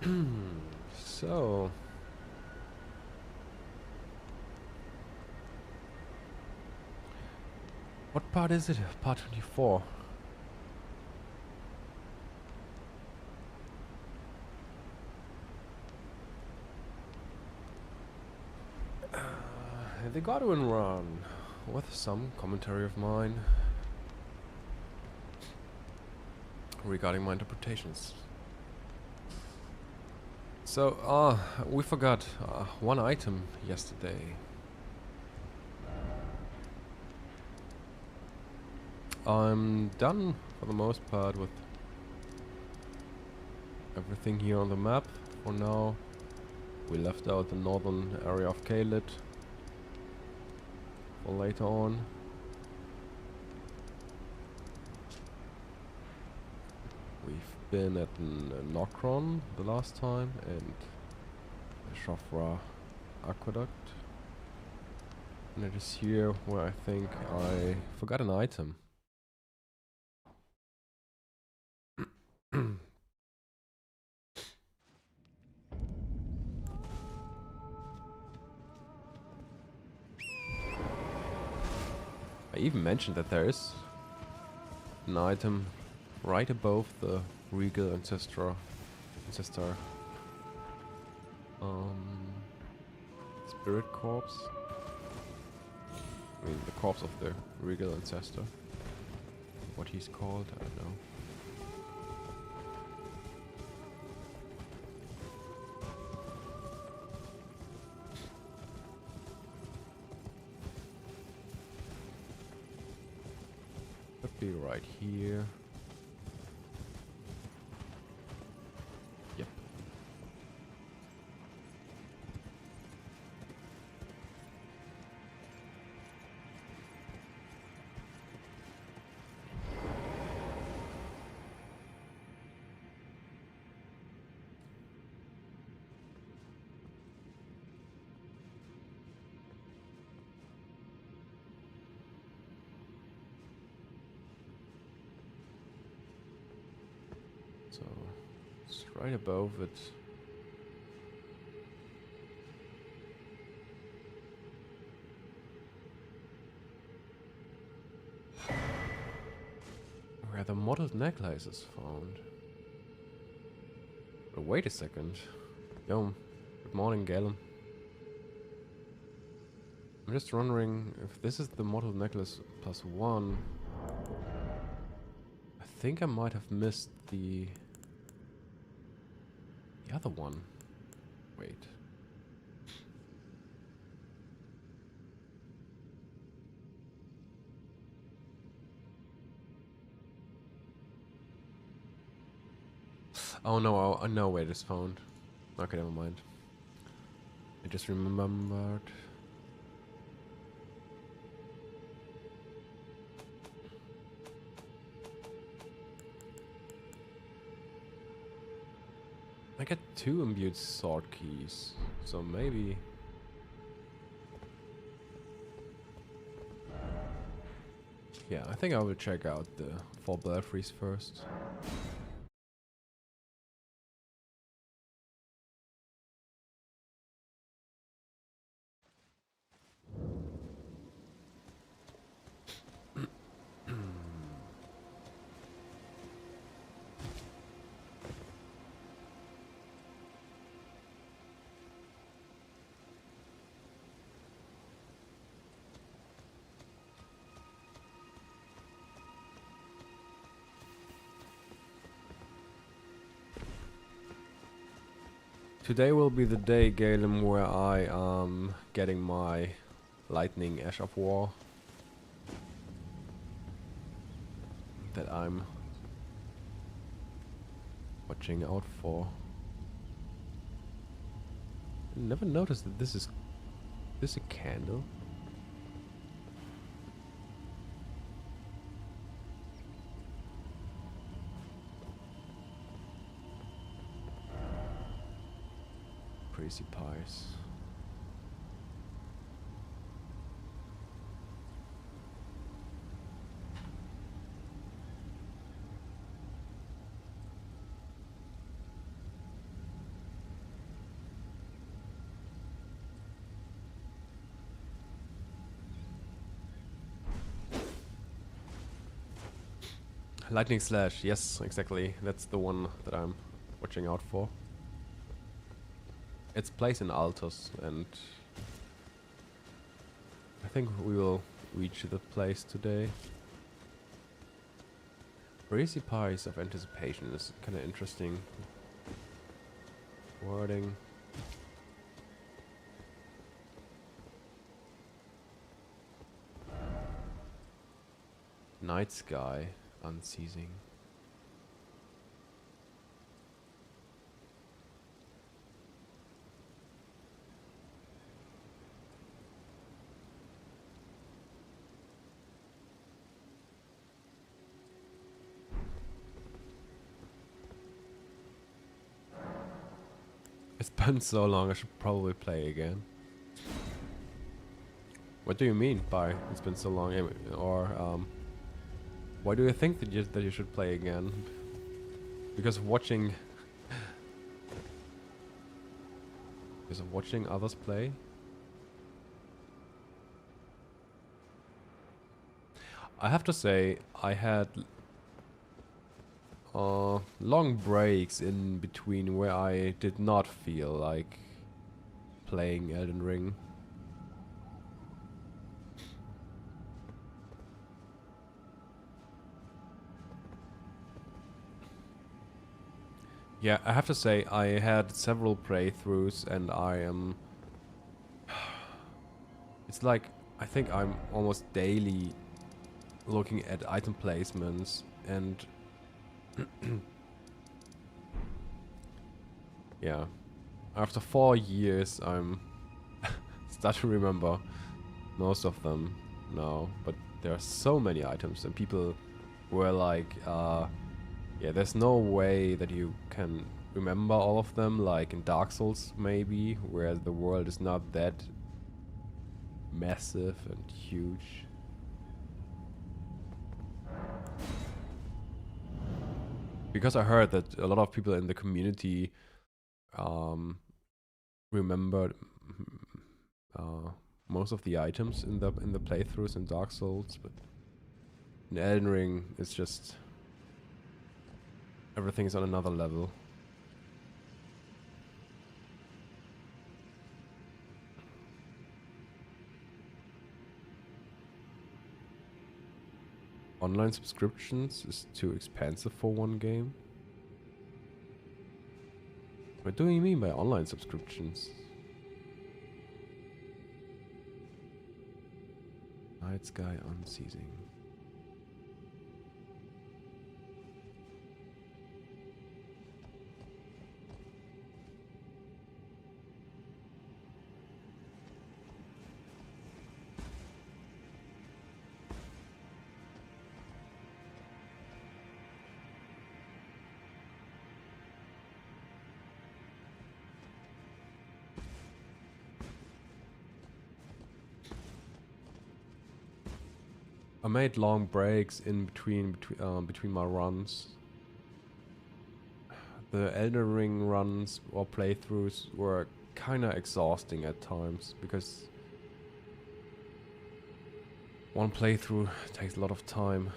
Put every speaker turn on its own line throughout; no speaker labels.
So, what part is it? Part 24. The Godwyn Run, with some commentary of mine regarding my interpretations. So, we forgot one item yesterday. I'm done for the most part with everything here on the map for now. We left out the northern area of Kalit for later on. We've been at Nokron the last time and the Shofra Aqueduct. And it is here where I think I forgot an item. I even mentioned that there is an item right above the regal ancestor. Spirit corpse. I mean, the corpse of the regal ancestor. What he's called, I don't know. Could be right here. Yep. So, it's right above it. Where the mottled necklace is found. But wait a second. Yo, good morning, Galen. I'm just wondering if this is the mottled necklace +1. I think I might have missed the other one. Wait. Oh no, no, wait, it's found. Okay, never mind. I just remembered. I get 2 imbued sword keys, so maybe... Yeah, I think I will check out the 4 belfries first. Today will be the day, Galen, where I am getting my lightning Ash of War. That I'm watching out for. I never noticed that this is a candle. Crazy pies. Lightning Slash, yes, exactly. That's the one that I'm watching out for. It's placed in Altos, and I think we will reach the place today. Crazy Pies of Anticipation is kind of interesting wording. Night Sky Unceasing. It's been so long, I should probably play again. What do you mean by it's been so long? Or why do you think that you should play again? Because of watching others play? I have to say I had long breaks in between where I did not feel like playing Elden Ring. Yeah, I have to say I had several playthroughs and I am... It's like, I think I'm almost daily looking at item placements and... yeah. After 4 years I'm start to remember most of them now, but there are so many items and people were like, yeah, there's no way that you can remember all of them, like in Dark Souls maybe, where the world is not that massive and huge. Because I heard that a lot of people in the community remembered most of the items in the playthroughs in Dark Souls, but in Elden Ring it's just everything is on another level. Online subscriptions is too expensive for one game. What do you mean by online subscriptions? Night Sky Unceasing. I made long breaks in between my runs. The Elden Ring runs or playthroughs were kinda exhausting at times because one playthrough takes a lot of time.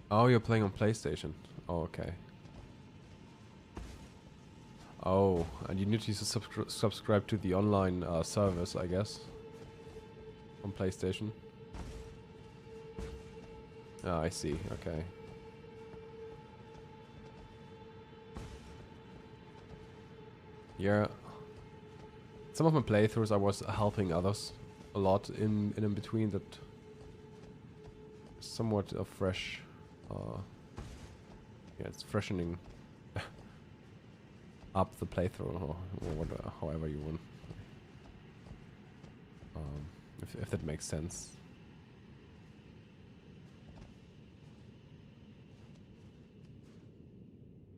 Oh, you're playing on PlayStation. Oh, okay. Oh, and you need to subscribe to the online service, I guess, on PlayStation. Ah, I see. Okay. Yeah. Some of my playthroughs I was helping others a lot in between, that somewhat of fresh. Yeah, it's freshening up the playthrough, or however you want. If that makes sense.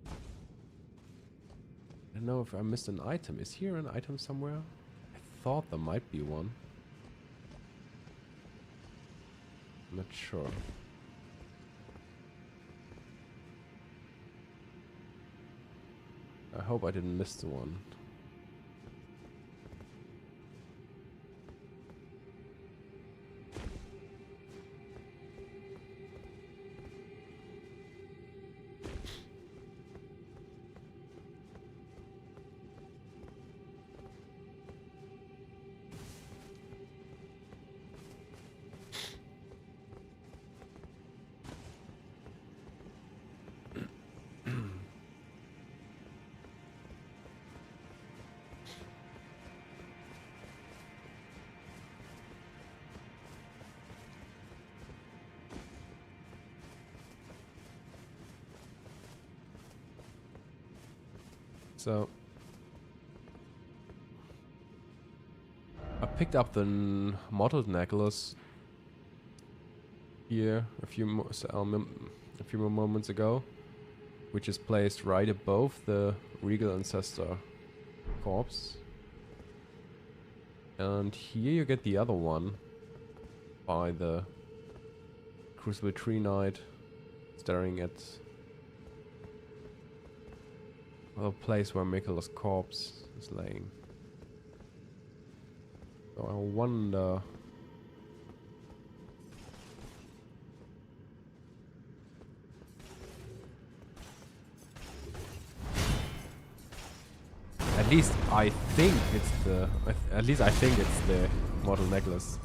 I don't know if I missed an item. Is here an item somewhere? I thought there might be one. I'm not sure. I hope I didn't miss the one. So I picked up the mottled necklace here a few more moments ago, which is placed right above the regal ancestor corpse. And here you get the other one by the Crucible Tree Knight staring at the place where Mikola's corpse is laying. So I wonder... At least I think it's the... at least I think it's the mortal necklace.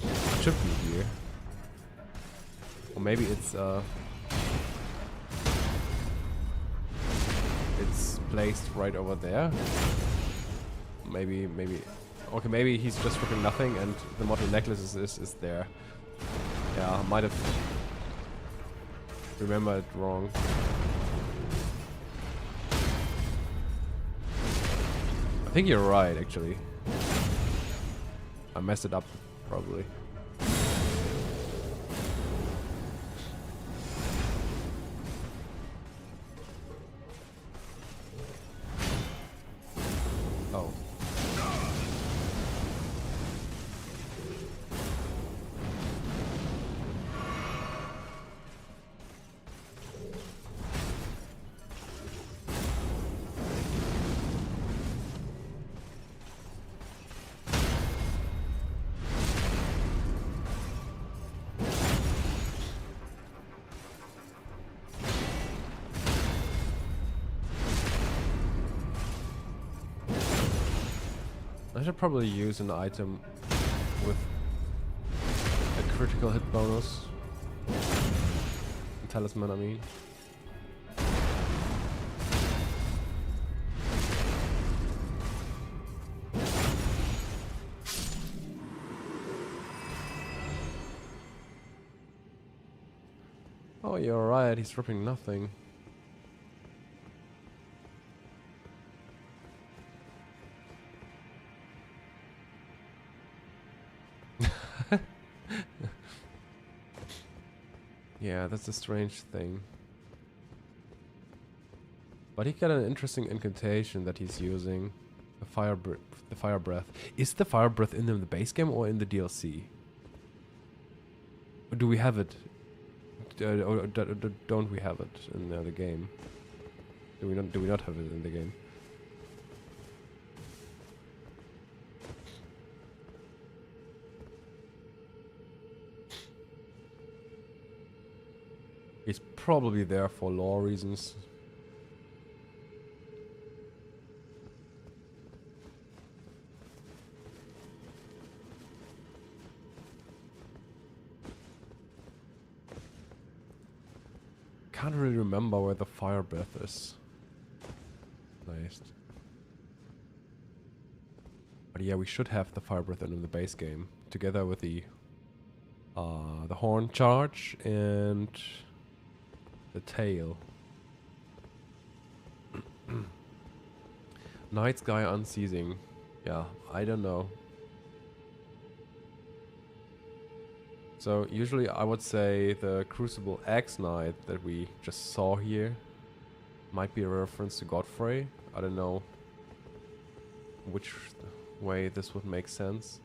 It should be here. Or maybe it's it's placed right over there. Maybe... Okay, maybe he's just freaking nothing and the mortal necklace is there. Yeah, I might have remembered it wrong. I think you're right, actually. I messed it up, probably. Oh. I should probably use an item with a critical hit bonus. A talisman, I mean. Oh, you're right, he's dropping nothing. Yeah, that's a strange thing. But he got an interesting incantation that he's using. The fire breath. Is the fire breath in the base game or in the DLC? Or do we have it? Or don't we have it in the game? Do we not have it in the game? He's probably there for lore reasons. Can't really remember where the fire breath is placed. But yeah, we should have the fire breath in the base game together with the horn charge and the tail. Night sky unceasing. Yeah, I don't know. So usually I would say the Crucible X Knight that we just saw here might be a reference to Godfrey. I don't know which way this would make sense.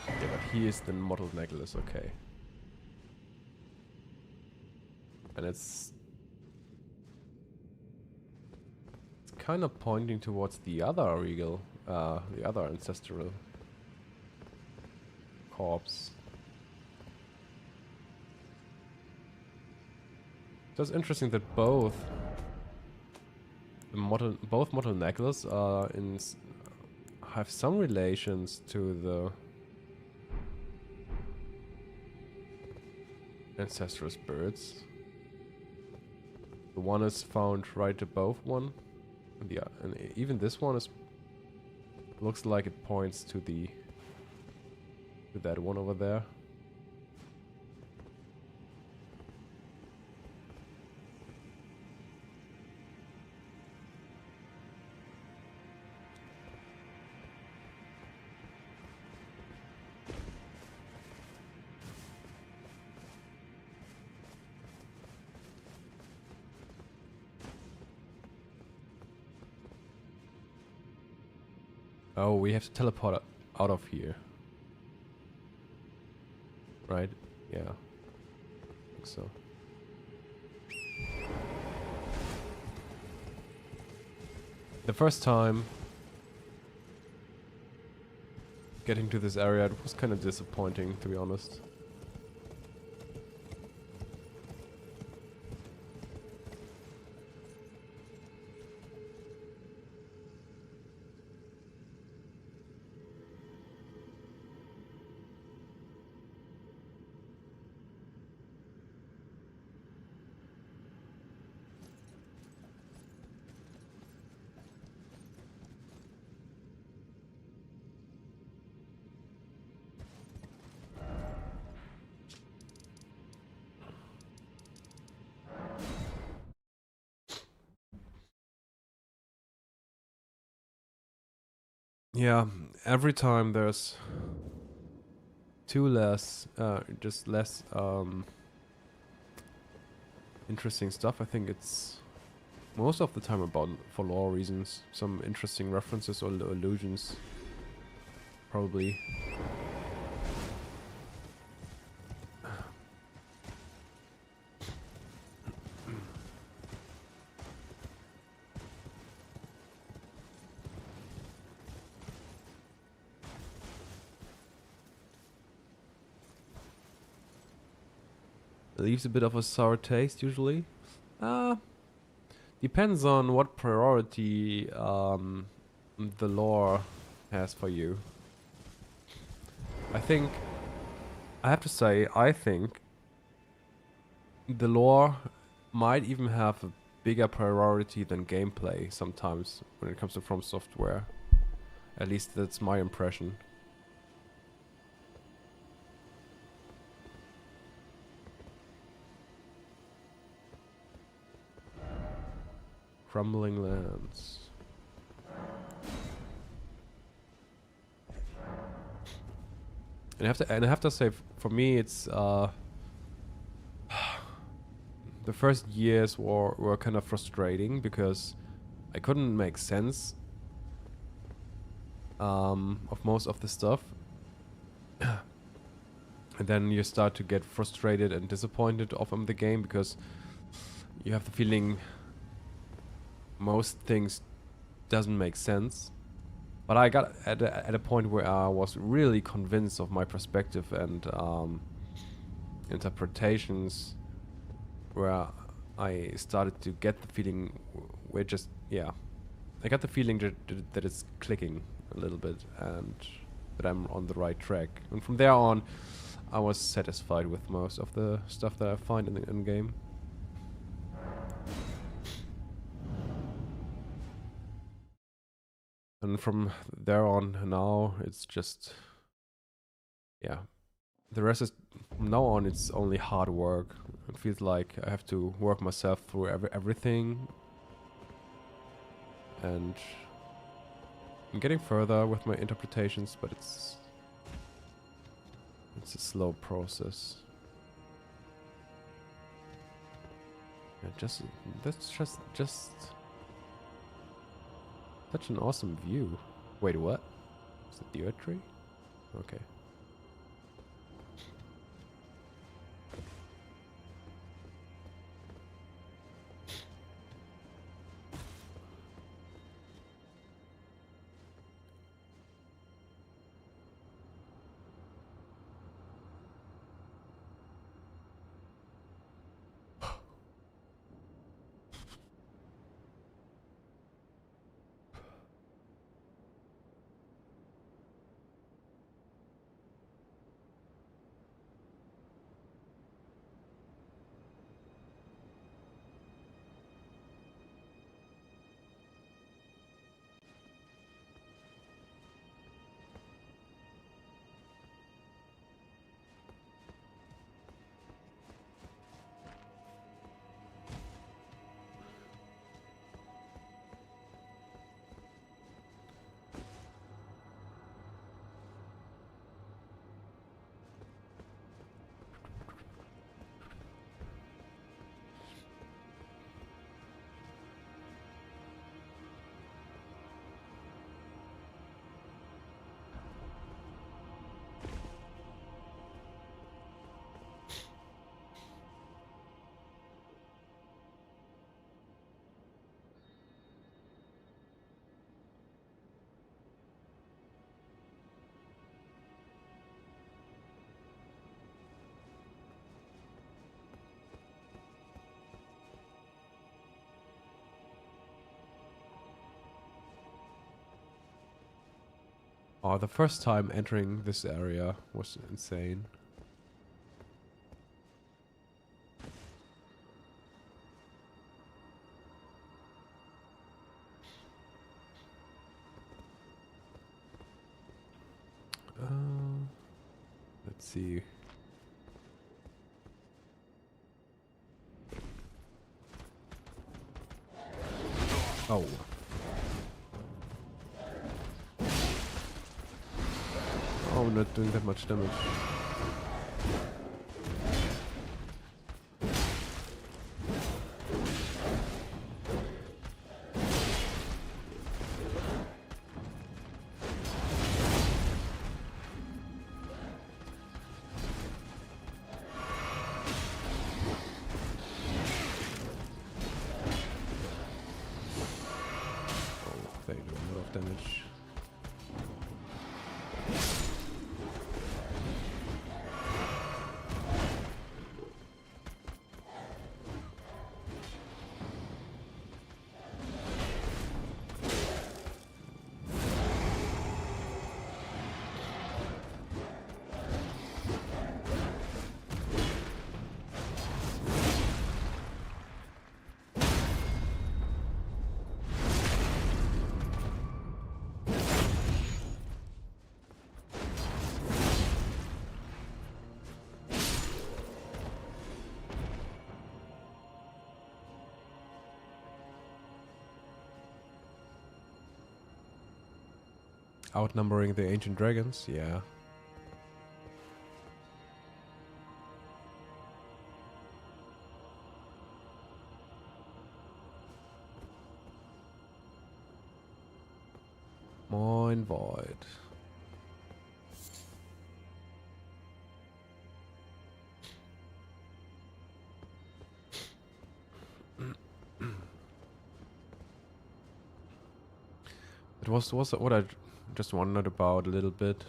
Yeah, but he is the mottled necklace, okay. And it's kind of pointing towards the other regal, the other ancestral corpse. So it's interesting that both mottled necklace are have some relations to the ancestral spirits. The one is found right above one. Yeah, and even this one looks like it points to that one over there. Oh, we have to teleport out of here. Right? Yeah. I think so. The first time getting to this area, it was kind of disappointing, to be honest. Yeah, every time there's just less interesting stuff. I think it's most of the time about for lore reasons. Some interesting references or allusions, probably. Leaves a bit of a sour taste usually. Depends on what priority the lore has for you. I have to say, I think the lore might even have a bigger priority than gameplay sometimes when it comes to From Software. At least that's my impression. Crumbling lands. And I have to say, for me, it's the first years were kind of frustrating because I couldn't make sense of most of the stuff. And then you start to get frustrated and disappointed of the game because you have the feeling most things doesn't make sense. But I got at a point where I was really convinced of my perspective and interpretations, where I started to get the feeling we're just, yeah, I got the feeling that it's clicking a little bit and that I'm on the right track. And from there on, I was satisfied with most of the stuff that I find in the in-game. And from there on now, it's just, yeah, The rest is, from now on, it's only hard work. It feels like I have to work myself through everything, and I'm getting further with my interpretations, but it's a slow process. Yeah, that's just such an awesome view. Wait, what? Is it the earth tree? Okay. Oh, the first time entering this area was insane. Let's see. Oh. Oh, not doing that much damage. They do a lot of damage. Outnumbering the ancient dragons, yeah. Moin Void. It was what I just wondered about a little bit.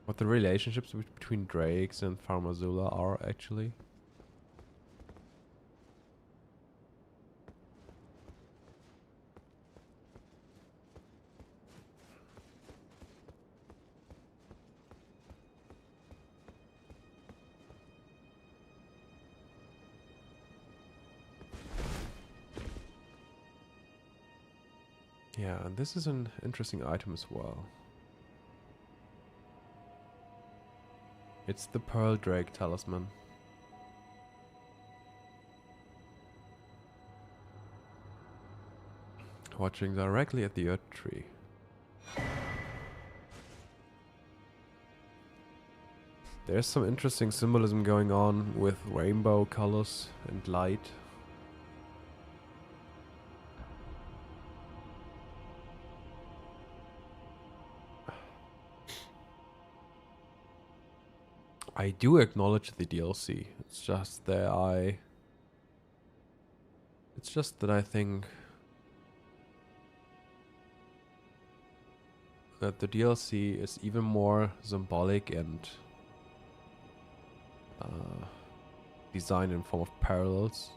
What the relationships between Drakes and Farmazula are actually. Yeah, and this is an interesting item as well. It's the Pearl Drake talisman. Watching directly at the Earth Tree. There's some interesting symbolism going on with rainbow colors and light. I do acknowledge the DLC. It's just that I think that the DLC is even more symbolic and designed in form of parallels.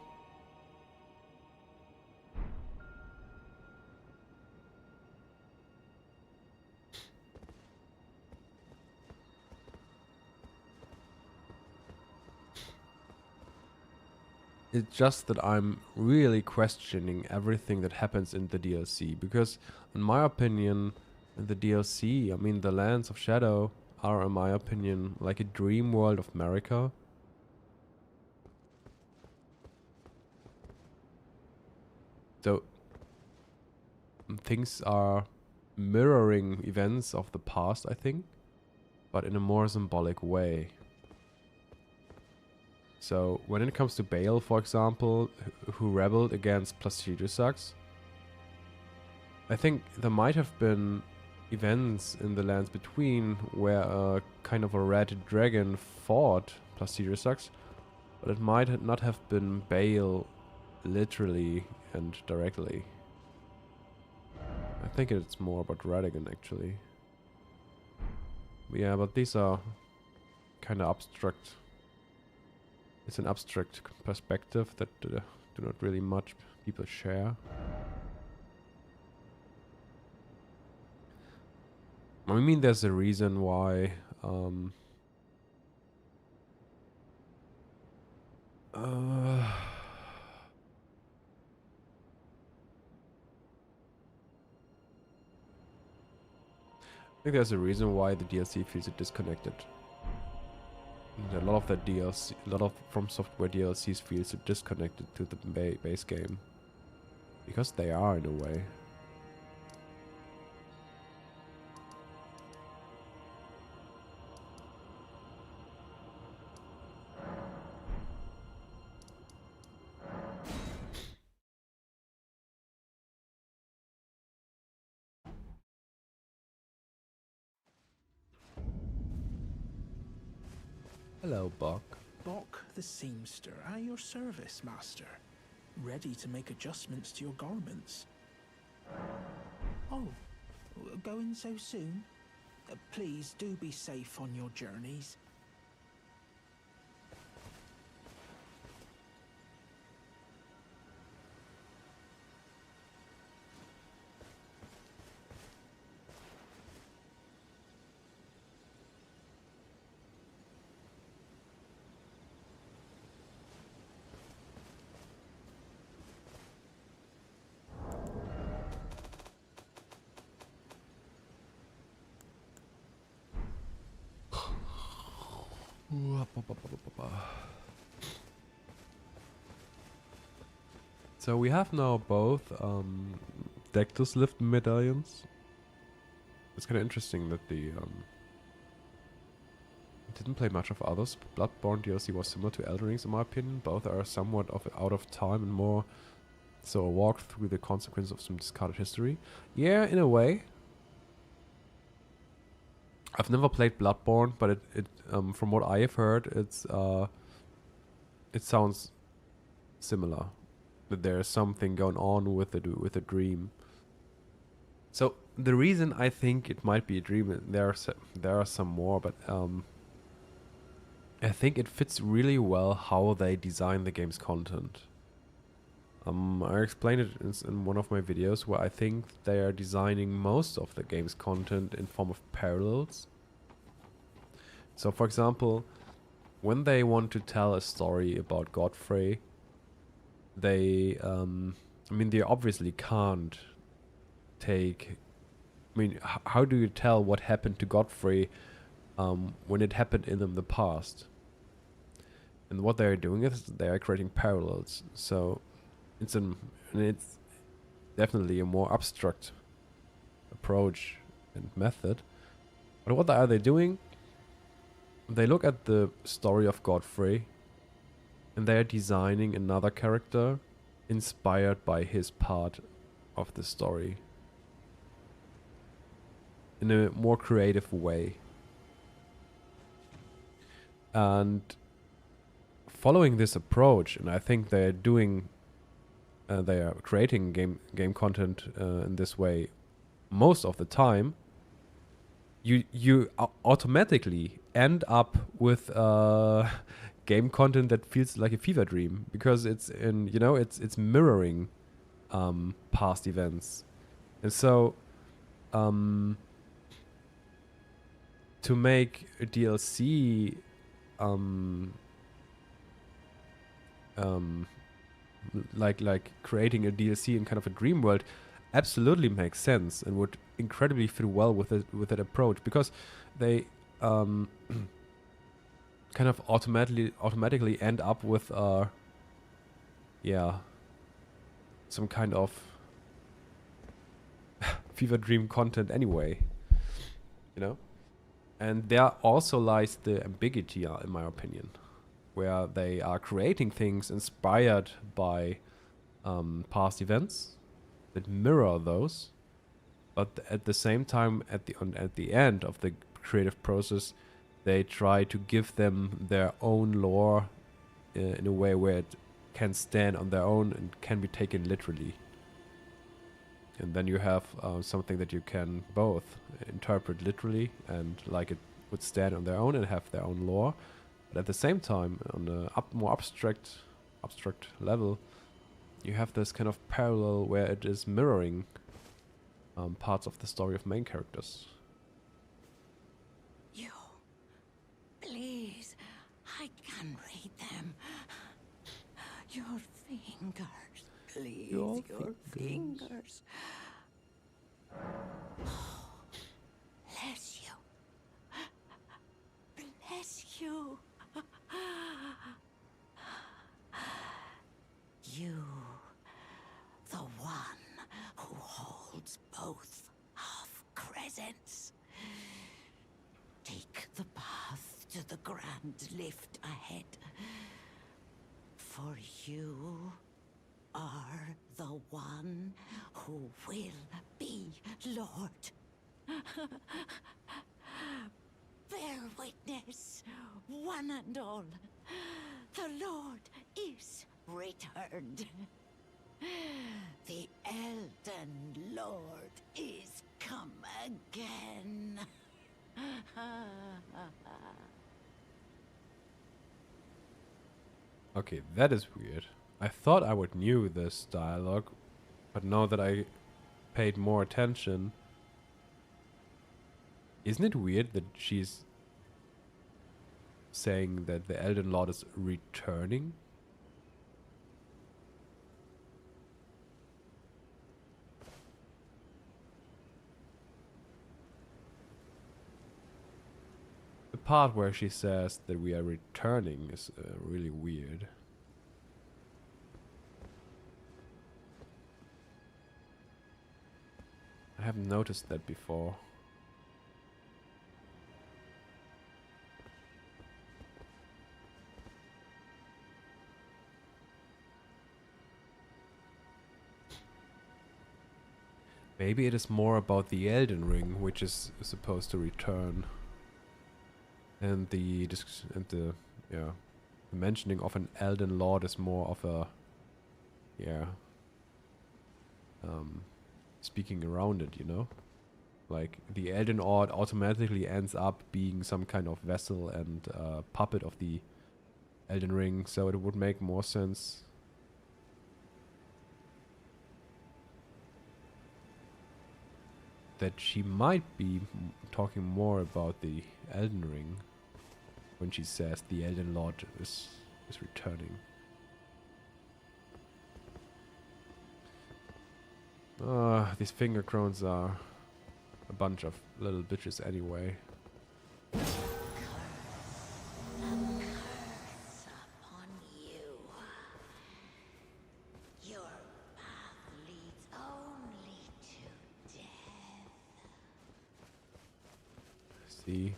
It's just that I'm really questioning everything that happens in the DLC, because in my opinion, in the DLC, I mean the Lands of Shadow are, in my opinion, like a dream world of America. So things are mirroring events of the past, I think, but in a more symbolic way. So when it comes to Bale, for example, who rebelled against Placidusax, I think there might have been events in the lands between where a kind of a red dragon fought Placidusax, but it might not have been Bale literally and directly. I think it's more about Radigan actually. Yeah, but these are kind of abstract. It's an abstract perspective that do not really much people share. I mean, there's a reason why I think there's a reason why the DLC feels disconnected. A lot of the DLC, a lot of From Software DLCs feels disconnected to the base game, because they are in a way. Hello, Buck.
Bock the seamster at your service, master. Ready to make adjustments to your garments. Oh, going so soon? Please do be safe on your journeys.
So we have now both Dectus Lift medallions. It's kind of interesting that the didn't play much of others. Bloodborne DLC was similar to Elden Rings in my opinion. Both are somewhat out of time and more so a walk through the consequences of some discarded history. Yeah, in a way. I've never played Bloodborne, but it from what I have heard, it sounds similar. That there's something going on with a dream. So the reason I think it might be a dream, there are some more, but I think it fits really well how they design the game's content. I explained it in one of my videos where I think they are designing most of the game's content in form of parallels. So for example, when they want to tell a story about Godfrey, they, I mean, they obviously can't take, I mean, how do you tell what happened to Godfrey when it happened in the past. And what they are doing is they are creating parallels. So it's it's definitely a more abstract approach and method. But what are they doing? They look at the story of Godfrey and they are designing another character inspired by his part of the story in a more creative way. And following this approach, and I think they are creating game content in this way most of the time, you automatically end up with game content that feels like a fever dream, because it's it's mirroring past events. And so to make a DLC like creating a DLC in kind of a dream world absolutely makes sense and would incredibly fit well with that approach, because they kind of automatically end up with some kind of fever dream content anyway, and there also lies the ambiguity, in my opinion, where they are creating things inspired by past events that mirror those, but at the same time, at the end of the creative process, they try to give them their own lore in a way where it can stand on their own and can be taken literally. And then you have something that you can both interpret literally and like it would stand on their own and have their own lore, but at the same time, on a more abstract level, you have this kind of parallel where it is mirroring parts of the story of main characters.
You, please, I can read them. Your fingers, please, your fingers. Oh, bless you. Bless you. You, the one who holds both half-crescents. Take the path to the grand lift ahead. For you are the one who will be Lord. Bear witness, one and all. The Lord is returned. The Elden Lord is come again.
Okay, that is weird. I thought I would knew this dialogue, but now that I paid more attention, isn't it weird that she's saying that the Elden Lord is returning? The part where she says that we are returning is really weird. I haven't noticed that before. Maybe it is more about the Elden Ring, which is supposed to return, and the mentioning of an Elden Lord is more of a speaking around it, like the Elden Lord automatically ends up being some kind of vessel and puppet of the Elden Ring, so it would make more sense that she might be talking more about the Elden Ring when she says the Elden Lord is returning. These finger crones are a bunch of little bitches anyway. See?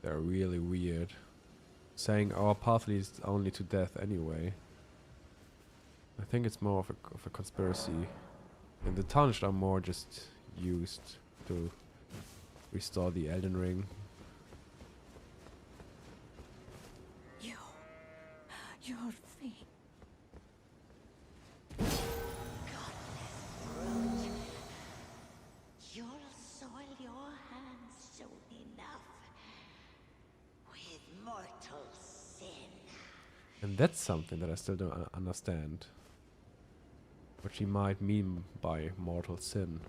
They're really weird. Saying our path leads only to death anyway. I think it's more of a conspiracy. And the tarnished are more just used to restore the Elden Ring.
Your feet. Godless brute. You'll soil your hands soon enough with mortal sin.
And that's something that I still don't understand. What she might mean by mortal sin.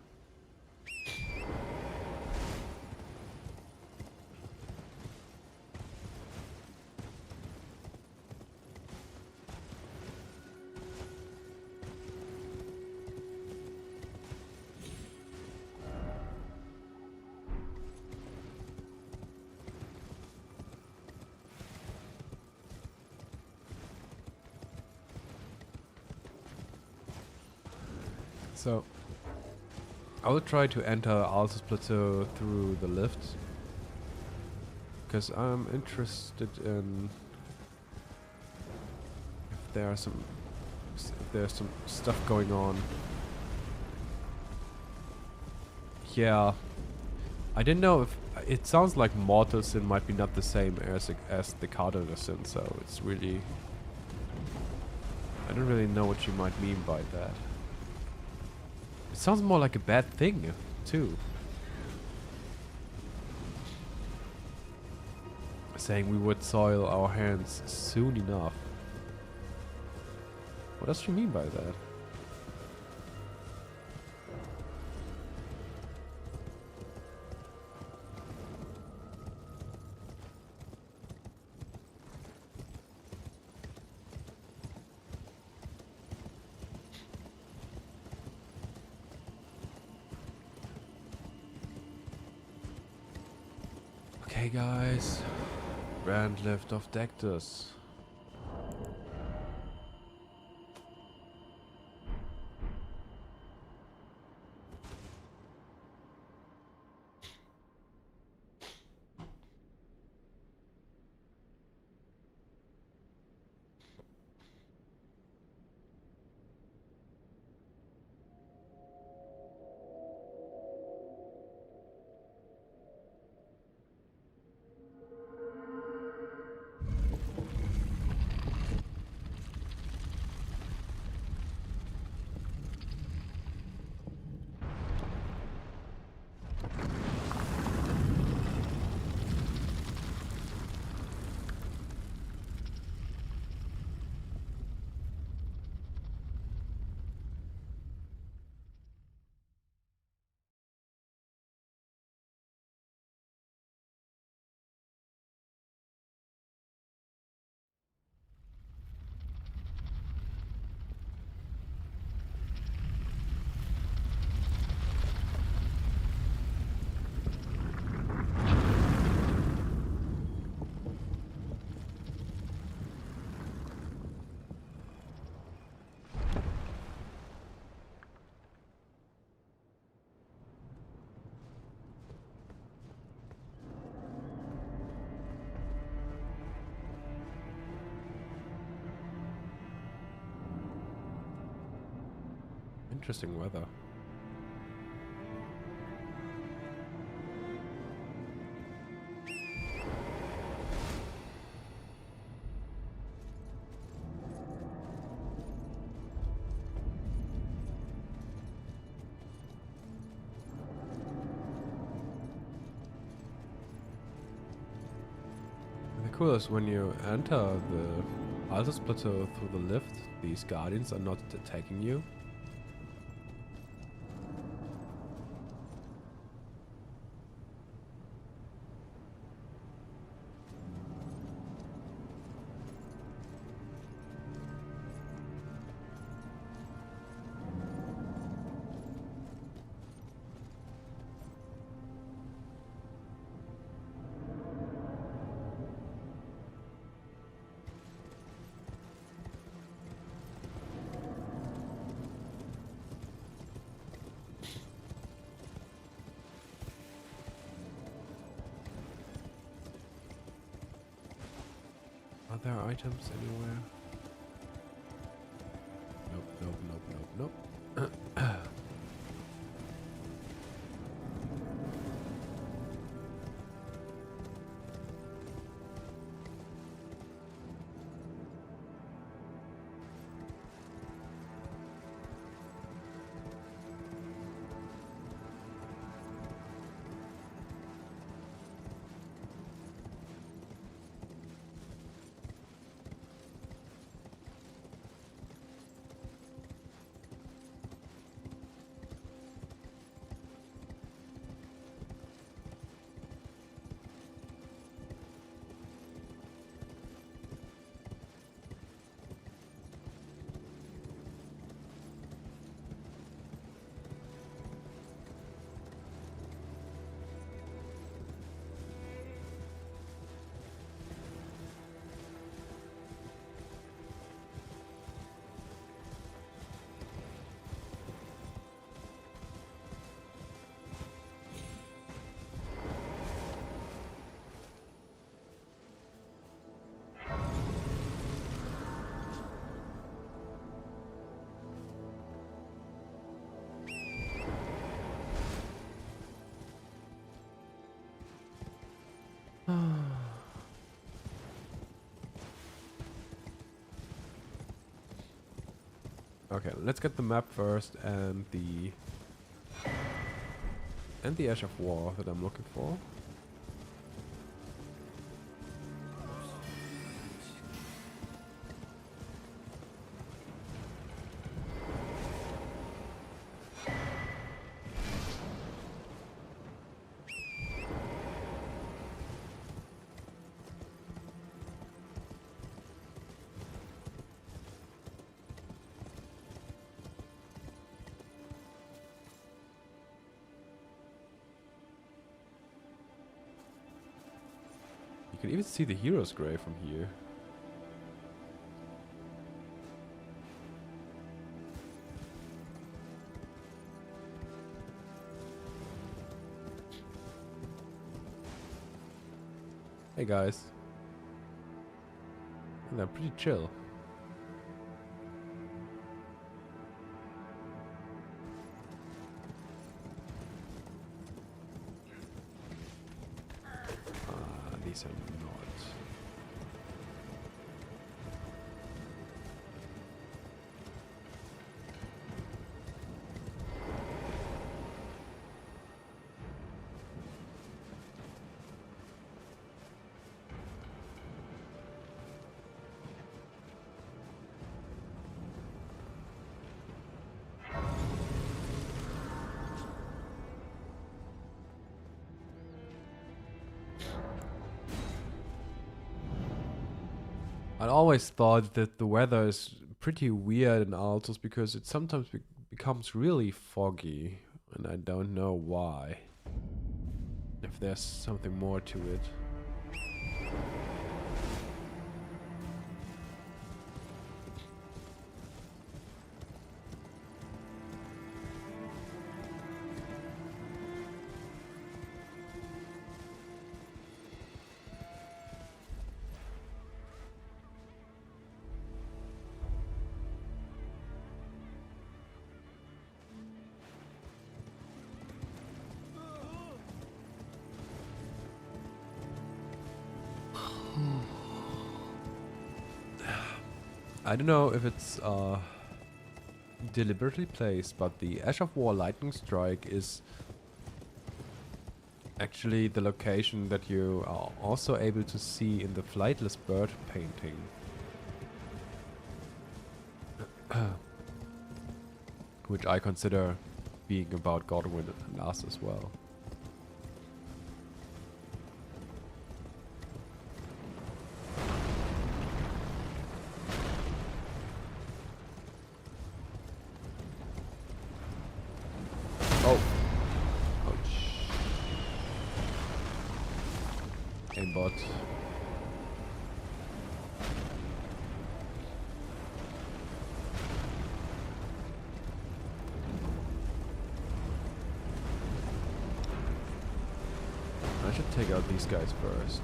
So, I will try to enter Altus Plateau through the lift. Because I'm interested in if there's some stuff going on. Yeah. I didn't know if it sounds like mortal sin might be not the same as the cardinal sin, so it's really I don't really know what you might mean by that. It sounds more like a bad thing, too. Saying we would soil our hands soon enough. What does she mean by that? Okay, guys. Grand lift of Dectus. Interesting weather. And the coolest when you enter the Altus Plateau through the lift, these guardians are not attacking you. there are items anywhere? Nope, nope, nope, nope, nope. Okay, let's get the map first and the Ash of War that I'm looking for. You can even see the hero's grave from here. Hey guys. And they're pretty chill. These are not. I always thought that the weather is pretty weird in Altos because it sometimes becomes really foggy, and I don't know why. If there's something more to it. I don't know if it's deliberately placed, but the Ash of War Lightning Strike is actually the location that you are also able to see in the Flightless Bird painting. Which I consider being about Godwyn and us as well. Oh. Ouch. Aimbot. I should take out these guys first.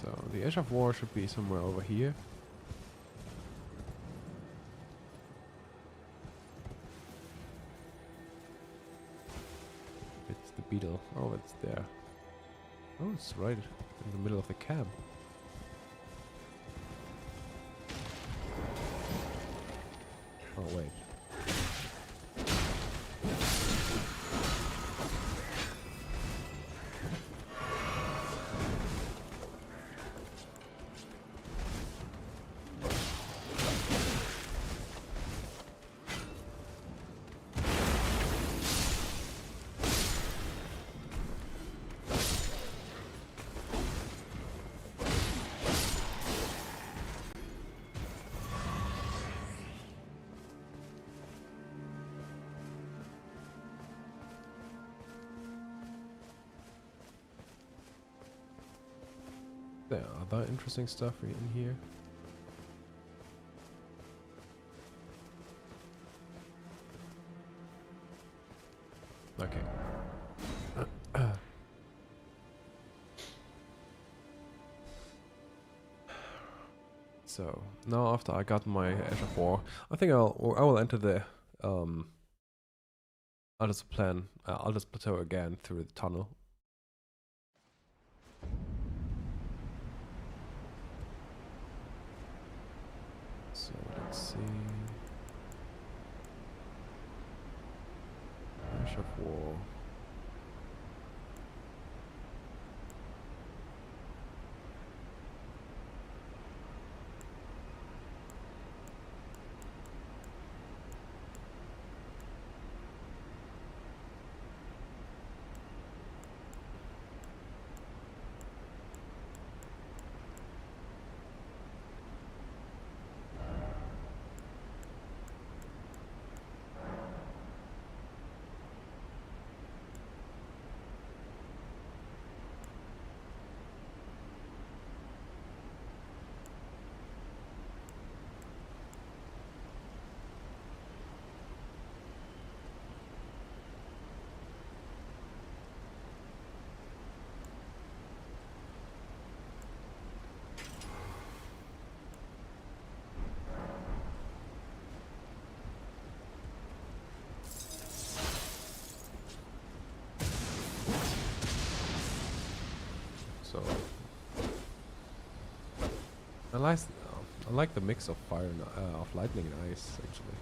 So the Edge of War should be somewhere over here. It's the beetle. Oh, it's there. Oh, it's right in the middle of the camp. Oh, wait. There are other interesting stuff in here. Okay. So now after I got my Edge of War, I think I will enter the Aldous Plateau again through the tunnel. So let's see. Edge of War. So I like the mix of fire and of lightning and ice actually.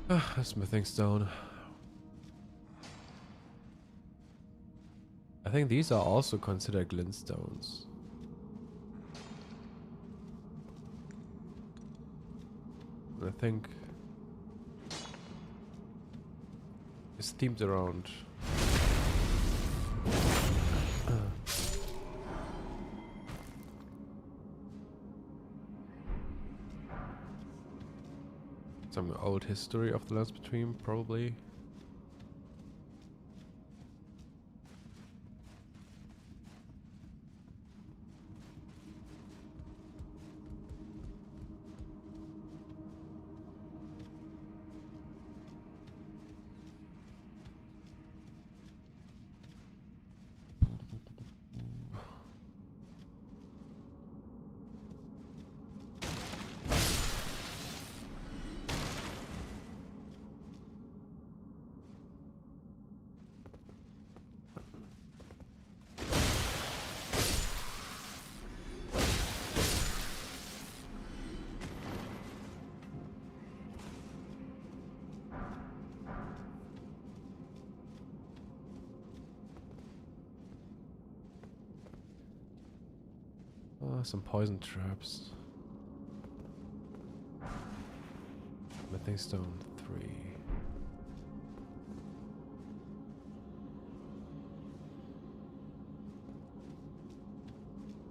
A smithing stone. I think these are also considered glintstones. I think it's themed around some old history of the lands between, probably. Some poison traps. Methane stone 3.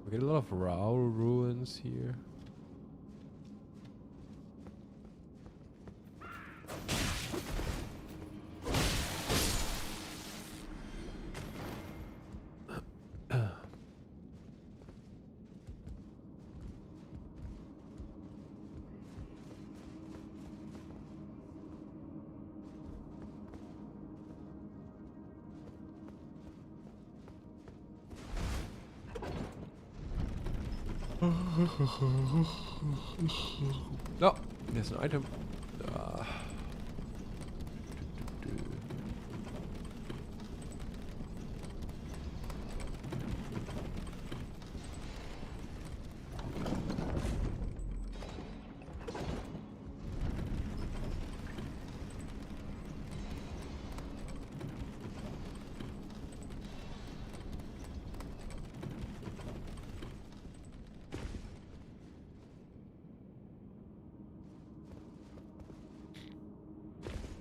We get a lot of raw ruins here. Oh, there's an item.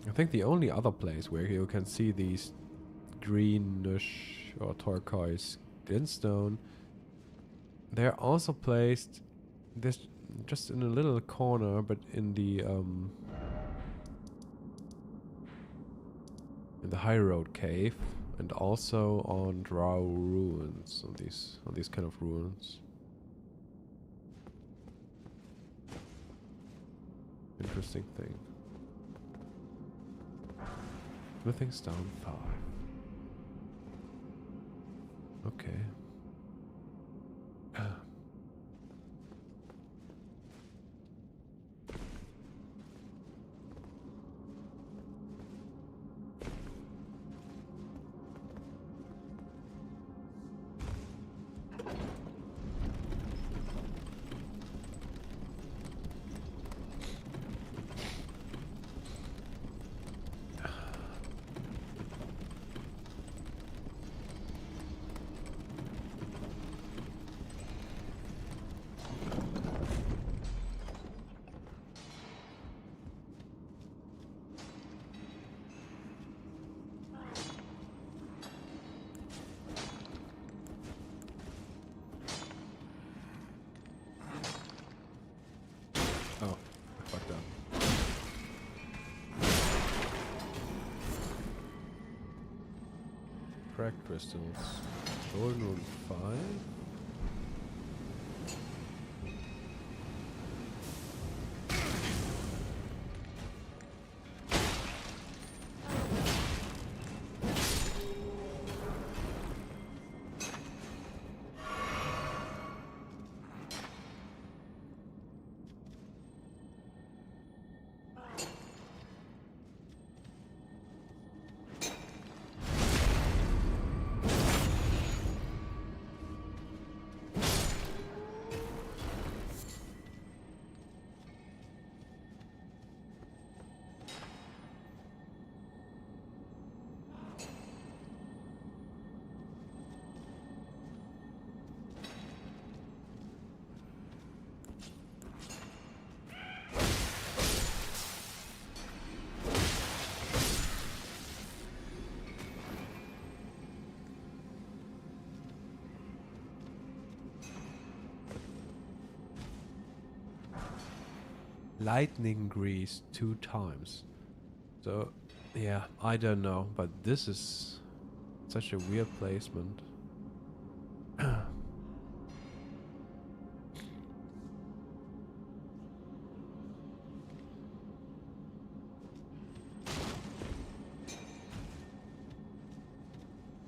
I think the only other place where you can see these greenish or turquoise glintstone, they're also placed this just in a little corner, but in the high road cave, and also on drow ruins, on these kind of ruins. Interesting thing. Smithing's down 5. Okay. Oh, I fucked up. Cracked crystals. Golden rune 5. Lightning grease 2 times. So, yeah, I don't know, but this is such a weird placement.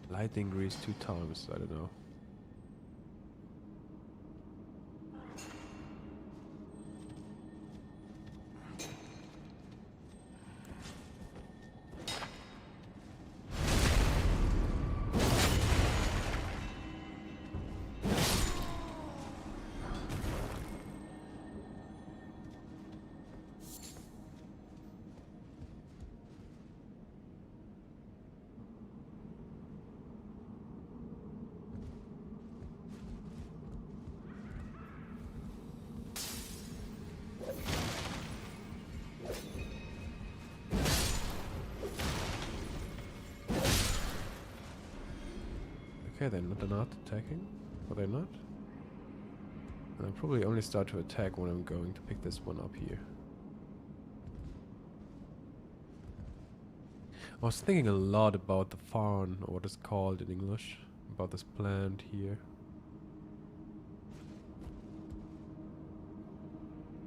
Lightning grease 2 times, I don't know. Okay, they're not attacking. Are they not? And I'll probably only start to attack when I'm going to pick this one up here. I was thinking a lot about the farn, or what it's called in English, about this plant here.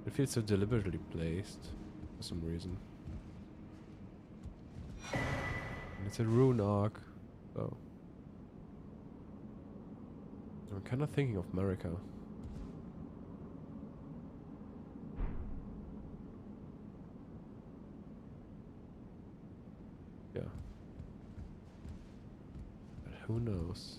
It feels so deliberately placed for some reason. And it's a rune arc, so I'm kind of thinking of America. Yeah. But who knows?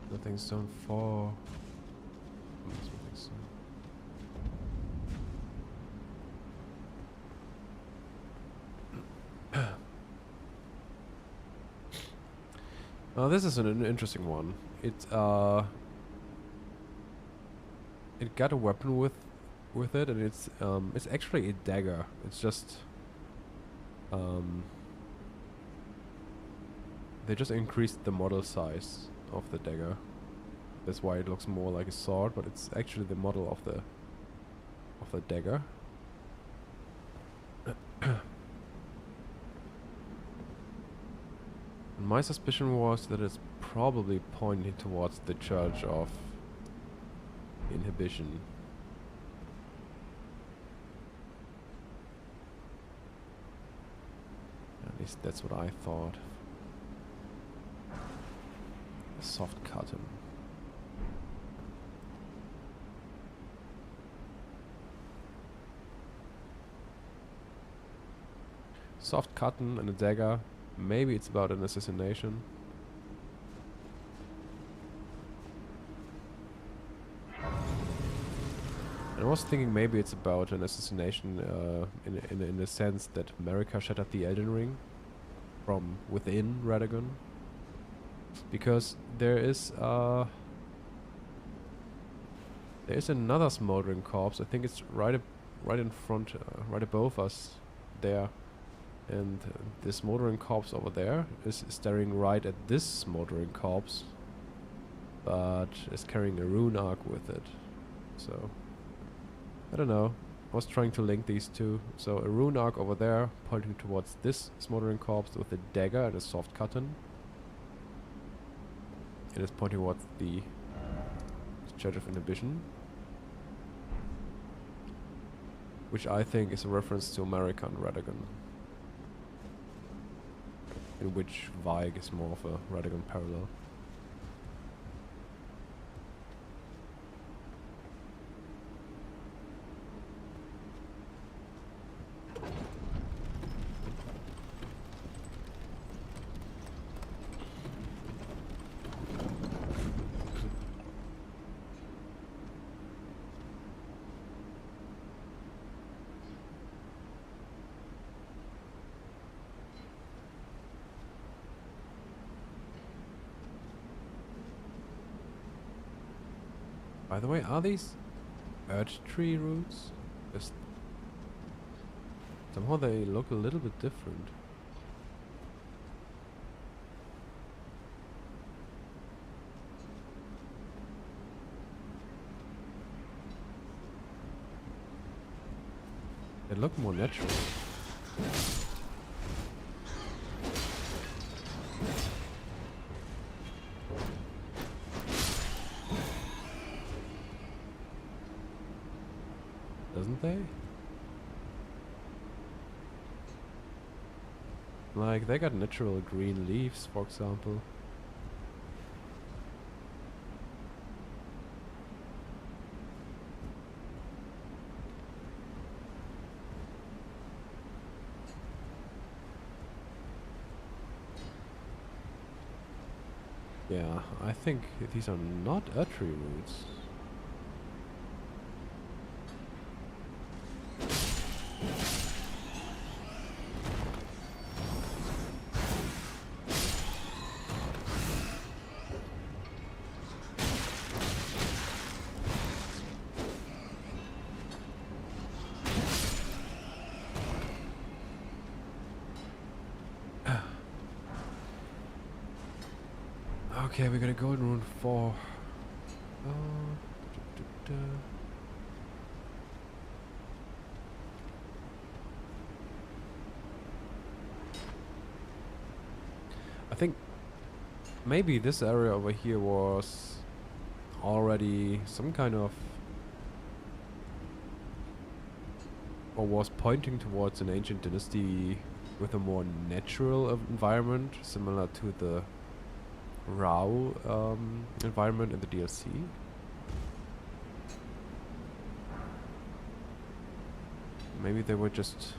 Nothing's done for. This is an interesting one. It got a weapon with it, and it's actually a dagger. It's just they just increased the model size of the dagger. That's why it looks more like a sword, but it's actually the model of the dagger. And my suspicion was that it's probably pointing towards the Church of Inhibition. At least that's what I thought. A soft cotton. Soft cotton and a dagger. Maybe it's about an assassination. And I was thinking maybe it's about an assassination in the sense that America shattered the Elden Ring from within Radagon. Because there is another smoldering corpse. I think it's right in front, right above us there. And the smoldering corpse over there is staring right at this smoldering corpse, but is carrying a rune arc with it. So, I don't know. I was trying to link these two. So a rune arc over there pointing towards this smoldering corpse with a dagger and a soft cotton. And it's pointing towards the Church of Inhibition, which I think is a reference to American Radagon, in which Vaig is more of a Radagon parallel. By the way, are these Earth Tree roots? Just somehow they look a little bit different. They look more natural. Doesn't they? Like, they got natural green leaves, for example. Yeah, I think these are not Erdtree roots. Okay, we got a Godwyn Run 4. I think maybe this area over here was already some kind of, or was pointing towards an ancient dynasty with a more natural environment, similar to the raw environment in the DLC. Maybe they were just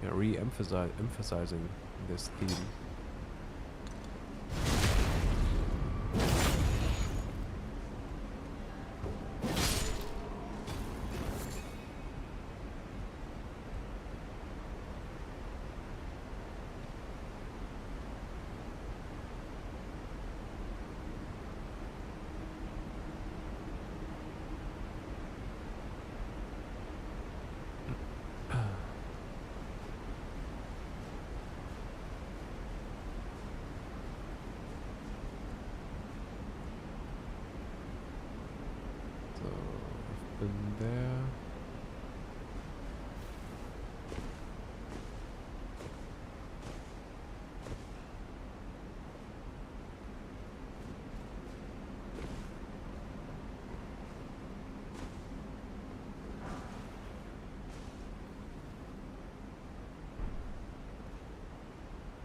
yeah, emphasizing this theme. In there.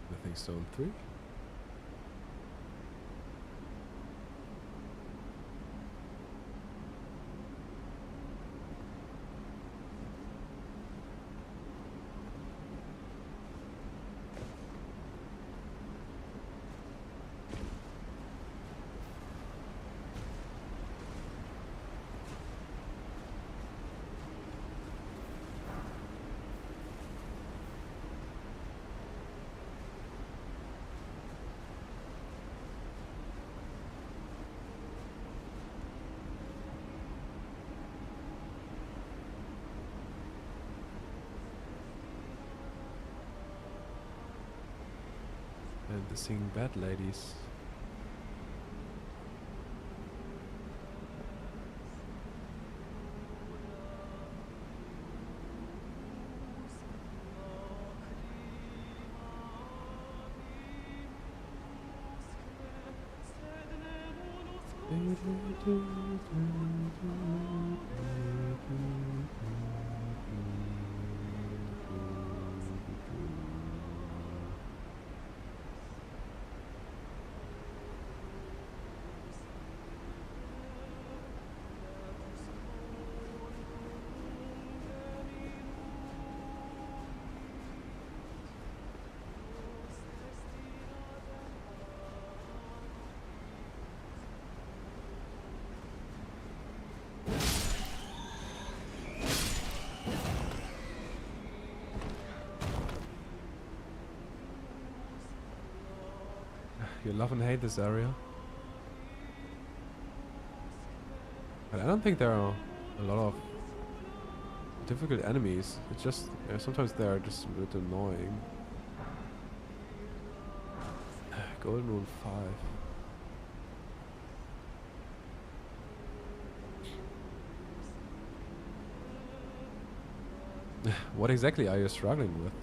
Nothing stone 3. And the singing bad ladies. You love and hate this area. But I don't think there are a lot of difficult enemies. It's just sometimes they are just a bit annoying. Godwyn Run 5. What exactly are you struggling with?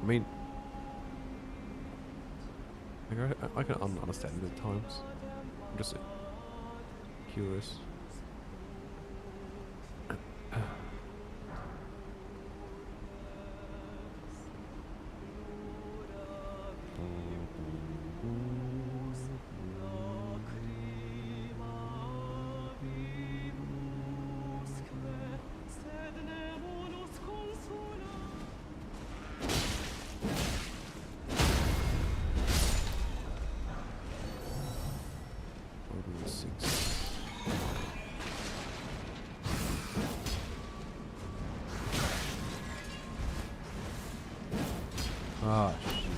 I mean, I can understand it at times. I'm just curious. Ah, shoot.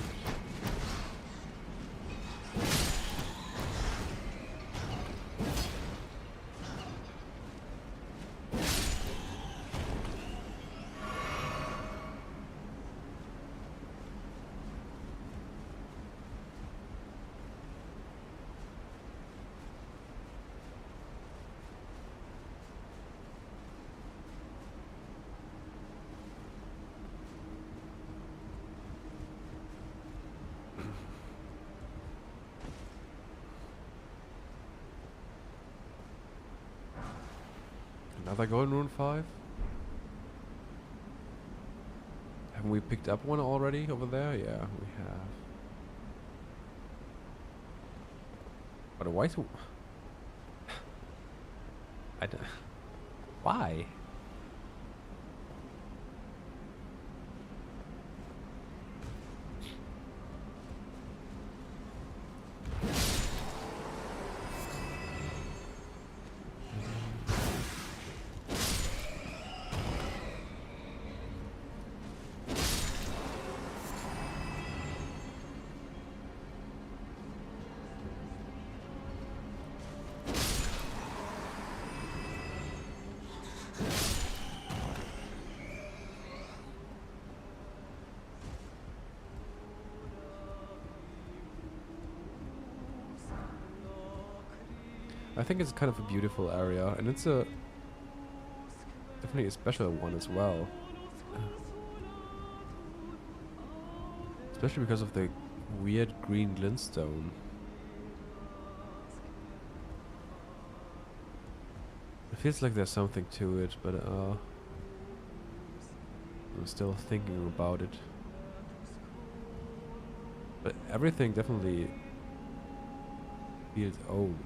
Another Godwyn Run 5? Haven't we picked up one already over there? Yeah, we have. But why so... I don't... Why? I think it's kind of a beautiful area, and it's a definitely a special one as well. Especially because of the weird green glintstone. It feels like there's something to it, but I'm still thinking about it. But everything definitely feels old.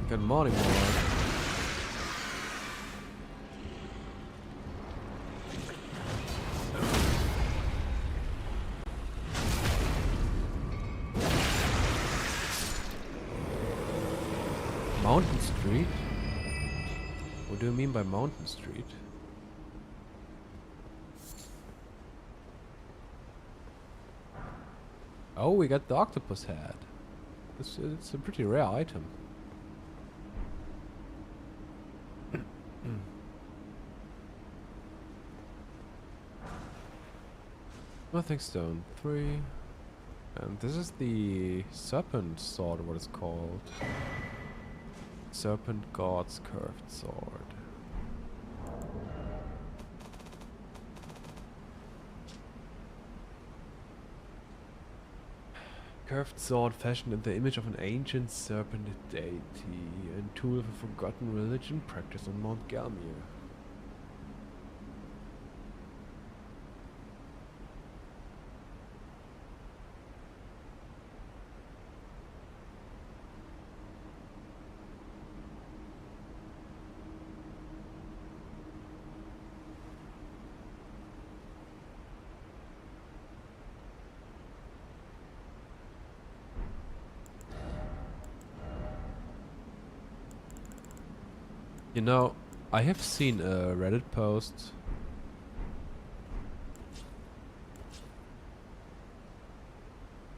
Good morning, Lord. Mountain Street? What do you mean by Mountain Street? Oh, we got the octopus head. It's a pretty rare item. Nothing stone 3. And this is the serpent sword, what it's called. Serpent God's curved sword. Curved sword fashioned in the image of an ancient serpent deity and tool of a forgotten religion practiced on Mount Galmir. You know, I have seen a Reddit post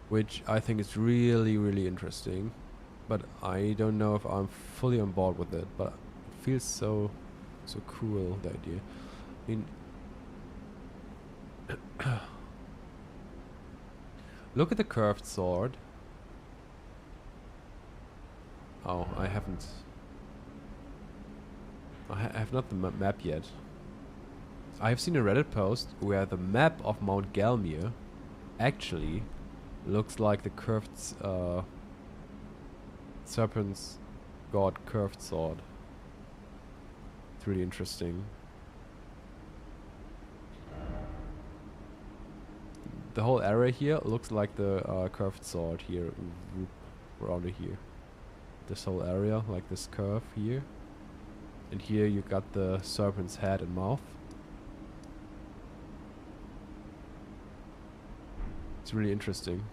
which I think is really, really interesting, but I don't know if I'm fully on board with it, but it feels so cool, the idea. I mean, look at the curved sword. Oh, I haven't. I have not the map yet. I have seen a Reddit post where the map of Mount Galmir actually looks like the curved serpent's god curved sword. It's really interesting. the whole area here looks like the curved sword here, around here. This whole area, like this curve here. And here you got the serpent's head and mouth. It's really interesting.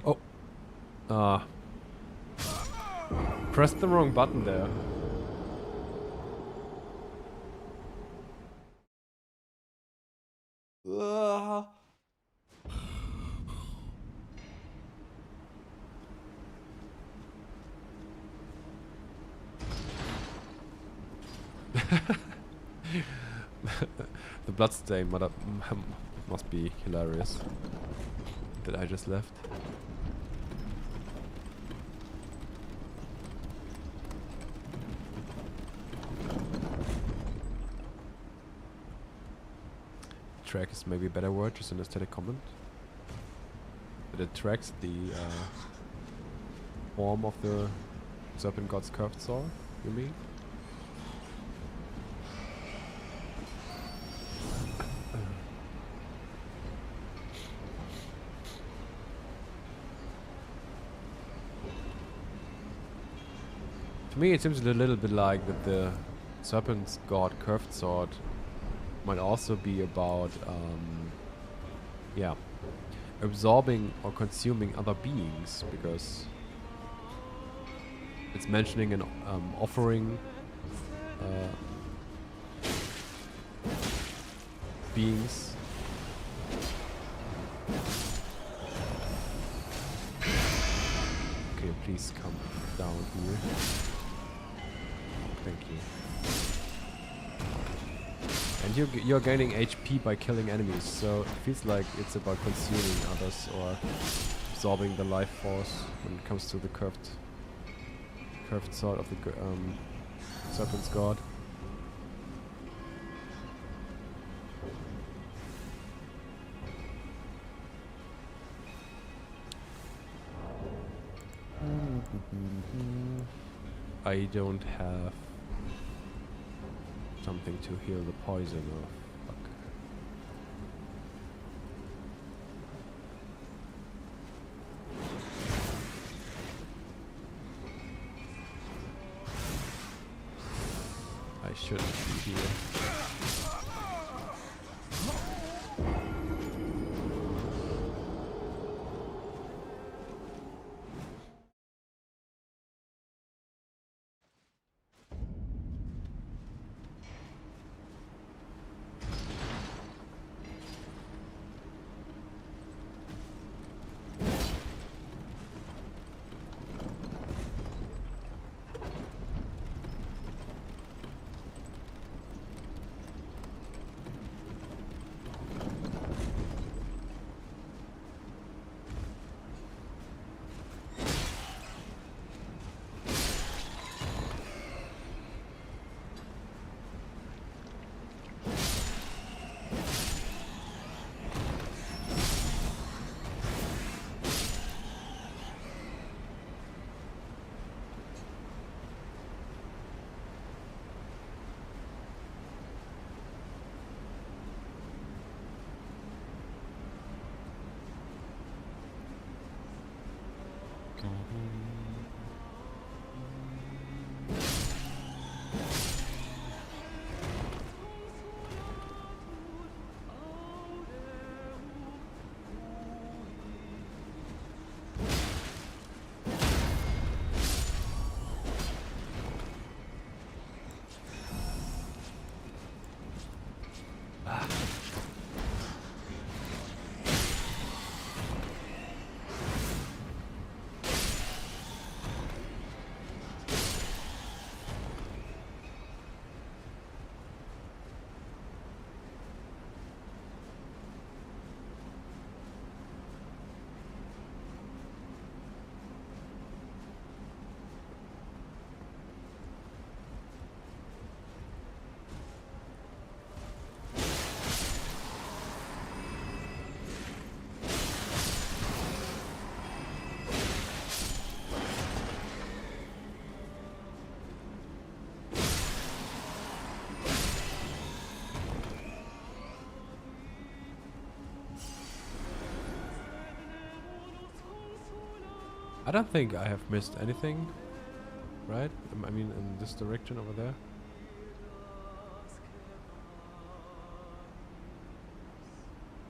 Oh! Pressed the wrong button there. The bloodstain must be hilarious that I just left. Track is maybe a better word, just an aesthetic comment. But it tracks the form of the serpent god's curved sword, you mean? To me it seems a little bit like that the serpent's god curved sword might also be about yeah, absorbing or consuming other beings, because it's mentioning an offering beings. Okay, please come down here. Thank you. And you're gaining HP by killing enemies, so it feels like it's about consuming others or absorbing the life force when it comes to the curved sword of the serpent's god. I don't have something to heal the poison of. Fuck. I shouldn't be here. I don't think I have missed anything, right? I mean, in this direction over there.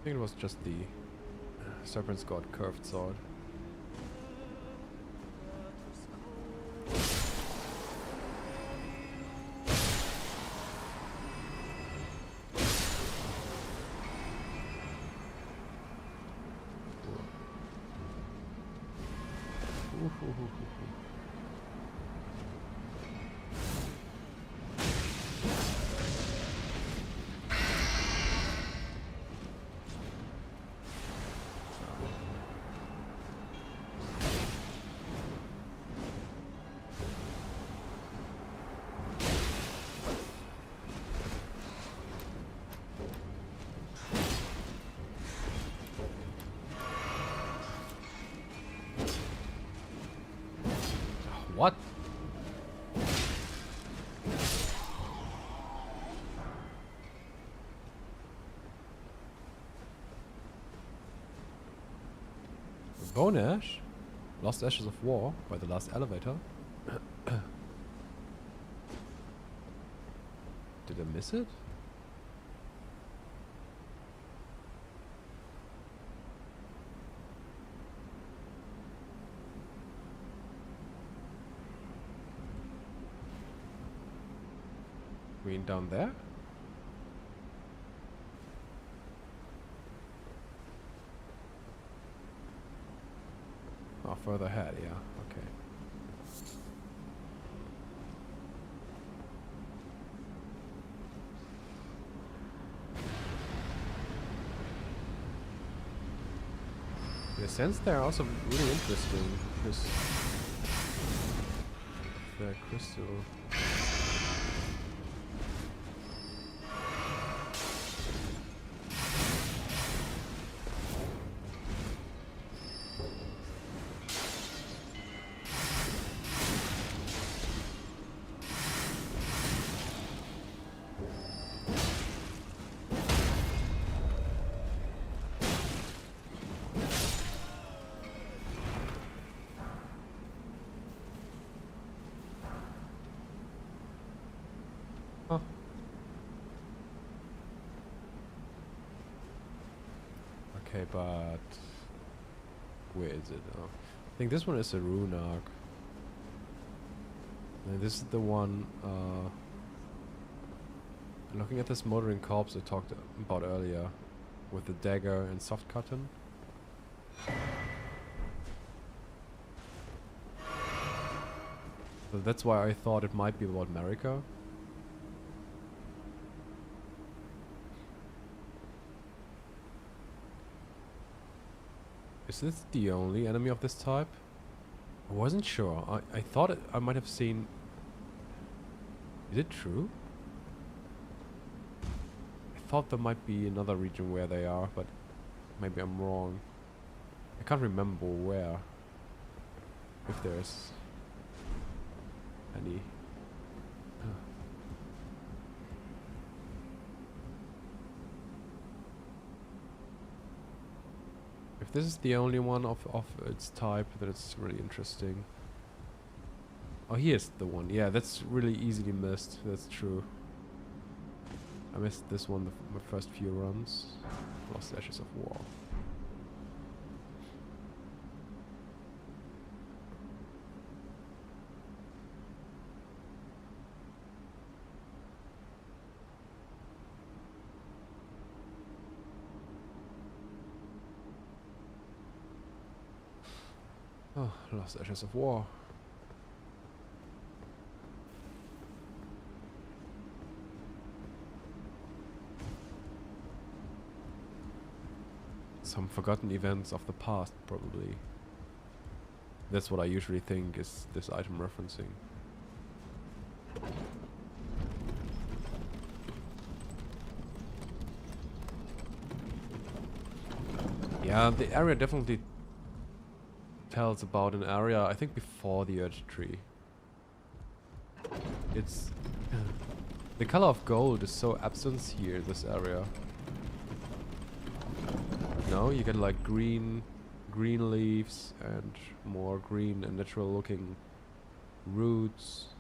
I think it was just the Serpent's God curved sword. What? Bone Ash? Lost Ashes of War by the last elevator. Did I miss it? Green down there? Oh, further ahead, yeah, okay. The ascents there are also really interesting because the crystal. Huh. Okay, but where is it? Oh. I think this one is a rune arc. And this is the one, looking at this motoring corpse I talked about earlier, with the dagger and soft cotton. So that's why I thought it might be about Marika. Is this the only enemy of this type? I wasn't sure. I thought I might have seen... Is it true? I thought there might be another region where they are, but maybe I'm wrong. I can't remember where. If there's any. If this is the only one of its type, then it's really interesting. Oh, here's the one. Yeah, that's really easily missed. That's true. I missed this one my first few runs. Lost Ashes of War. Oh, Lost Ashes of War. Some forgotten events of the past, probably. That's what I usually think is this item referencing. Yeah, the area definitely tells about an area, I think before the Urge Tree. It's... the color of gold is so absent here, this area. No, you get like green, green leaves and more green and natural looking roots.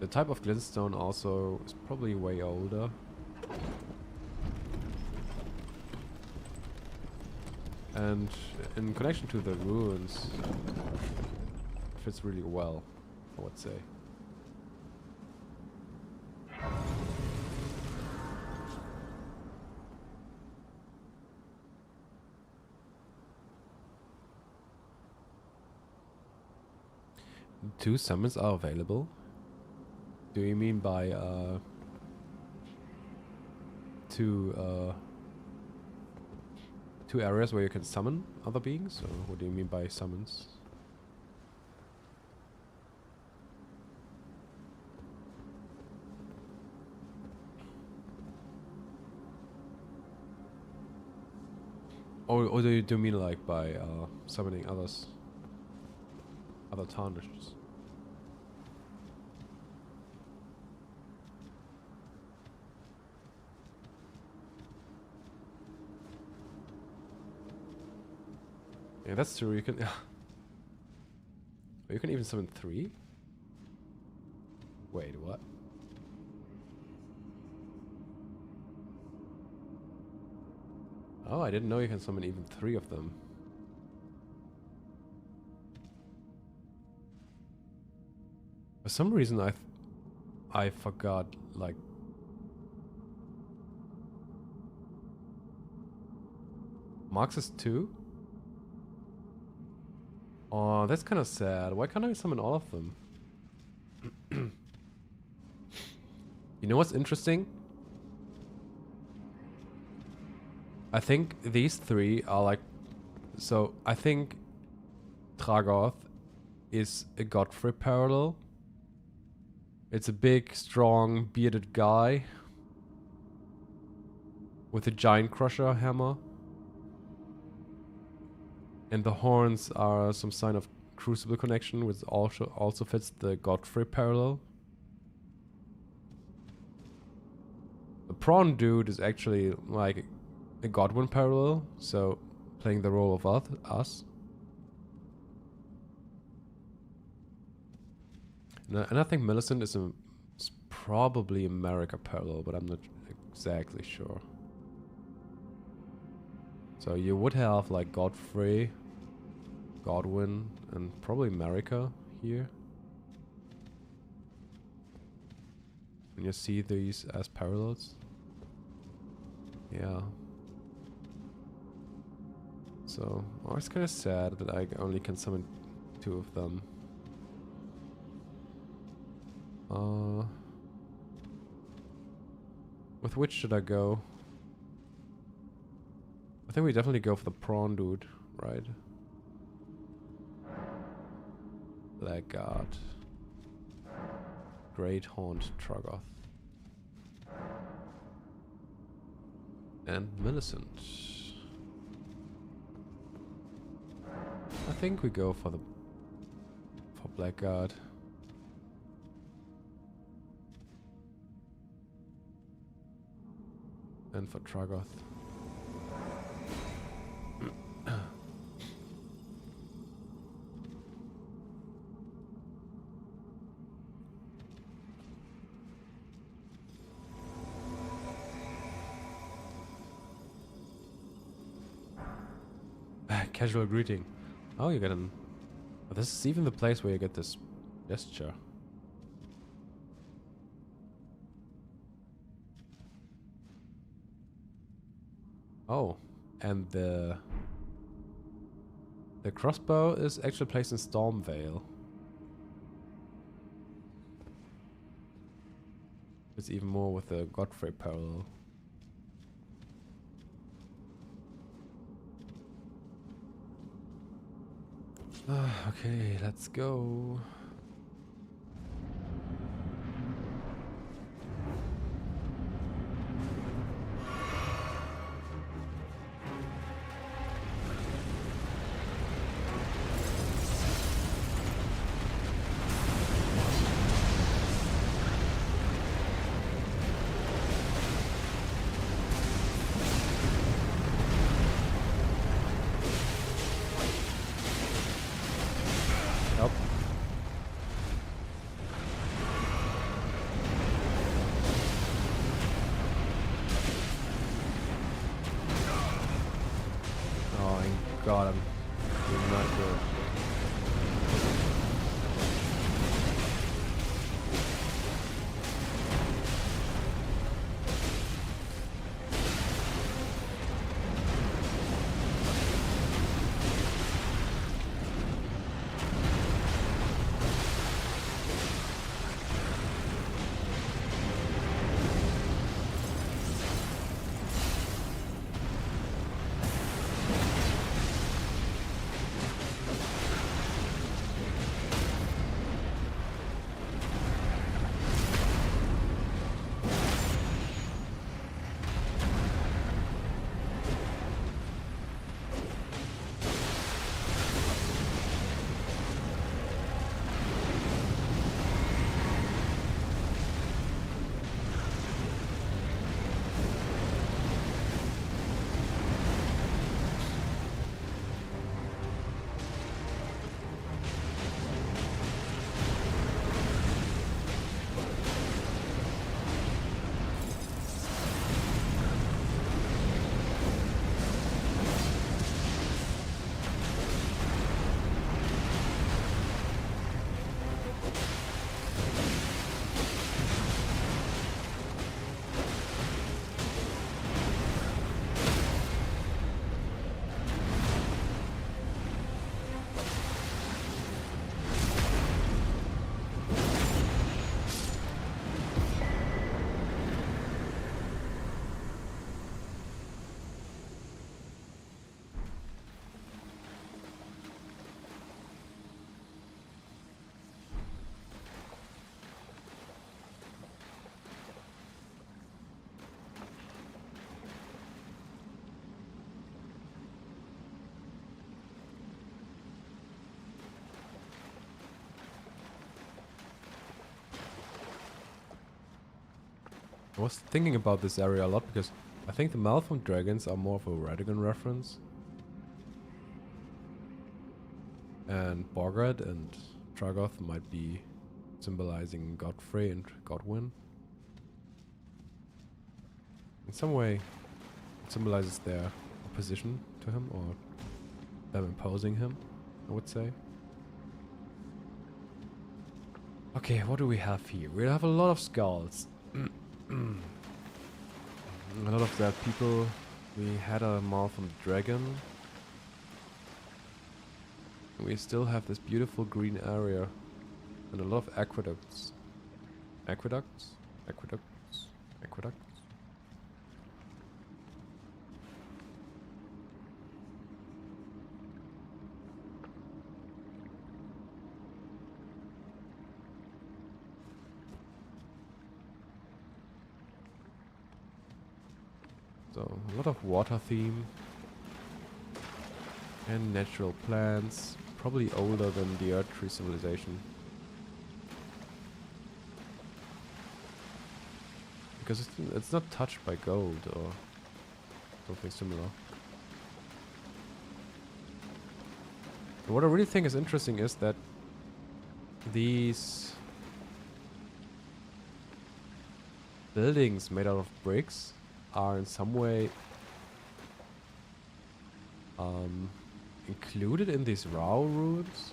The type of glintstone also is probably way older. And in connection to the ruins, it fits really well, I would say. Two summons are available. Do you mean by two areas where you can summon other beings, or what do you mean by summons? Or do you mean like by summoning others? Other tarnishes? Yeah, that's true. You can you can even summon 3? Wait, what? Oh, I didn't know you can summon even 3 of them. For some reason I forgot, like, Marx is 2? Oh, that's kind of sad. Why can't I summon all of them? You know what's interesting? I think these 3 are like... So, I think Tragoth is a Godfrey parallel. It's a big, strong, bearded guy with a giant crusher hammer. And the horns are some sign of crucible connection, which also fits the Godfrey parallel. The prawn dude is actually like a Godwyn parallel, so playing the role of us. And I think Millicent is probably America parallel, but I'm not exactly sure. So you would have like Godfrey, Godwyn, and probably America here. And you see these as parallels. Yeah. So, oh, it's kind of sad that I only can summon 2 of them. With which should I go? I think we definitely go for the prawn dude, right? Blackguard. Great Horned Tragoth. And Millicent. I think we go for Blackguard. And for Tragoth. Casual greeting. Oh, you get an... Oh, this is even the place where you get this gesture. Oh, and the crossbow is actually placed in Stormvale. It's even more with the Godfrey parallel. Okay, let's go. God, I'm doing not good. I was thinking about this area a lot because I think the malformed dragons are more of a Radagon reference. And Borgard and Tragoth might be symbolizing Godfrey and Godwyn. In some way, it symbolizes their opposition to him, or them imposing him, I would say. Okay, what do we have here? We have a lot of skulls. A lot of dead people. We had a malformed dragon. We still have this beautiful green area and a lot of aqueducts. Aqueducts? Aqueducts? Aqueducts? So, a lot of water theme. And natural plants. Probably older than the Earth Tree civilization. Because it's not touched by gold or something similar. And what I really think is interesting is that these buildings made out of bricks are in some way included in these Rao ruins.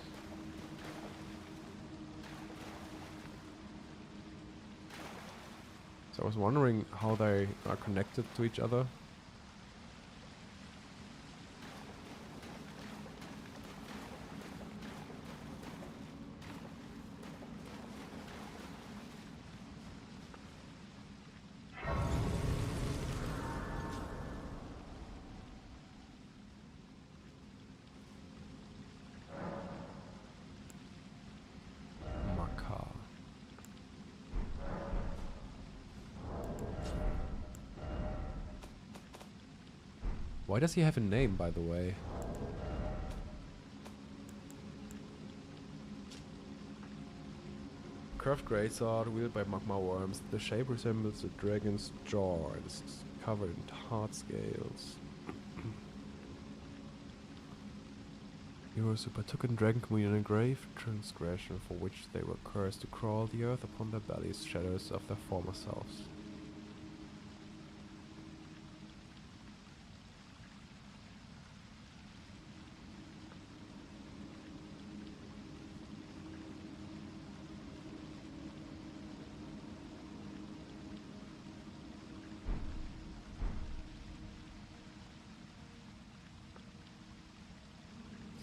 So I was wondering how they are connected to each other. Why does he have a name, by the way? Curved greatsword wielded by magma worms. The shape resembles a dragon's jaw. It is covered in hard scales. Heroes who partook in Dragon Communion and grave transgression for which they were cursed to crawl the earth upon their bellies, shadows of their former selves.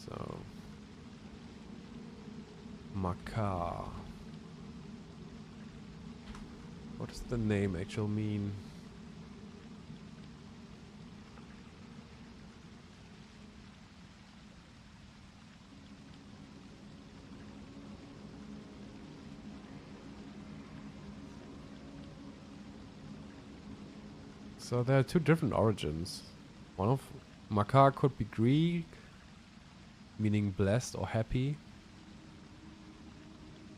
So, Makar. What does the name actually mean? So there are two different origins. One of Makar could be Greek, meaning blessed or happy.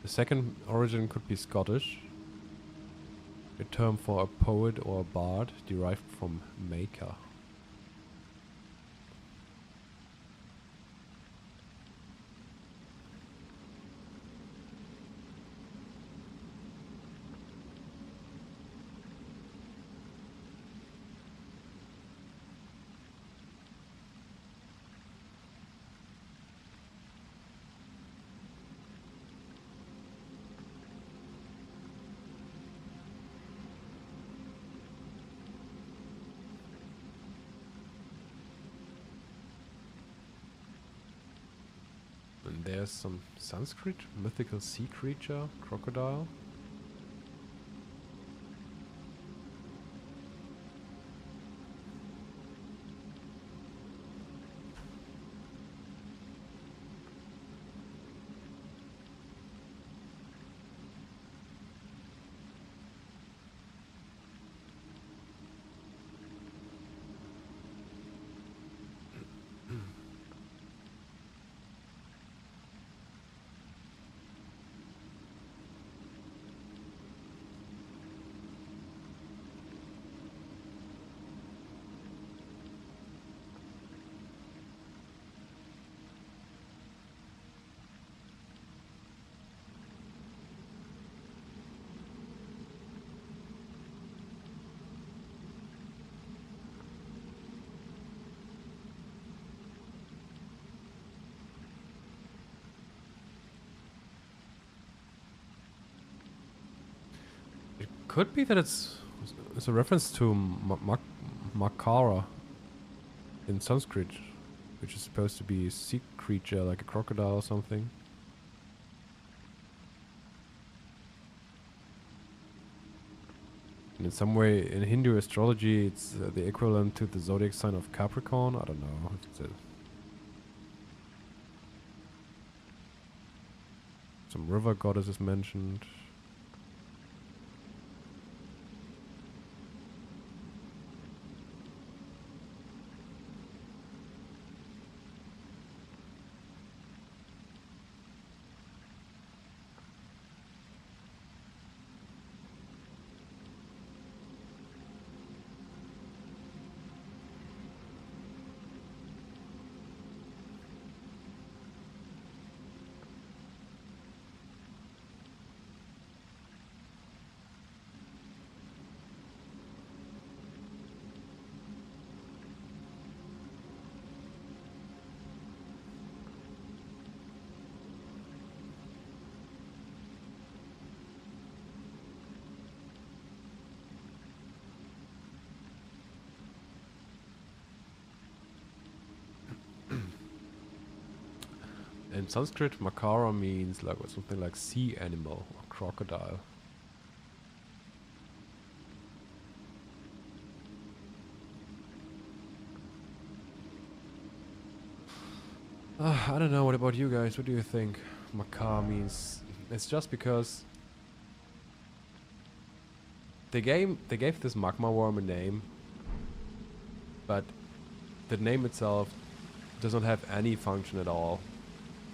The second origin could be Scottish, a term for a poet or a bard derived from maker. And there's some Sanskrit mythical sea creature, crocodile. Could be that it's a reference to Makara in Sanskrit, which is supposed to be a sea creature like a crocodile or something. And in some way, in Hindu astrology, it's the equivalent to the zodiac sign of Capricorn. I don't know. Some river goddess is mentioned. In Sanskrit, Makara means like something like sea animal or crocodile. I don't know. What about you guys? What do you think Makar means? It's just because they gave this magma worm a name, but the name itself does not have any function at all.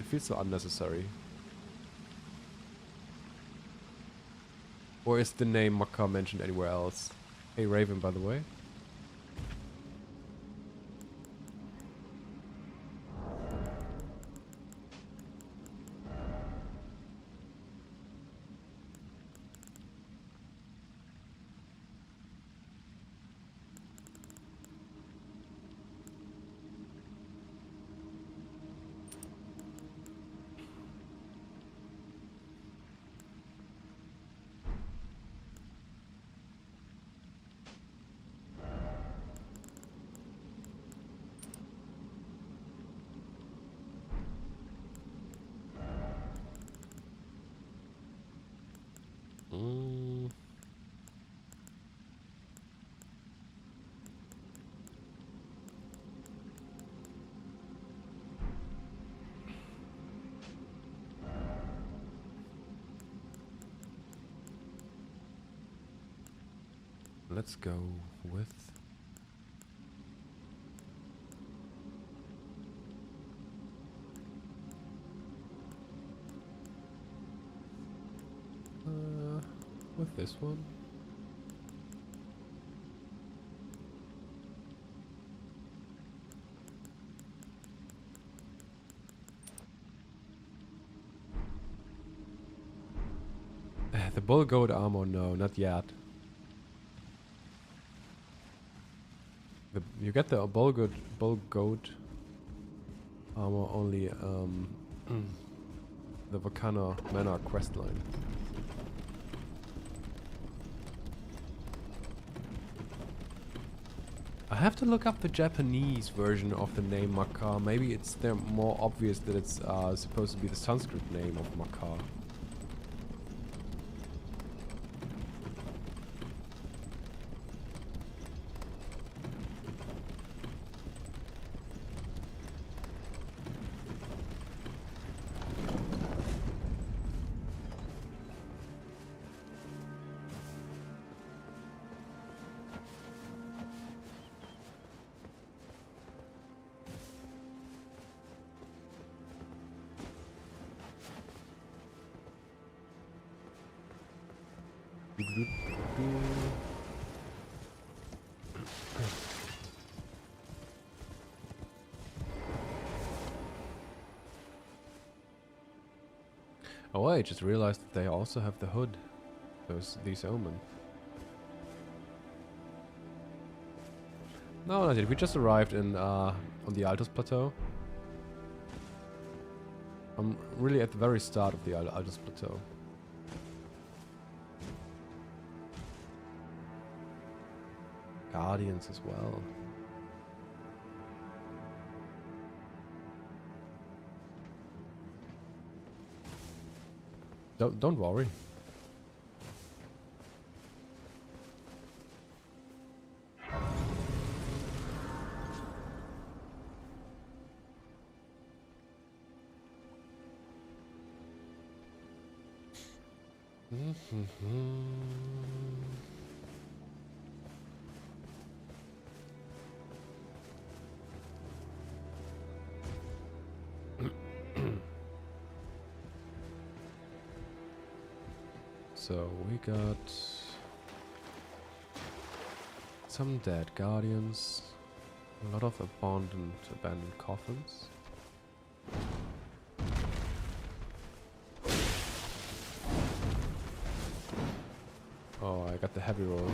It feels so unnecessary. Or is the name Makar mentioned anywhere else? Hey Raven, by the way. let's go with... with this one. The bull goat armor, no, not yet. You get the bull goat armor only the Volcano Manor questline. I have to look up the Japanese version of the name Makar. Maybe it's there more obvious that it's supposed to be the Sanskrit name of Makar. Oh, I just realized that they also have the hood. These omen. No, not yet. We just arrived in on the Altus Plateau. I'm really at the very start of the Altus Plateau. Guardians as well. Don't worry. So we got some dead guardians, a lot of abandoned coffins. Oh, I got the heavy roll.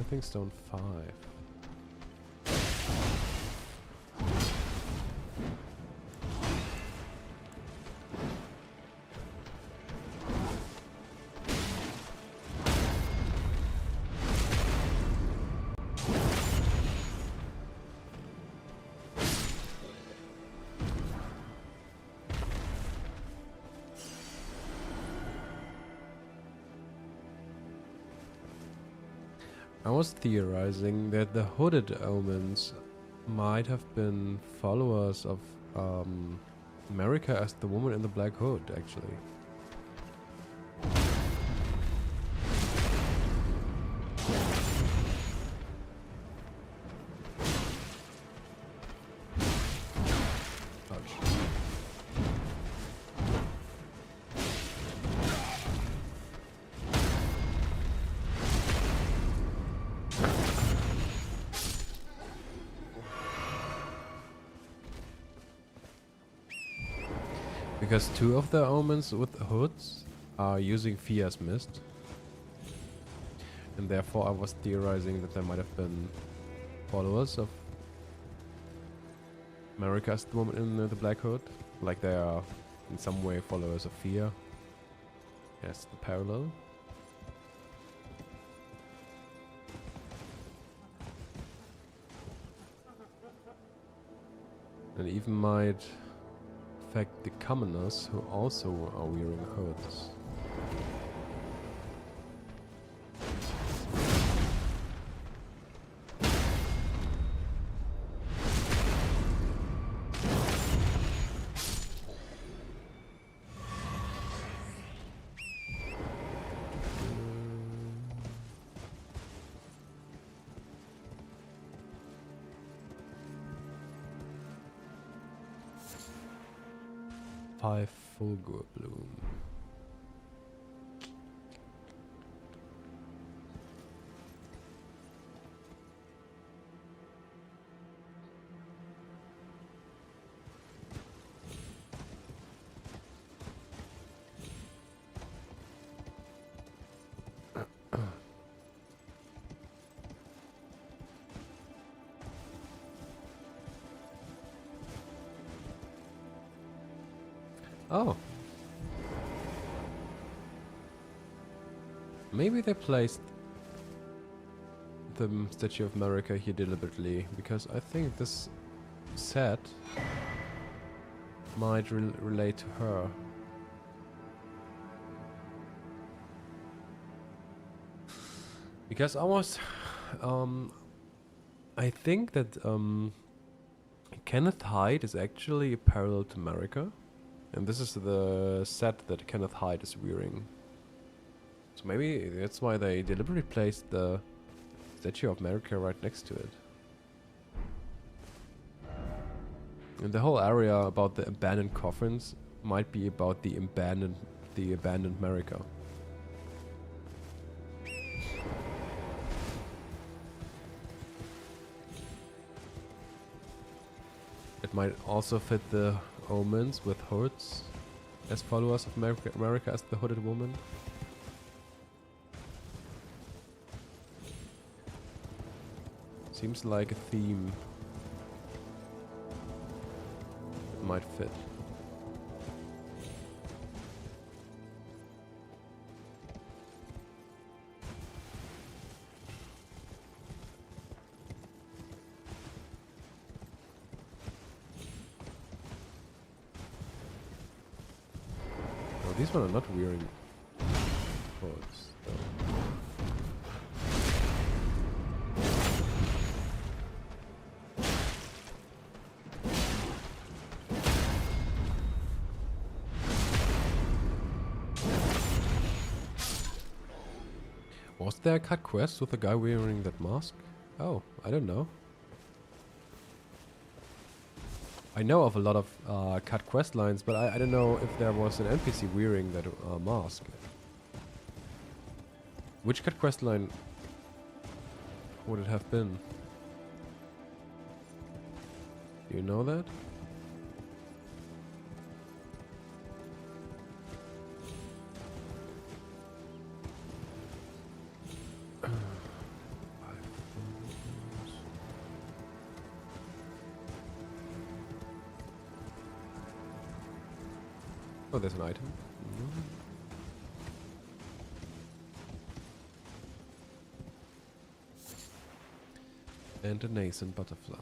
Stepping stone 5. I was theorizing that the hooded omens might have been followers of America as the woman in the black hood, actually. Because two of the omens with hoods are using Fia's Mist. And therefore I was theorizing that there might have been followers of America as the woman in the Black Hood. Like they are in some way followers of fear. Yes, the parallel. And even might affect the commoners who also are wearing hoods. Five Fulgur Bloom. Oh. Maybe they placed the Statue of America here deliberately, because I think this set might relate to her. Because I think that Kenneth Hyde is actually a parallel to America. And this is the set that Kenneth Hyde is wearing. So maybe that's why they deliberately placed the Statue of America right next to it. And the whole area about the abandoned coffins might be about the abandoned America. It might also fit the omens with hoods as followers of America as the hooded woman. Seems like a theme that might fit. These ones are not wearing hoods, though. Was there a cut quest with a guy wearing that mask? Oh, I don't know. I know of a lot of cut quest lines, but I don't know if there was an NPC wearing that mask. Which cut quest line would it have been? Do you know that? Oh, there's an item. And a nascent butterfly.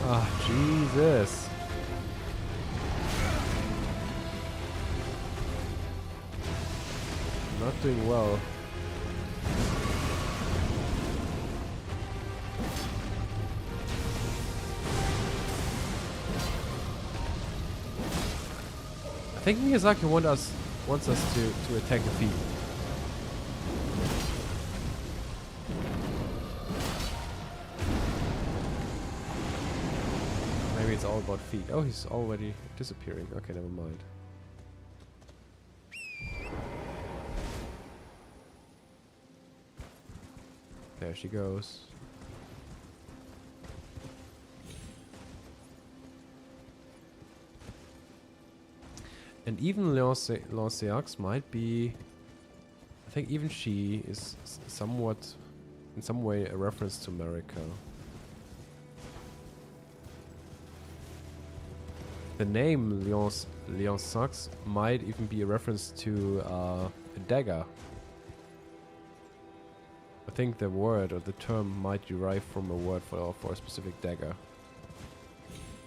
Ah, Jesus. not doing well. I think Miyazaki wants us to attack the feet. Maybe it's all about feet. Oh, he's already disappearing. Okay, never mind. There she goes. And even Lanceax might be... I think even she is somewhat, in some way, a reference to America. The name Lanceax might even be a reference to a dagger. I think the word or the term might derive from a word for a specific dagger.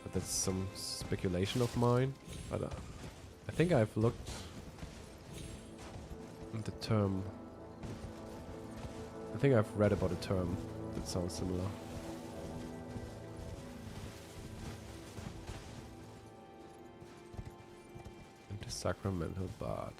But that's some speculation of mine. But I think I've looked at the term. I think I've read about a term that sounds similar. Into Sacramental Bard.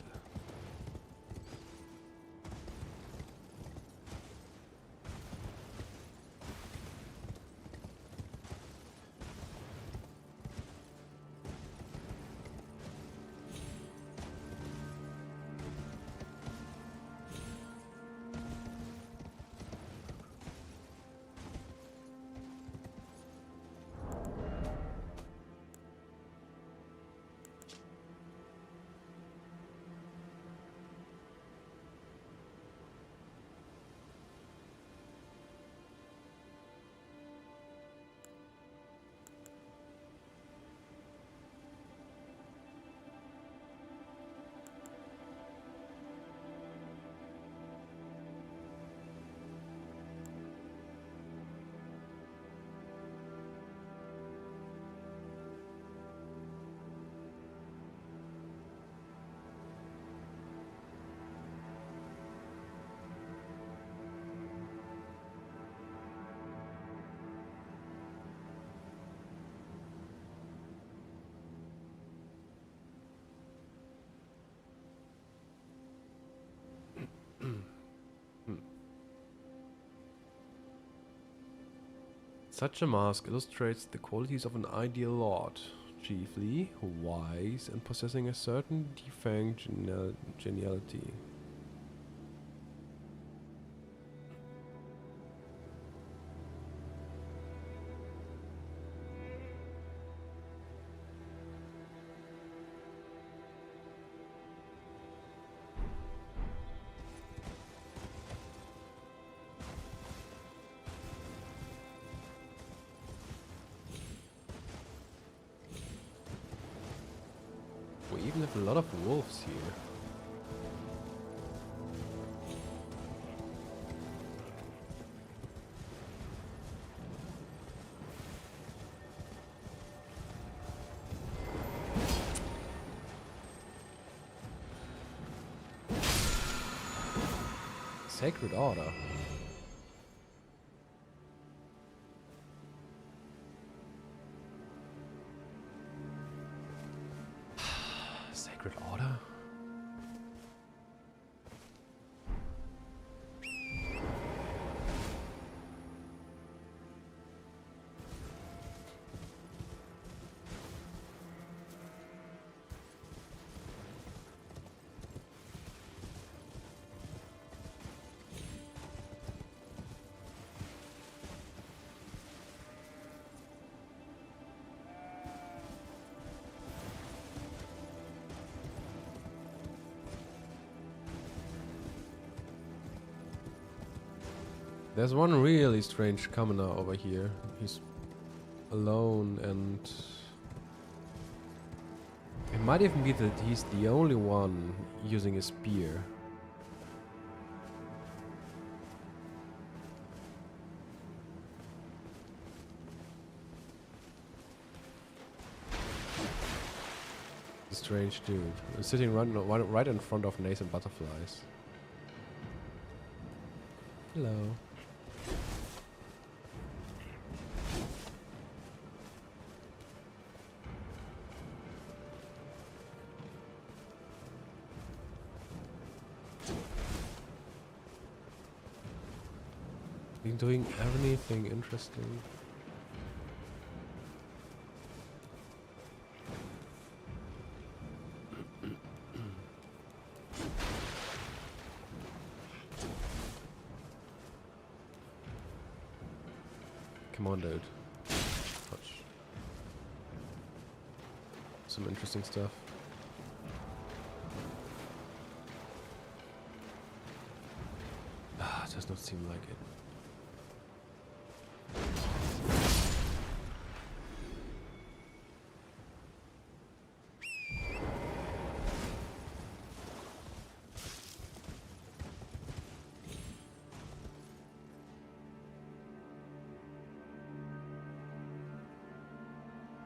Such a mask illustrates the qualities of an ideal lord, chiefly wise and possessing a certain defiant geniality. We even have a lot of wolves here. Sacred Order. Sacred Order? There's one really strange commoner over here. He's alone, and it might even be that he's the only one using a spear. A strange dude. He's sitting right in front of nascent butterflies. Hello. Been doing anything interesting? Come on, dude. Touch. Some interesting stuff. Ah, does not seem like it.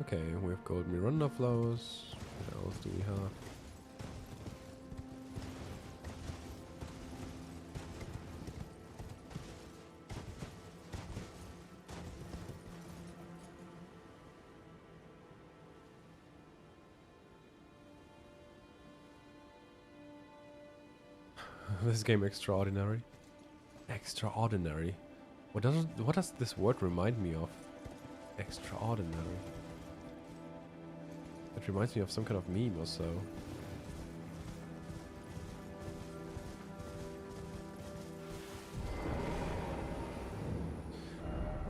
Okay, we have gold Miranda flowers. What else do we have? This game extraordinary. Extraordinary. What does this word remind me of? Extraordinary. It reminds me of some kind of meme or so.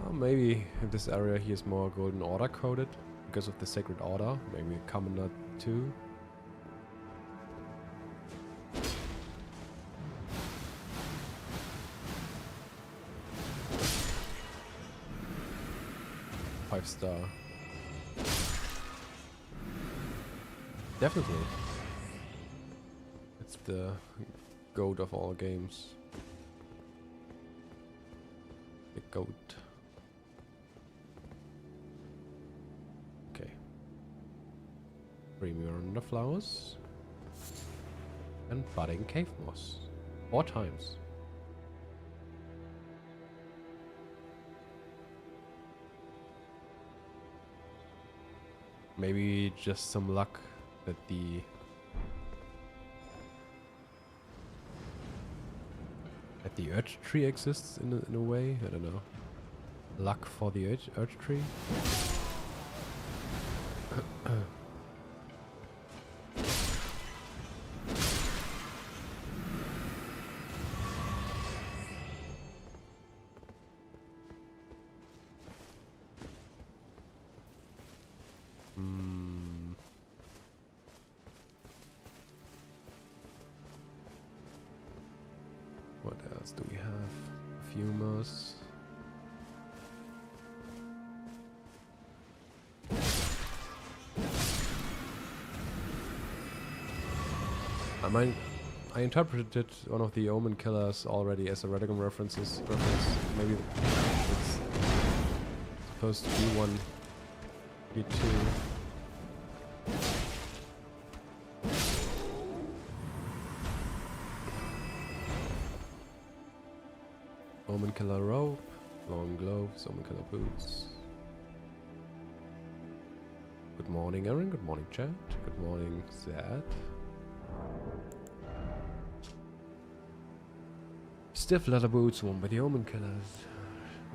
Well, maybe if this area here is more Golden Order coded because of the Sacred Order, maybe a Commoner too. Five-star. Definitely. It's the goat of all games. The goat. Okay. Premier flowers. And budding cave moss. 4 times. Maybe just some luck that the Urge tree exists in a way. I don't know. Luck for the Urge tree. What else do we have? Fumers. I interpreted one of the Omen Killers already as a Radagon reference. Maybe it's supposed to be one, be two. Omen Killer rope, long gloves, Omen Killer boots. Good morning, Aaron. Good morning, chat. Good morning, Zed. Stiff leather boots worn by the Omen Killers.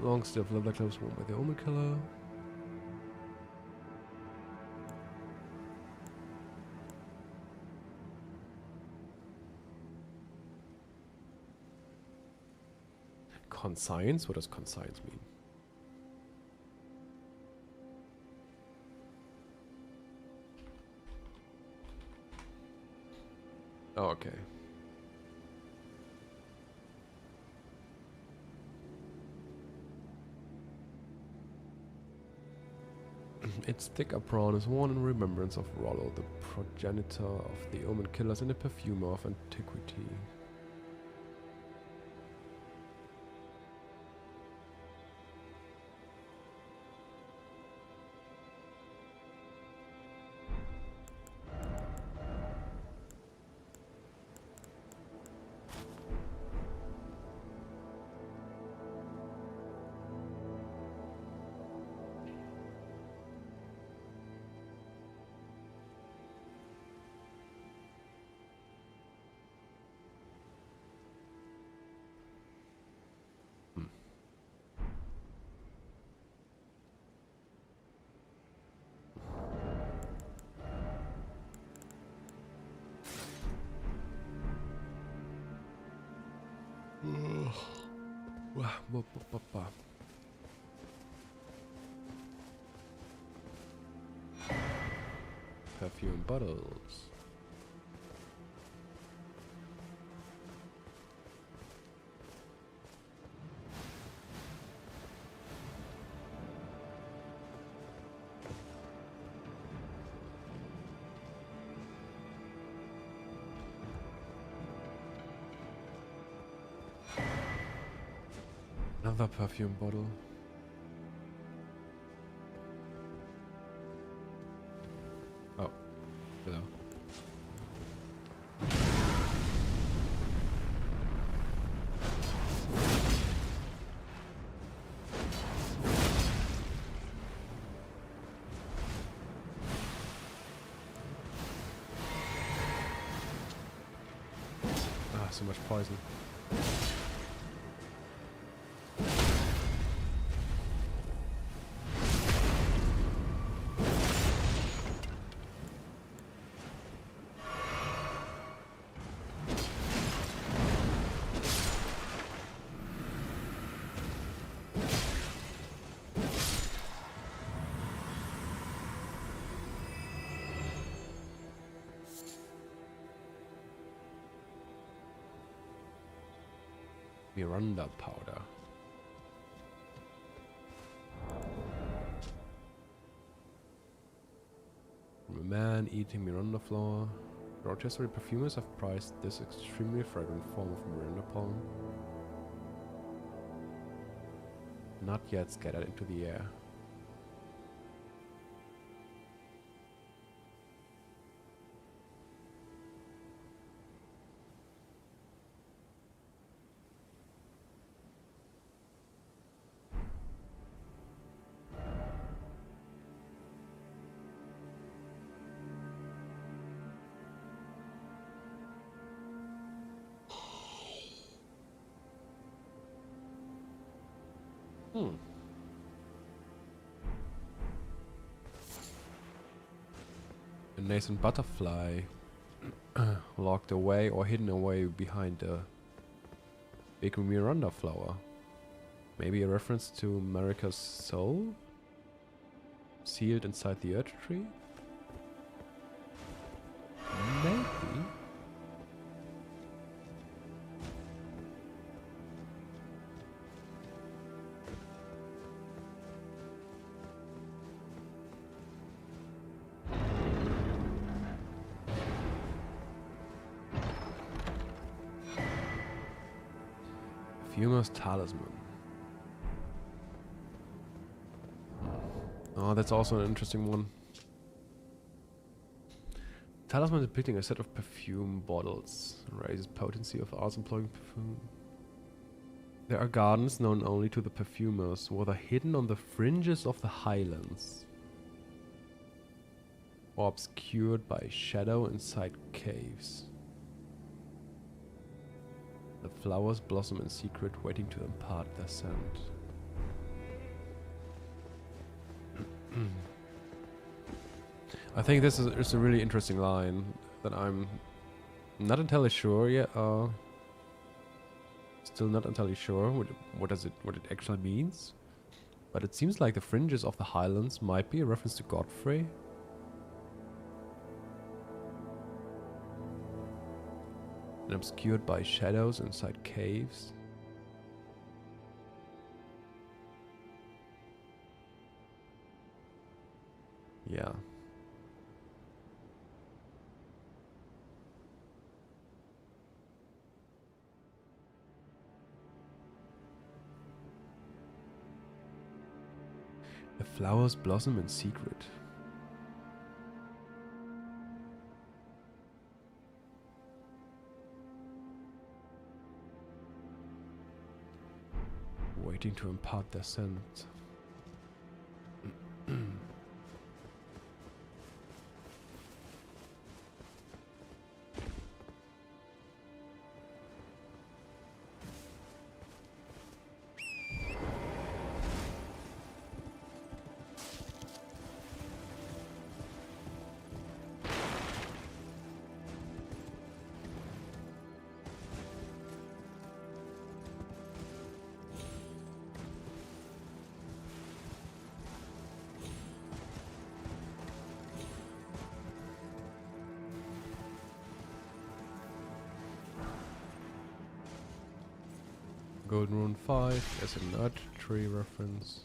Long stiff leather gloves worn by the Omen Killer. Conscience? What does conscience mean? Oh, okay. Its thick apron is worn in remembrance of Rollo, the progenitor of the Omen Killers and the perfumer of antiquity. Perfume bottles. Another perfume bottle. Oh, hello. Ah, so much poison. Miranda powder. From a man eating Miranda flower. Rotisserie perfumers have prized this extremely fragrant form of Miranda pollen. Not yet scattered into the air. A nascent butterfly locked away or hidden away behind a big Miranda flower. Maybe a reference to Marika's soul? Sealed inside the Earth Tree? Maybe. Perfumer's talisman. Oh, that's also an interesting one. Talisman depicting a set of perfume bottles. Raises potency of arts employing perfume. There are gardens known only to the perfumers, whether hidden on the fringes of the highlands or obscured by shadow inside caves. The flowers blossom in secret, waiting to impart their scent. I think this is a really interesting line that I'm not entirely sure yet. Still not entirely sure what it actually means. But it seems like the fringes of the highlands might be a reference to Godfrey. And obscured by shadows inside caves. Yeah. The flowers blossom in secret. Waiting to impart their scent. Godwyn Run 5 as a nut tree reference.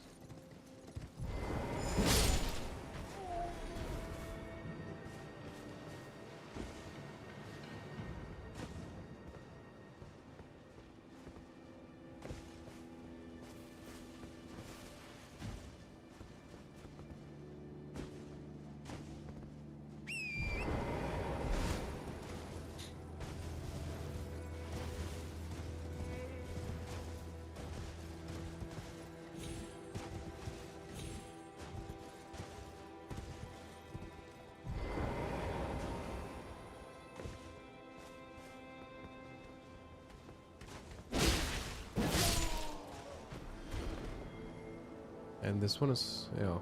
And this one is, yeah,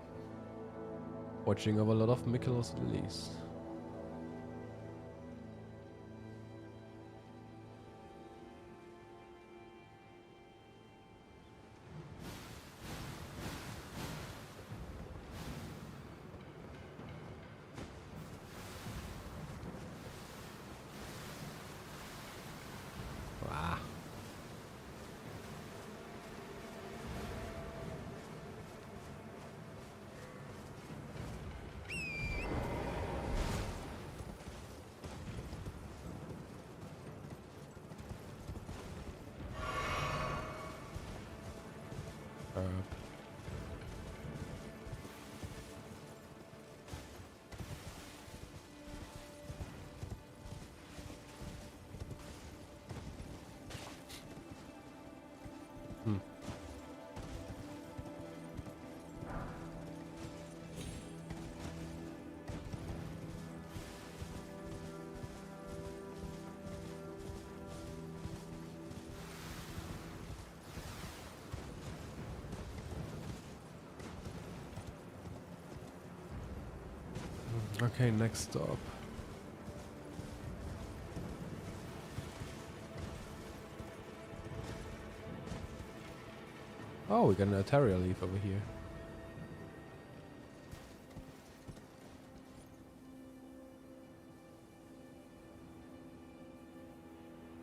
watching over a lot of Mikkelos lilies. Ah. Hmm. Okay, next stop. Oh, we got an Altaria leaf over here.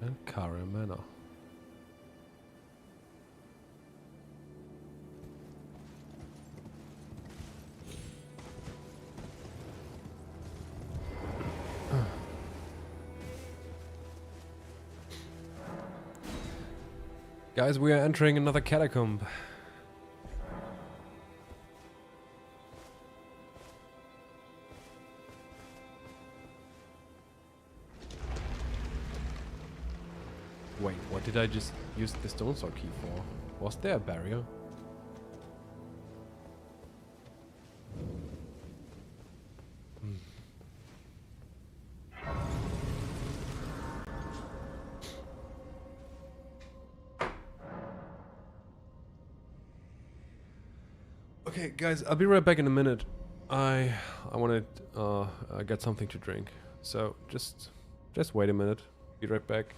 And Caramana. Guys, we are entering another catacomb. Wait, what did I just use the stone sword key for? Was there a barrier? Okay, guys, I'll be right back in a minute. I want to get something to drink. So just wait a minute. Be right back.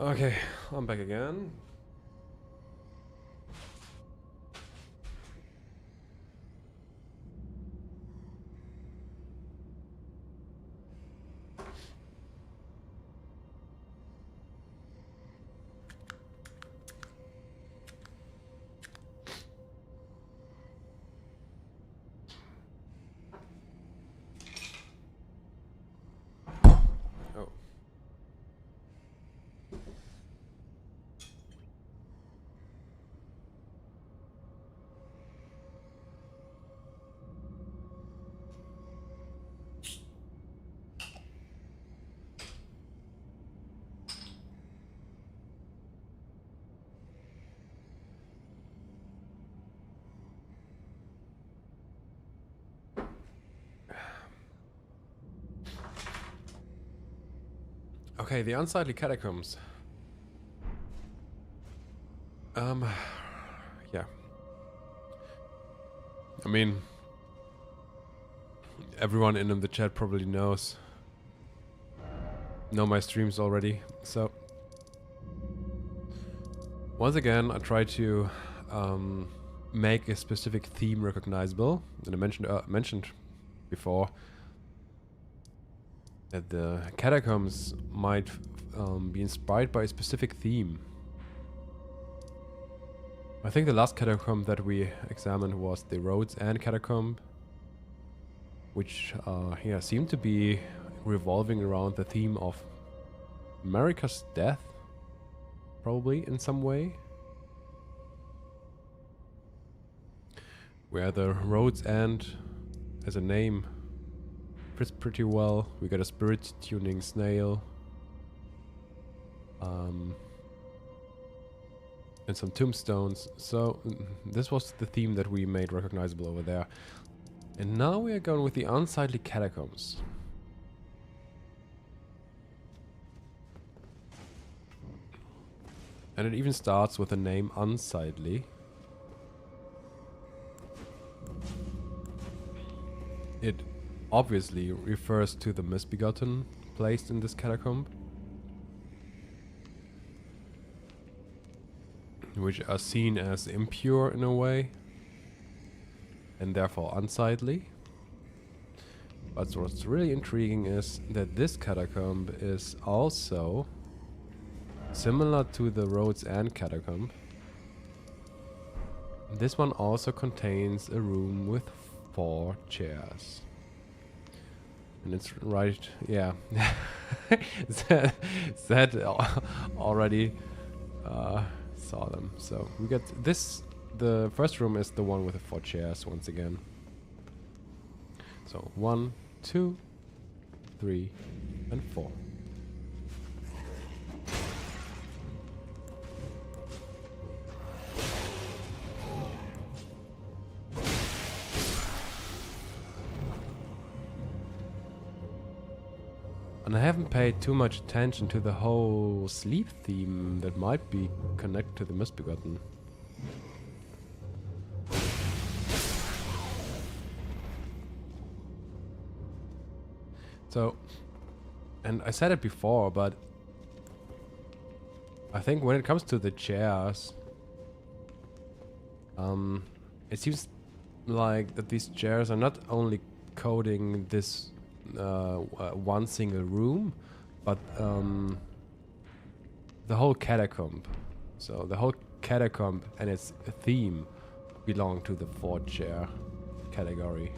Okay, I'm back again. Oh. Okay, the unsightly catacombs. Yeah. I mean, everyone in the chat probably know my streams already. So, once again, I try to make a specific theme recognizable. And I mentioned before that the catacombs might be inspired by a specific theme. I think the last catacomb that we examined was the Rhodes End catacomb, which yeah, seemed to be revolving around the theme of America's death, probably in some way. Where the Rhodes End as a name fits pretty well. We got a spirit tuning snail. And some tombstones. So this was the theme that we made recognizable over there. And now we are going with the unsightly catacombs. And it even starts with the name unsightly. It obviously refers to the misbegotten placed in this catacomb, which are seen as impure in a way, and therefore unsightly. But what's really intriguing is that this catacomb is also similar to the Rhodes End catacomb. This one also contains a room with 4 chairs. And it's right, yeah. Zed already saw them. So we get this. The first room is the one with the 4 chairs once again. So 1, 2, 3, and 4. And I haven't paid too much attention to the whole sleep theme that might be connected to the misbegotten. So, and I said it before, but I think when it comes to the chairs, it seems like that these chairs are not only coding this one single room, but the whole catacomb. So the whole catacomb and its theme belong to the 4 chair category.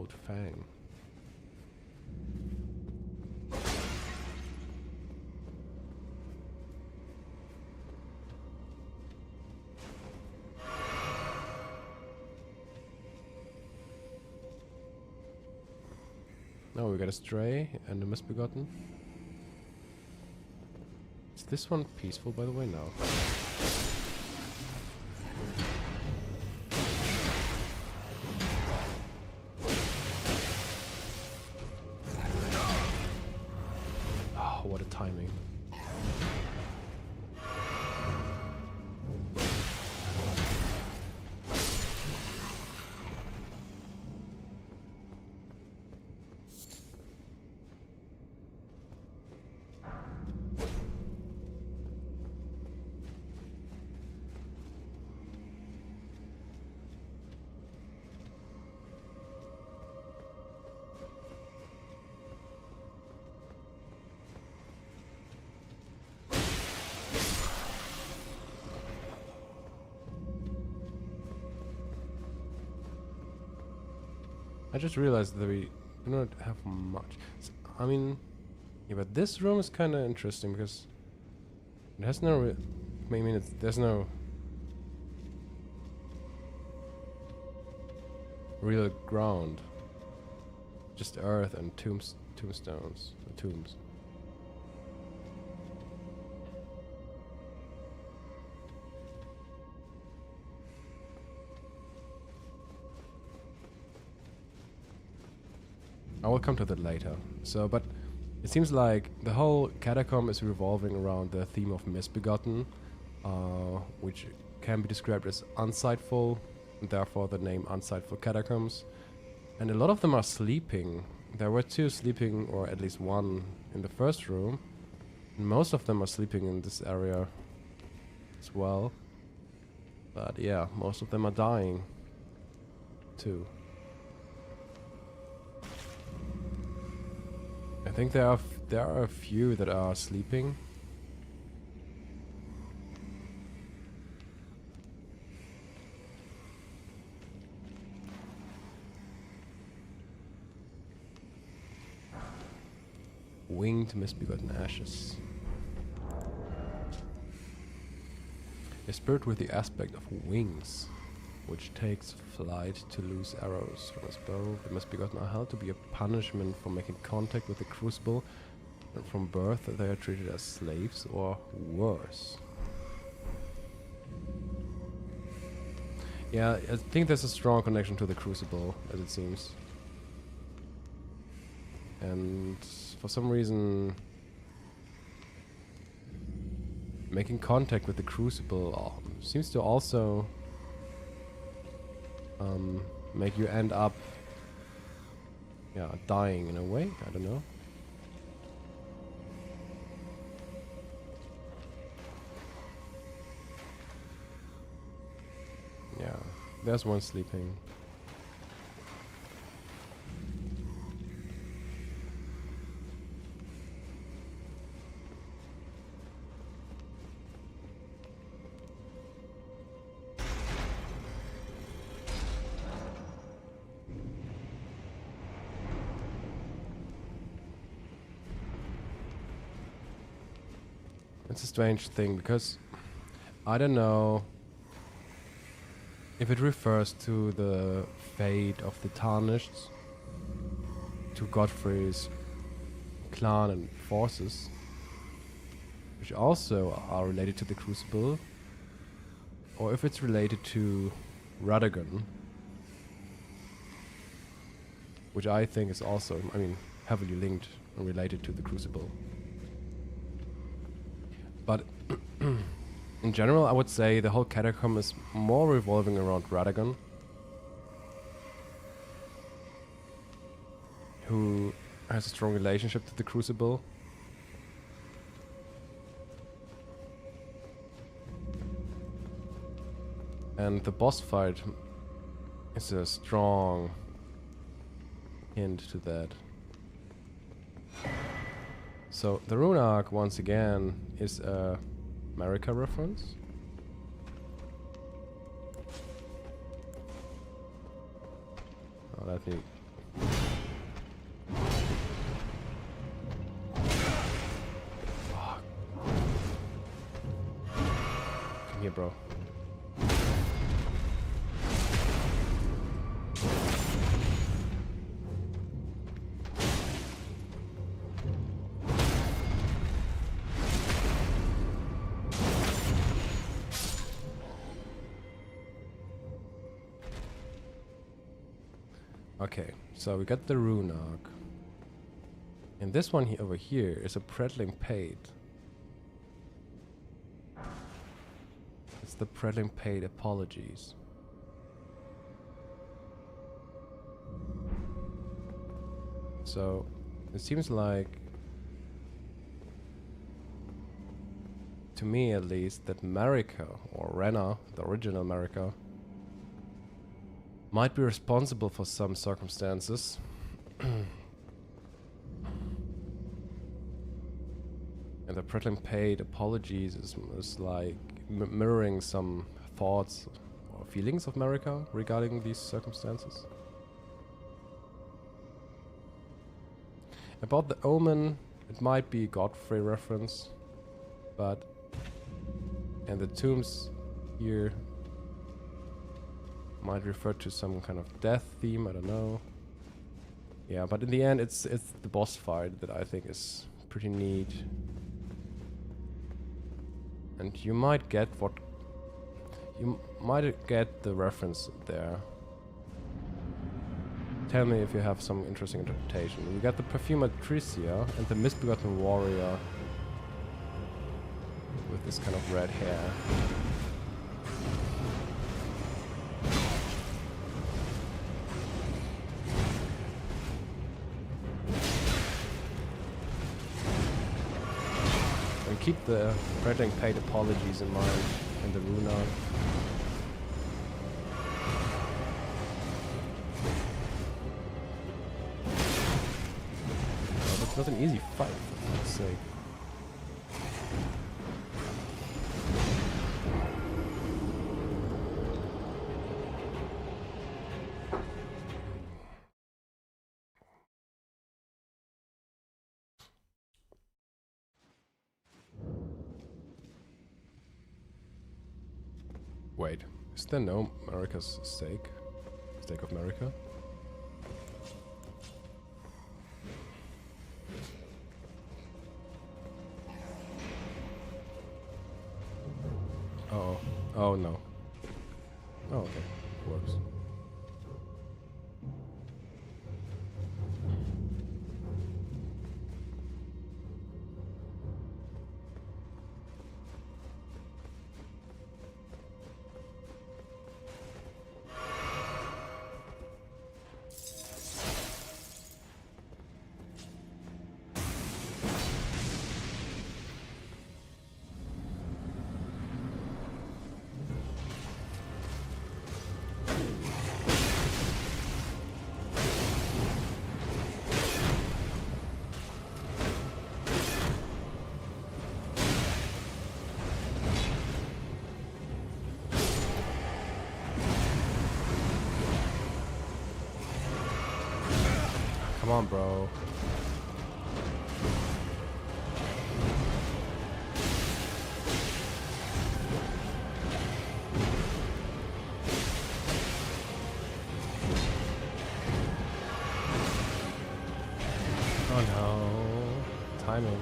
gold fang. Now we got a stray and a misbegotten. Is this one peaceful, by the way? No. Oh, what a timing. I just realized that we do not have much. I mean, yeah, but this room is kind of interesting because it has no. I mean, there's no real ground, just earth and tombstones, tombs. I will come to that later. So, but it seems like the whole catacomb is revolving around the theme of misbegotten, which can be described as unsightful, and therefore the name Unsightful Catacombs. And a lot of them are sleeping. There were 2 sleeping, or at least 1 in the first room. And most of them are sleeping in this area as well. But yeah, most of them are dying too. I think there are a few that are sleeping. Winged misbegotten ashes. A spirit with the aspect of wings, which takes flight to loose arrows from his bow. The misbegotten are held to be a punishment for making contact with the crucible, and from birth they are treated as slaves or worse. Yeah, I think there's a strong connection to the crucible, as it seems. And for some reason, making contact with the crucible seems to also make you end up, yeah, dying in a way. I don't know. Yeah, there's one sleeping. It's a strange thing because I don't know if it refers to the fate of the Tarnished, to Godfrey's clan and forces, which also are related to the Crucible, or if it's related to Radagon, which I think is also, I mean, heavily linked and related to the Crucible. But in general, I would say the whole catacomb is more revolving around Radagon, who has a strong relationship to the Crucible. And the boss fight is a strong hint to that. So the rune arc, once again, is a America reference. Oh, let me Come here, bro. Okay, so we got the rune arc. And this one over here is a prattling pate. It's the prattling pate apologies. So it seems like, to me at least, that Marika, or Renna, the original Marika, might be responsible for some circumstances. And the prattling pate apologies is like mirroring some thoughts or feelings of Marika regarding these circumstances. About the omen, it might be a Godfrey reference, but and the tombs here might refer to some kind of death theme, I don't know. Yeah, but in the end it's the boss fight that I think is pretty neat. And you might get what you might get the reference there. Tell me if you have some interesting interpretation. We got the perfumer Tricia and the misbegotten warrior with this kind of red hair. And keep the prattling pate apologies in mind in the rune arc. Not an easy fight, for fuck's sake. Wait, is there no Marika's stake? Stake of Marika? Oh, oh no. Oh, okay. Works. Come on, bro. Oh no. Timing.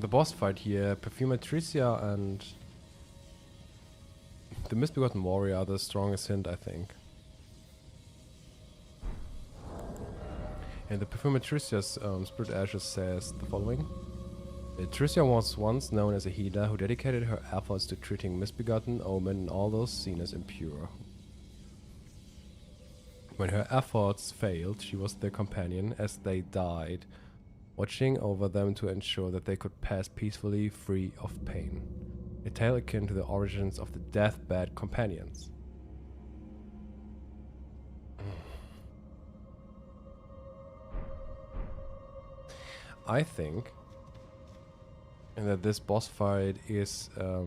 The boss fight here, Perfumer Tricia and the Misbegotten Warrior are the strongest hint, I think. And the Perfumer Tricia's Spirit Ashes says the following. Tricia was once known as a healer who dedicated her efforts to treating misbegotten, omen, and all those seen as impure. When her efforts failed, she was their companion as they died, watching over them to ensure that they could pass peacefully free of pain. A tale akin to the origins of the deathbed companions. I think, that this boss fight is a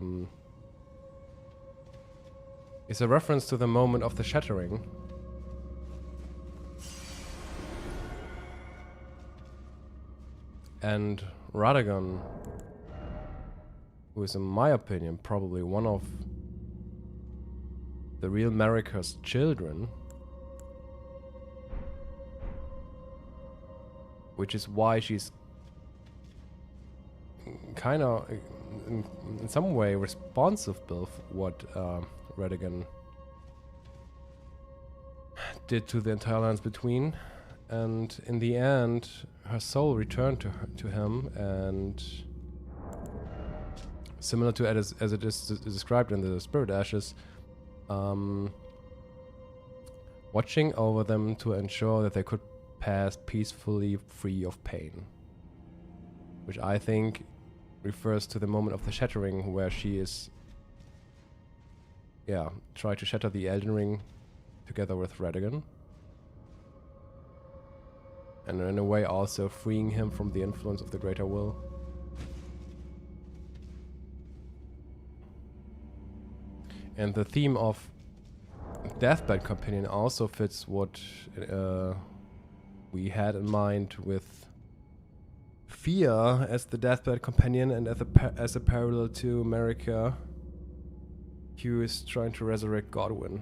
reference to the moment of the shattering. And Radagon, who is in my opinion probably one of the real Marika's children, which is why she's kind of in some way responsible for what Radagon did to the entire lands between. And in the end, her soul returned to him, and similar to as it is described in the Spirit Ashes, watching over them to ensure that they could pass peacefully free of pain. Which I think refers to the moment of the shattering, where she is, trying to shatter the Elden Ring together with Radagon. And in a way also freeing him from the influence of the Greater Will. And the theme of Deathbed Companion also fits what we had in mind with Fia as the Deathbed Companion, and as a parallel to Marika, who is trying to resurrect Godwyn.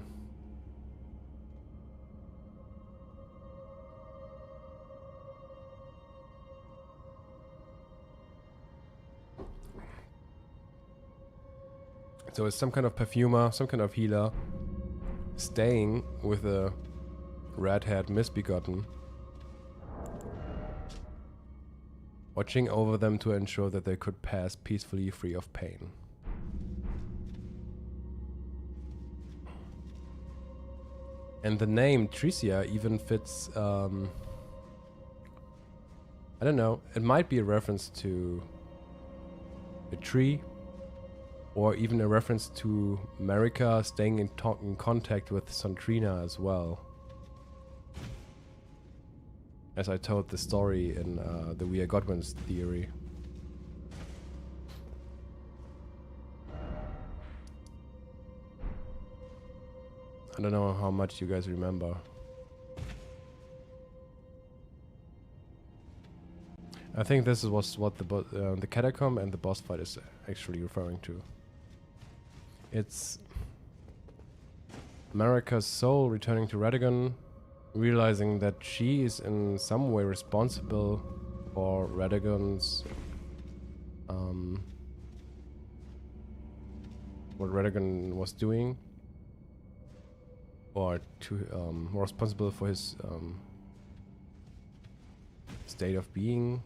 So it's some kind of perfumer, some kind of healer, staying with a red-haired misbegotten, watching over them to ensure that they could pass peacefully free of pain. And the name Tricia even fits, I don't know, it might be a reference to a tree, or even a reference to Marika staying in contact with Santrina as well. As I told the story in the We Are Godwyn's theory. I don't know how much you guys remember. I think this was what the catacomb and the boss fight is actually referring to. It's Marika's soul returning to Radagon, realizing that she is in some way responsible for Radagon's what Radagon was doing, or to responsible for his state of being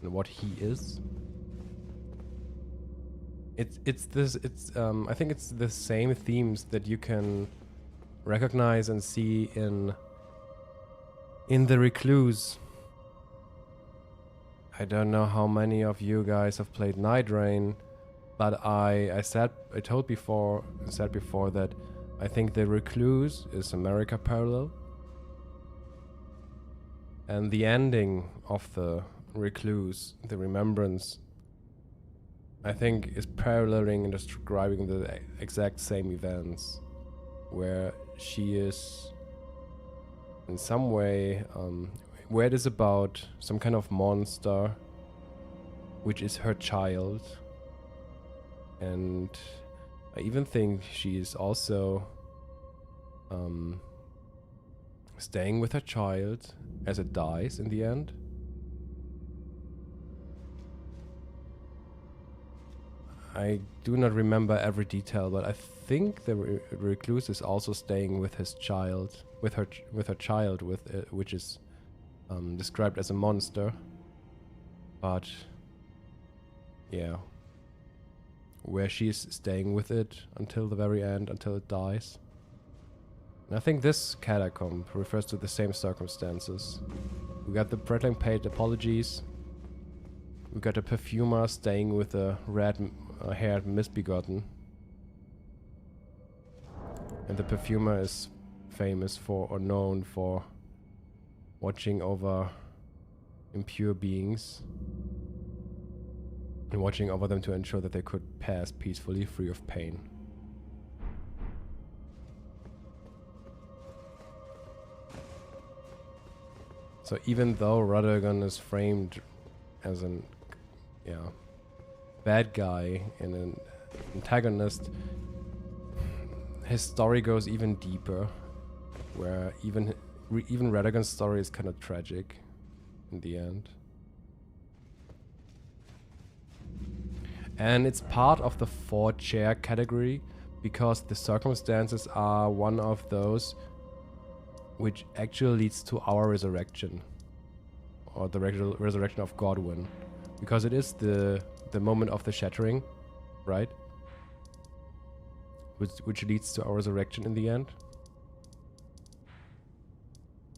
and what he is. I think it's the same themes that you can recognize and see in The Recluse. I don't know how many of you guys have played Night Rain, but I said before that I think The Recluse is a Marika parallel, and the ending of The Recluse, the Remembrance, I think is paralleling and describing the exact same events, where she is in some way, where it is about some kind of monster, which is her child. And I even think she is also staying with her child as it dies in the end. I do not remember every detail, but I think the recluse is also staying with his child, with her child, which is described as a monster. But yeah, where she's staying with it until the very end, until it dies. And I think this catacomb refers to the same circumstances. We got the prattling paid apologies. We got a perfumer staying with a red-haired misbegotten. And the perfumer is famous for, or known for, watching over impure beings and watching over them to ensure that they could pass peacefully, free of pain. So even though Radagon is framed as an bad guy and an antagonist, his story goes even deeper, where even Radagon's story is kind of tragic in the end. And it's part of the 4-chair category because the circumstances are one of those which actually leads to our resurrection, or the resurrection of Godwyn, because it is the moment of the shattering, right? Which leads to our resurrection in the end.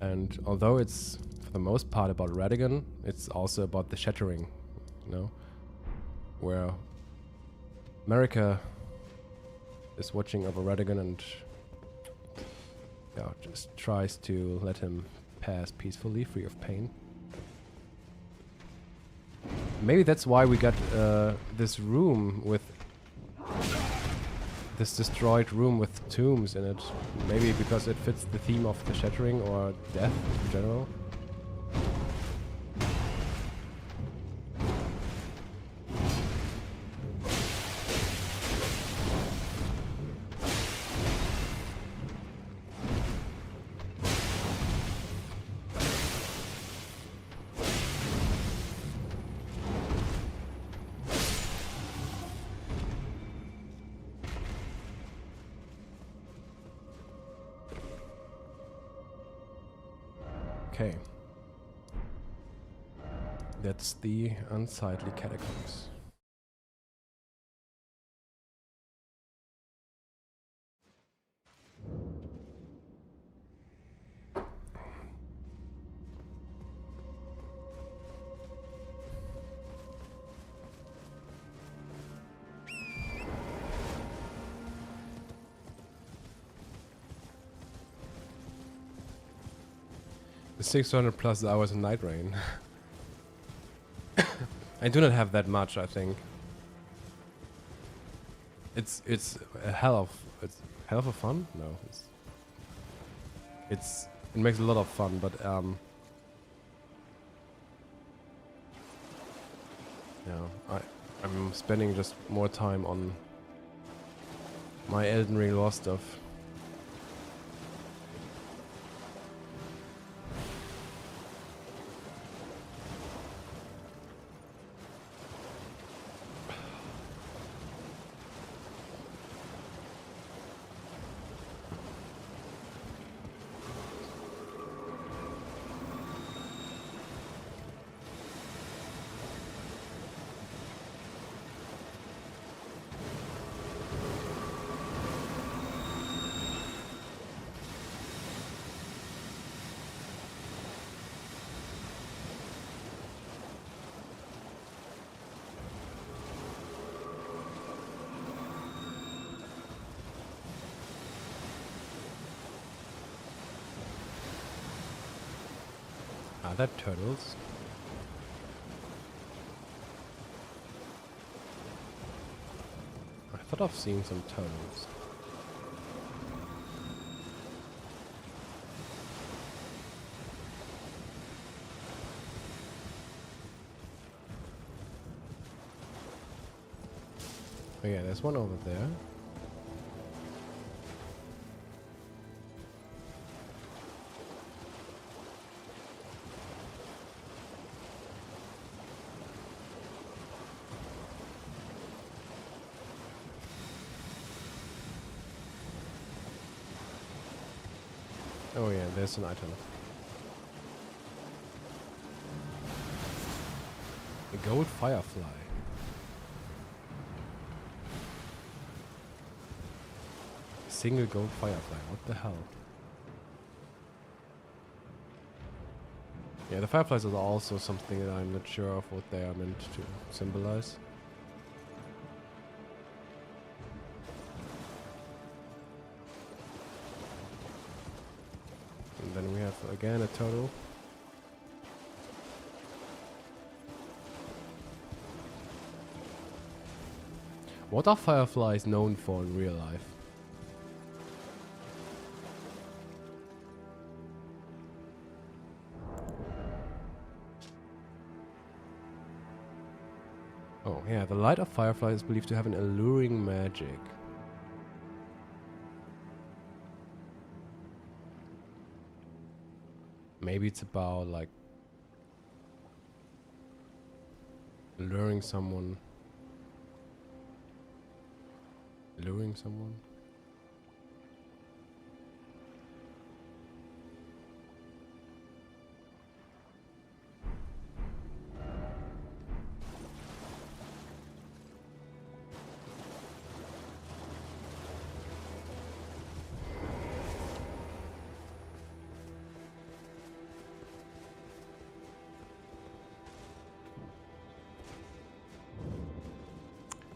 And although it's for the most part about Radagon, it's also about the shattering, you know, where America is watching over Radagon and just tries to let him pass peacefully, free of pain. Maybe that's why we got this room with this destroyed room with tombs in it. Maybe because it fits the theme of the shattering or death in general. Okay. That's the unsightly catacombs. The 600 plus hours in Night Rain. I do not have that much, I think. It's a hell of a fun? No, it makes a lot of fun, but I'm spending just more time on my Elden Ring lore stuff. Are that turtles? I thought I've seen some turtles. Oh yeah, there's one over there. Oh yeah, there's an item. A gold firefly. A single gold firefly, what the hell? Yeah, the fireflies are also something that I'm not sure of what they are meant to symbolize. And then we have again a turtle. What are fireflies known for in real life? Oh, yeah, the light of fireflies is believed to have an alluring magic. Maybe it's about, like, luring someone. Luring someone?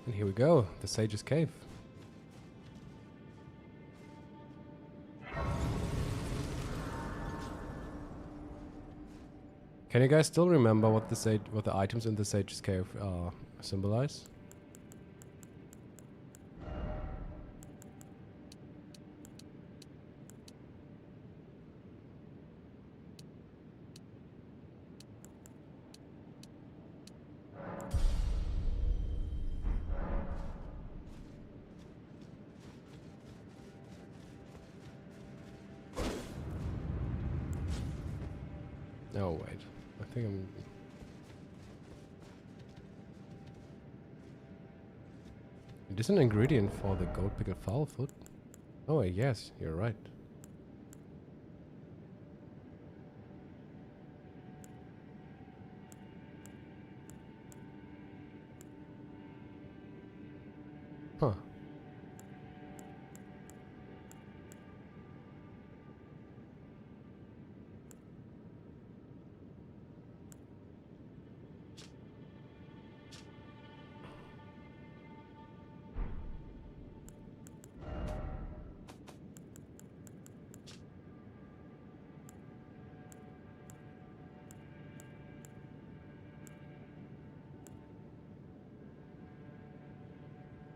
And here we go, the Sage's Cave. Can you guys still remember what the items in the Sage's Cave symbolize? Oh wait, I think I'm... It is an ingredient for the gold pickled fowl food. Oh yes, you're right. Huh.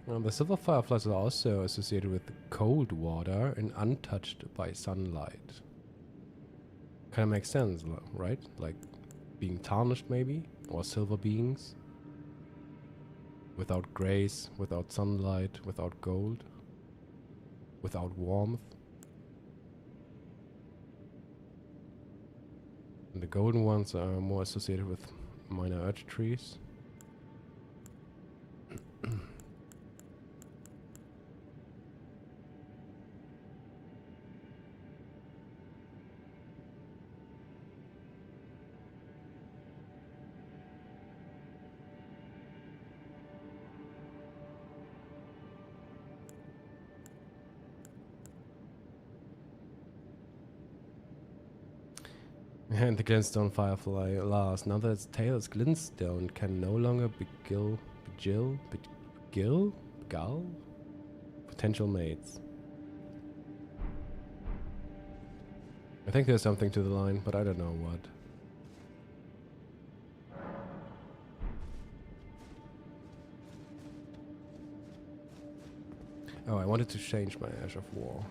The silver fireflies are also associated with cold water and untouched by sunlight. Kind of makes sense, right? Like being tarnished maybe? Or silver beings? Without grace, without sunlight, without gold, without warmth. And the golden ones are more associated with minor earth trees. And the glintstone firefly last. Now that its tail is glintstone, can no longer beguile potential mates. I think there's something to the line, but I don't know what. Oh, I wanted to change my Ash of War.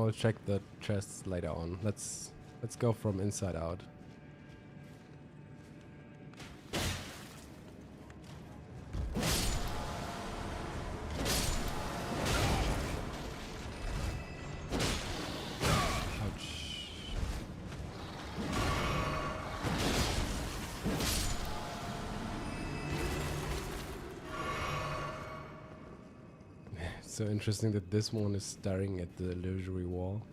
will check the chests later on. Let's go from inside out. So interesting that this one is staring at the illusory wall.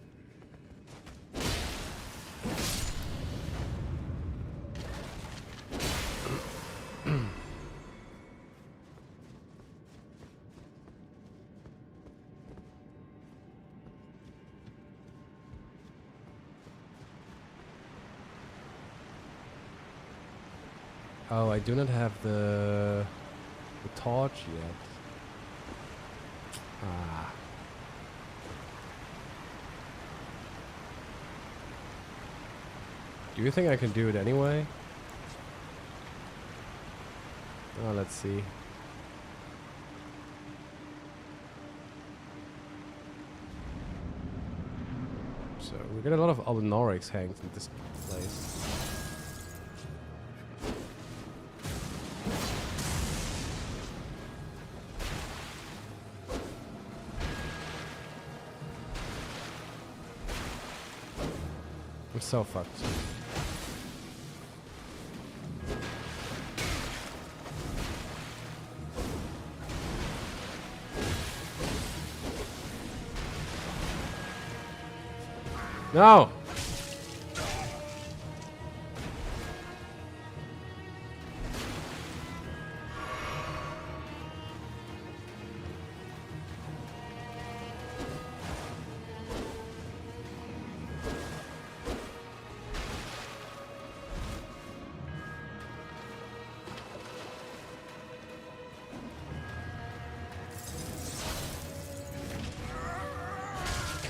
Oh, I do not have the torch yet. Ah. Do you think I can do it anyway? Oh, let's see. So we get a lot of Albinorics hanged in this place. I'm so fucked. No!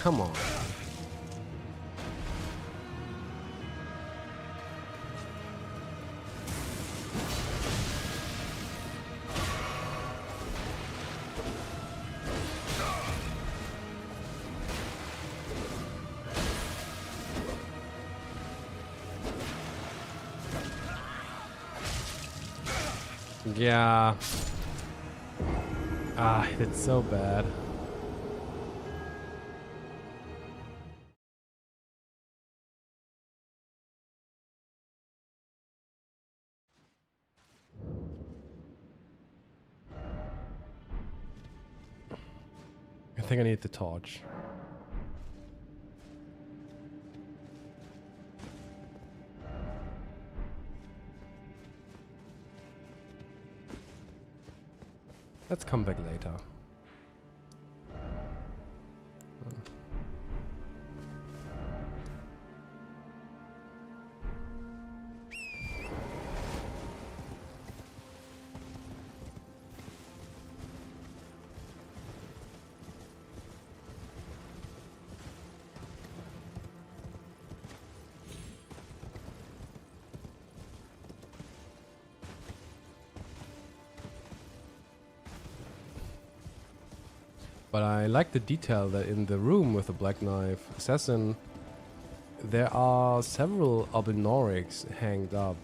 Come on. Yeah. Ah, it's so bad. I think I need the torch. Let's come back later. But I like the detail that in the room with the Black Knife Assassin, there are several Albinorics hanged up.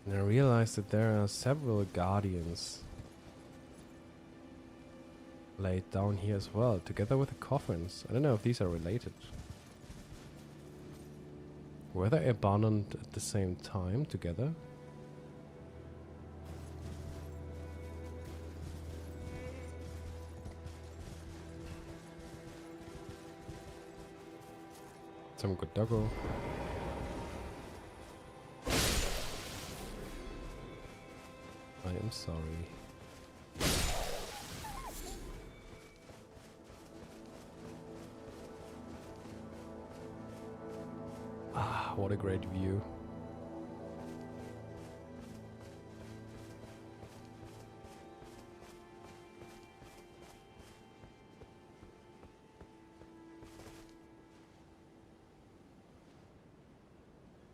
And I realized that there are several guardians laid down here as well, together with the coffins. I don't know if these are related. Were they abandoned at the same time together? Some good doggo. I am sorry. What a great view.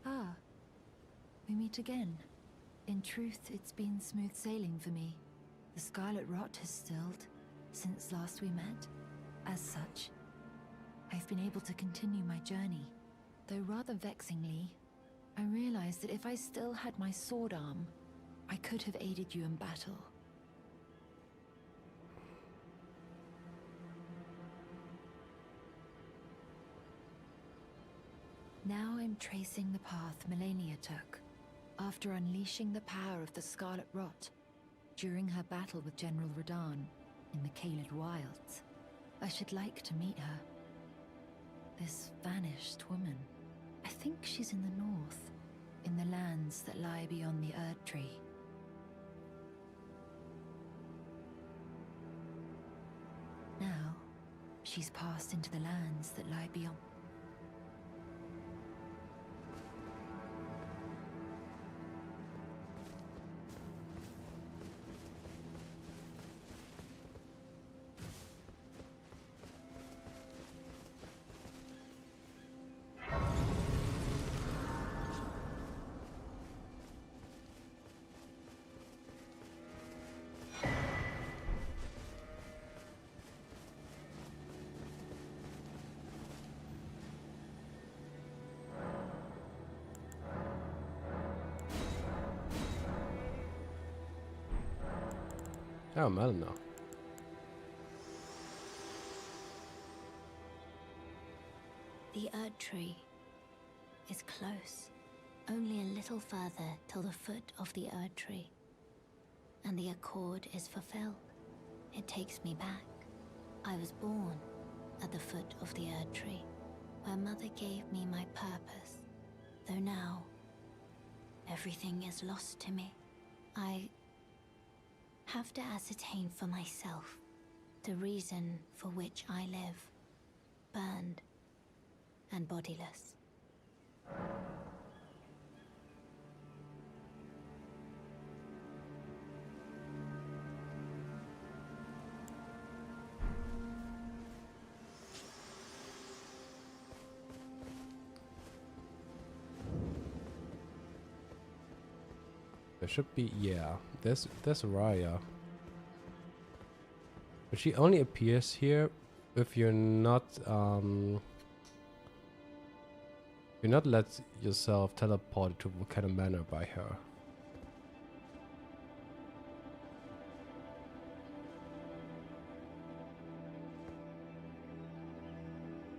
Ah, we meet again. In truth, it's been smooth sailing for me. The scarlet rot has stilled since last we met. As such, I've been able to continue my journey. Though rather vexingly, I realized that if I still had my sword arm, I could have aided you in battle. Now I'm tracing the path Melania took, after unleashing the power of the Scarlet Rot during her battle with General Radahn in the Caelid Wilds. I should like to meet her. This vanished woman. I think she's in the north, in the lands that lie beyond the Erd Tree. Now, she's passed into the lands that lie beyond.
Oh, Melina.
The Erd Tree is close. Only a little further till the foot of the Erd Tree. And the accord is fulfilled. It takes me back. I was born at the foot of the Erd Tree, where Mother gave me my purpose. Though now, everything is lost to me. I have to ascertain for myself the reason for which I live, burned and bodiless.
There should be, yeah. There's Raya. But she only appears here if you're not let yourself teleport to Volcano Manor by her.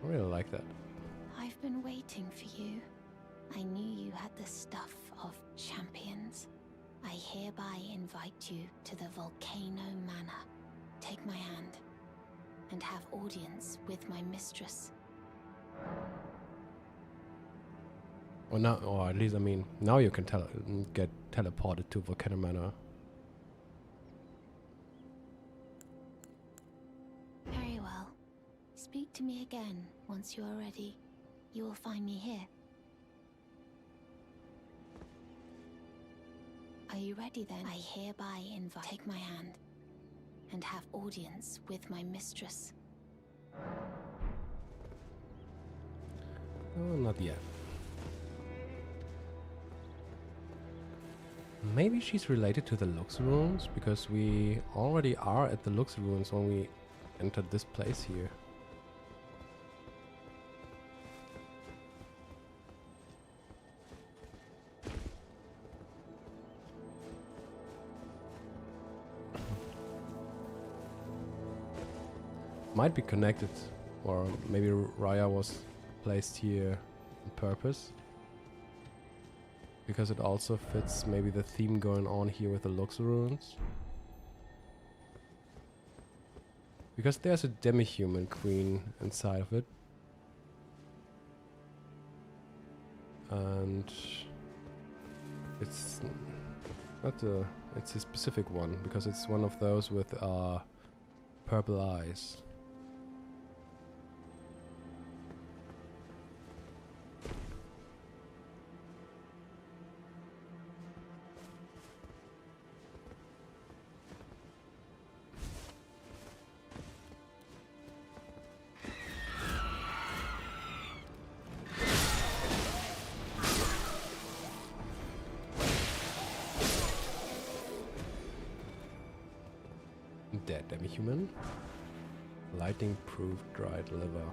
I really like that.
I've been waiting for you. I knew you had the stuff of champions. I hereby invite you to the Volcano Manor. Take my hand and have audience with my mistress.
Or now, or at least, I mean, now you can get teleported to Volcano Manor.
Very well. Speak to me again once you are ready. You will find me here. Are you ready then? I hereby invite. Take my hand and have audience with my mistress.
Oh, not yet. Maybe she's related to the Lux Ruins, because we already are at the Lux Ruins when we entered this place here. Might be connected, or maybe Raya was placed here on purpose, because it also fits maybe the theme going on here with the Lux Ruins. Because there's a demi-human queen inside of it. And it's not it's a specific one, because it's one of those with purple eyes. dead demi-human. Lightning-proof dried liver.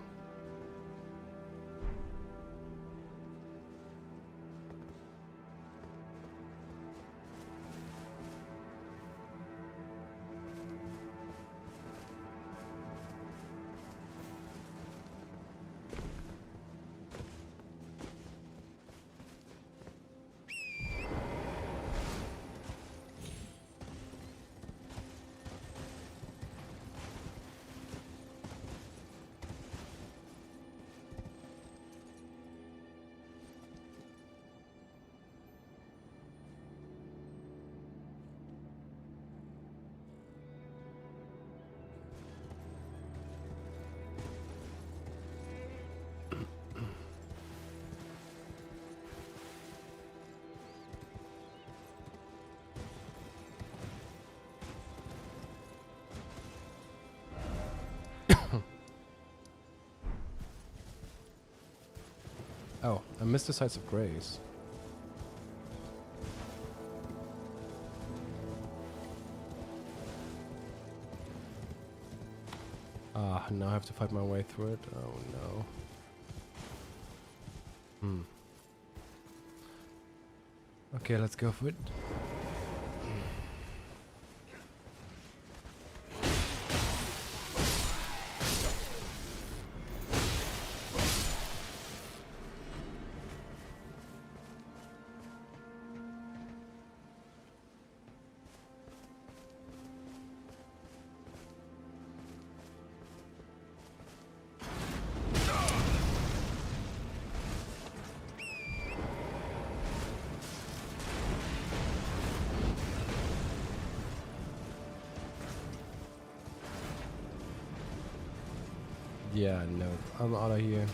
Oh, I missed the Sights of Grace. Ah, now I have to fight my way through it. Oh no. Okay, let's go for it. Yeah, no, I'm out of here.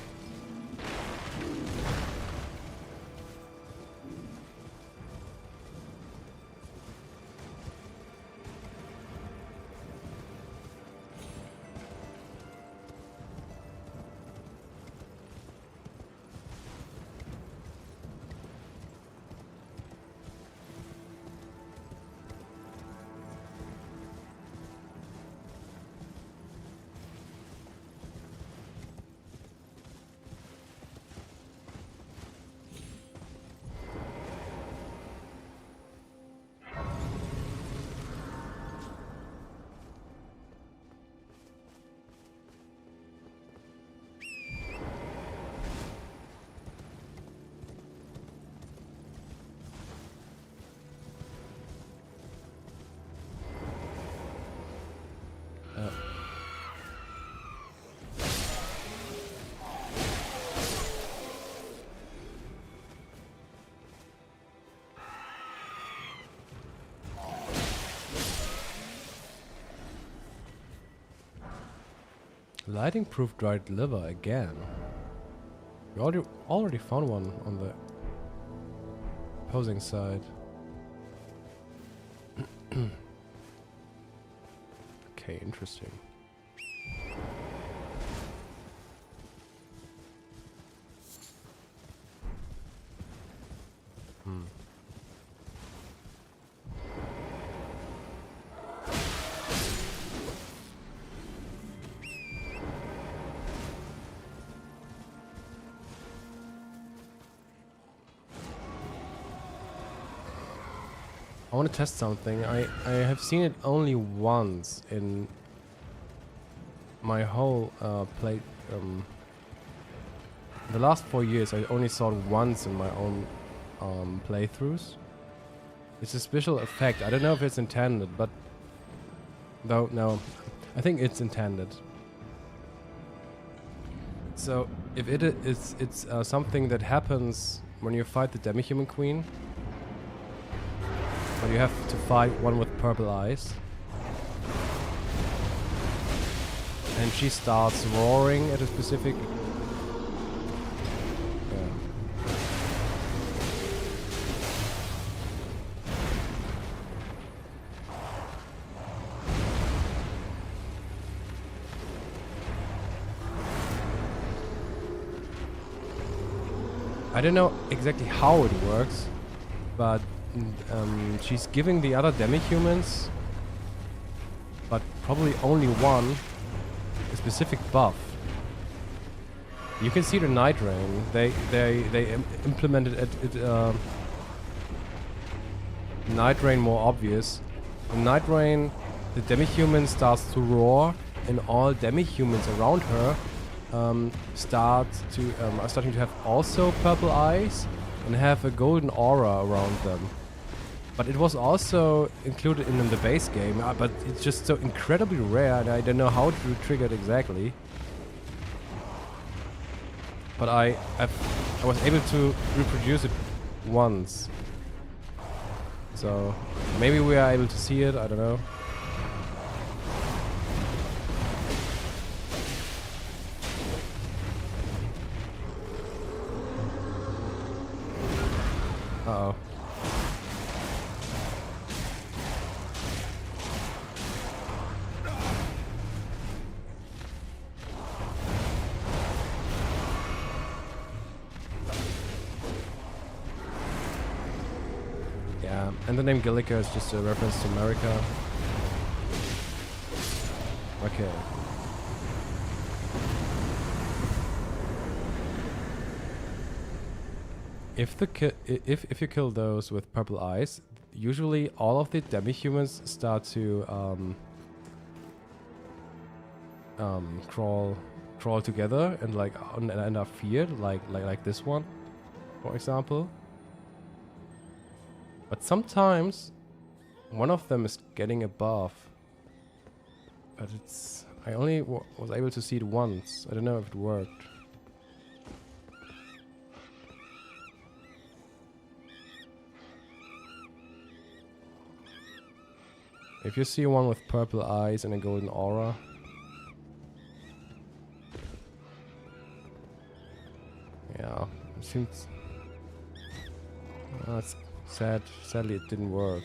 Lighting proof dried liver again. We already found one on the opposing side. Okay, interesting. I want to test something. I have seen it only once in my whole play. The last 4 years, I only saw it once in my own playthroughs. It's a special effect. I don't know if it's intended, but no, I think it's intended. So if it's something that happens when you fight the demi-human queen. But you have to fight one with purple eyes. And she starts roaring at a specific... I don't know exactly how it works, but she's giving the other demi-humans but probably only one, a specific buff. You can see the Night Rain. They implemented it. Night Rain more obvious. In Night Rain, the demi-human starts to roar, and all demi-humans around her are starting to have also purple eyes and have a golden aura around them. But it was also included in the base game, but it's just so incredibly rare, and I don't know how to trigger it exactly. But I was able to reproduce it once. So maybe we are able to see it, I don't know. Uh-oh. Yeah, and the name Gillica is just a reference to America. Okay. If you kill those with purple eyes, usually all of the demi-humans start to crawl together and and are feared, like this one, for example. But sometimes one of them is getting a buff, but I only was able to see it once. I don't know if it worked. If you see one with purple eyes and a golden aura, yeah, it seems. It's sad. Sadly, it didn't work.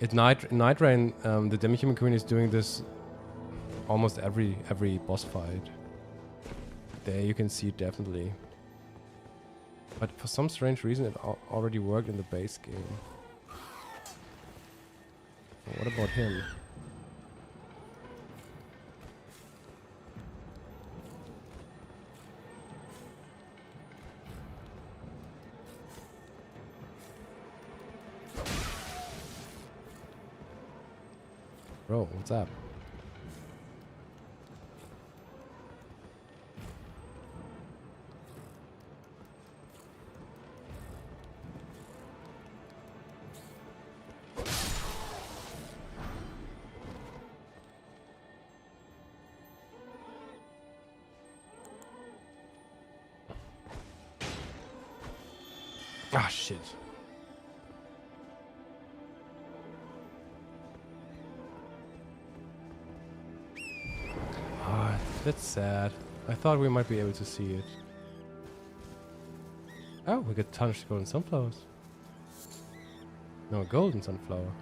At Night Rain, the demi-human queen is doing this almost every boss fight. There you can see it definitely. But for some strange reason it already worked in the base game. What about him? Bro, what's up? Ah, shit. Ah, that's sad. I thought we might be able to see it. Oh, we got tarnished golden sunflowers. No, golden sunflower.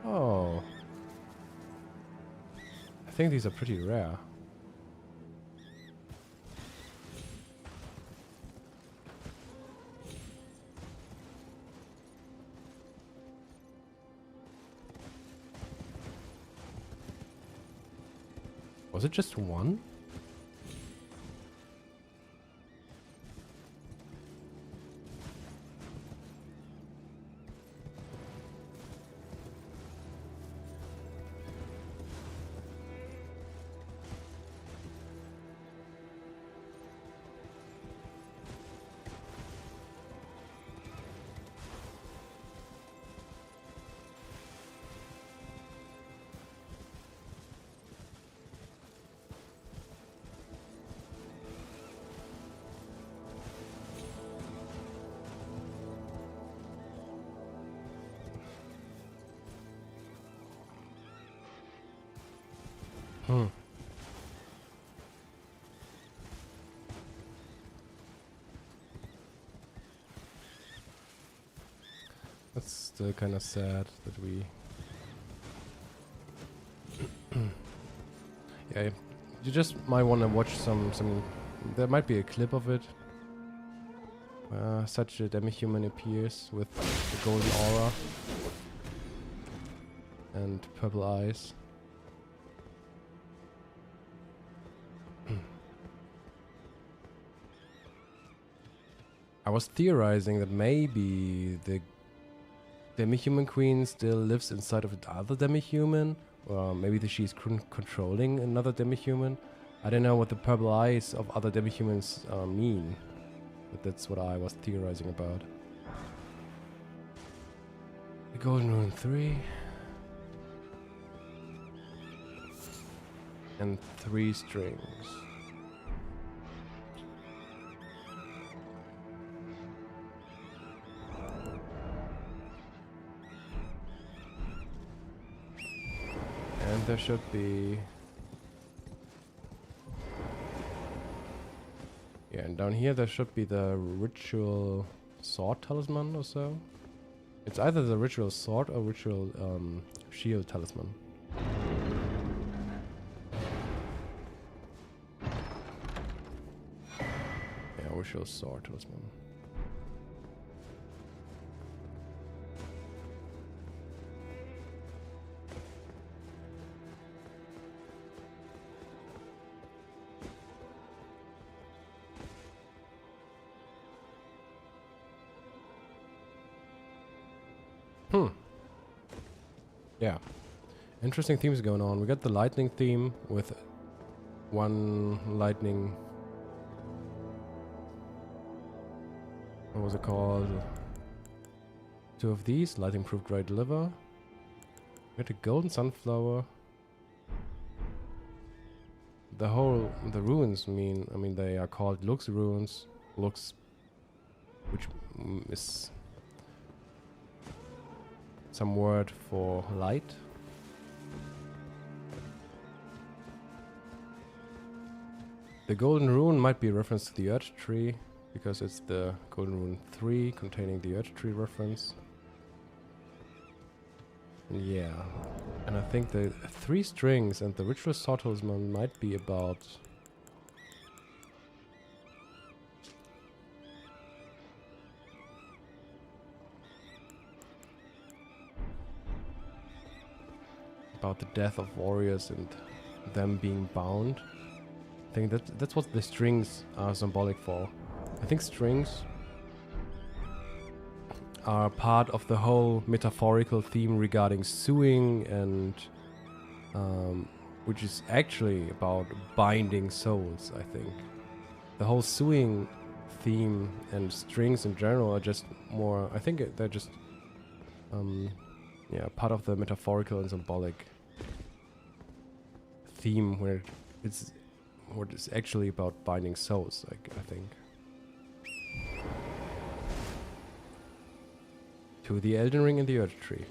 Oh. I think these are pretty rare. Was it just one? That's still kind of sad that we... Yeah, you just might want to watch some... There might be a clip of it. Such a demi-human appears with the golden aura and purple eyes. I was theorizing that maybe the demi-human queen still lives inside of another demi-human, or maybe she's controlling another demi-human. I don't know what the purple eyes of other demi-humans mean, but that's what I was theorizing about. The Golden Rune 3 and 3 strings. And there should be... Yeah, and down here there should be the ritual sword talisman or so. It's either the ritual sword or ritual shield talisman. Yeah, ritual sword talisman. Yeah. Interesting themes going on. We got the lightning theme with one lightning... What was it called? 2 of these. Lightning proof dry deliver. We got a golden sunflower. The runes I mean they are called Lux runes. Lux, which is some word for light. The golden rune might be a reference to the Earth Tree, because it's the Golden Rune 3 containing the Earth Tree reference. Yeah, and I think the 3 strings and the ritual sword talisman might be about... about the death of warriors and them being bound. I think that's what the strings are symbolic for. I think strings are part of the whole metaphorical theme regarding suing and which is actually about binding souls, I think. The whole suing theme and strings in general are just more, I think they're just yeah, part of the metaphorical and symbolic theme where it's what is actually about binding souls, like, I think. To the Elden Ring and the Earth Tree.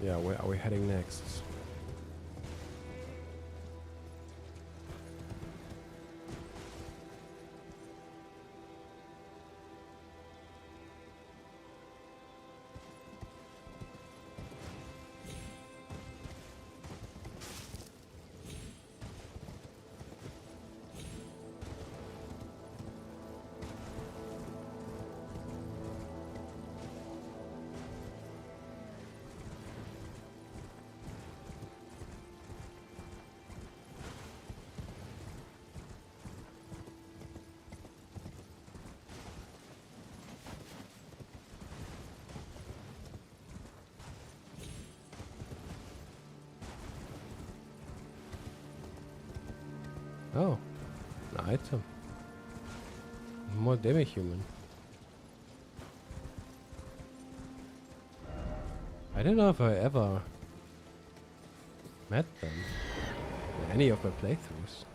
Yeah, where are we heading next? Oh, an item. More demi-human. I don't know if I ever met them in any of my playthroughs.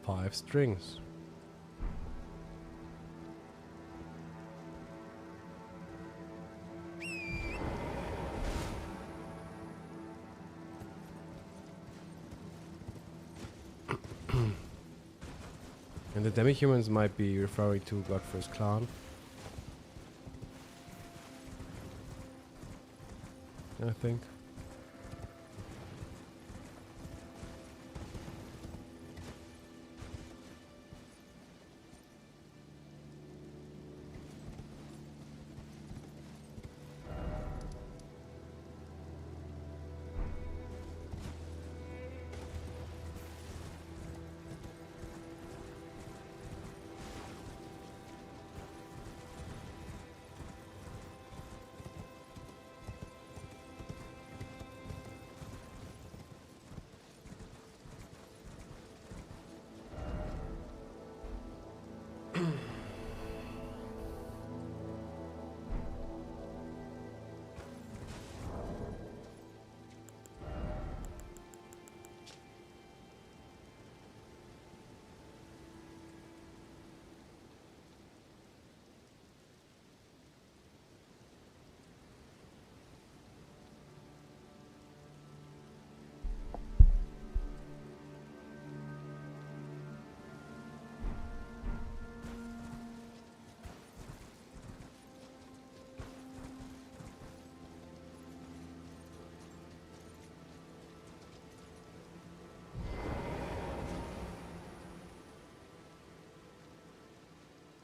5 strings. And the demi-humans might be referring to Godfrey's clan. I think.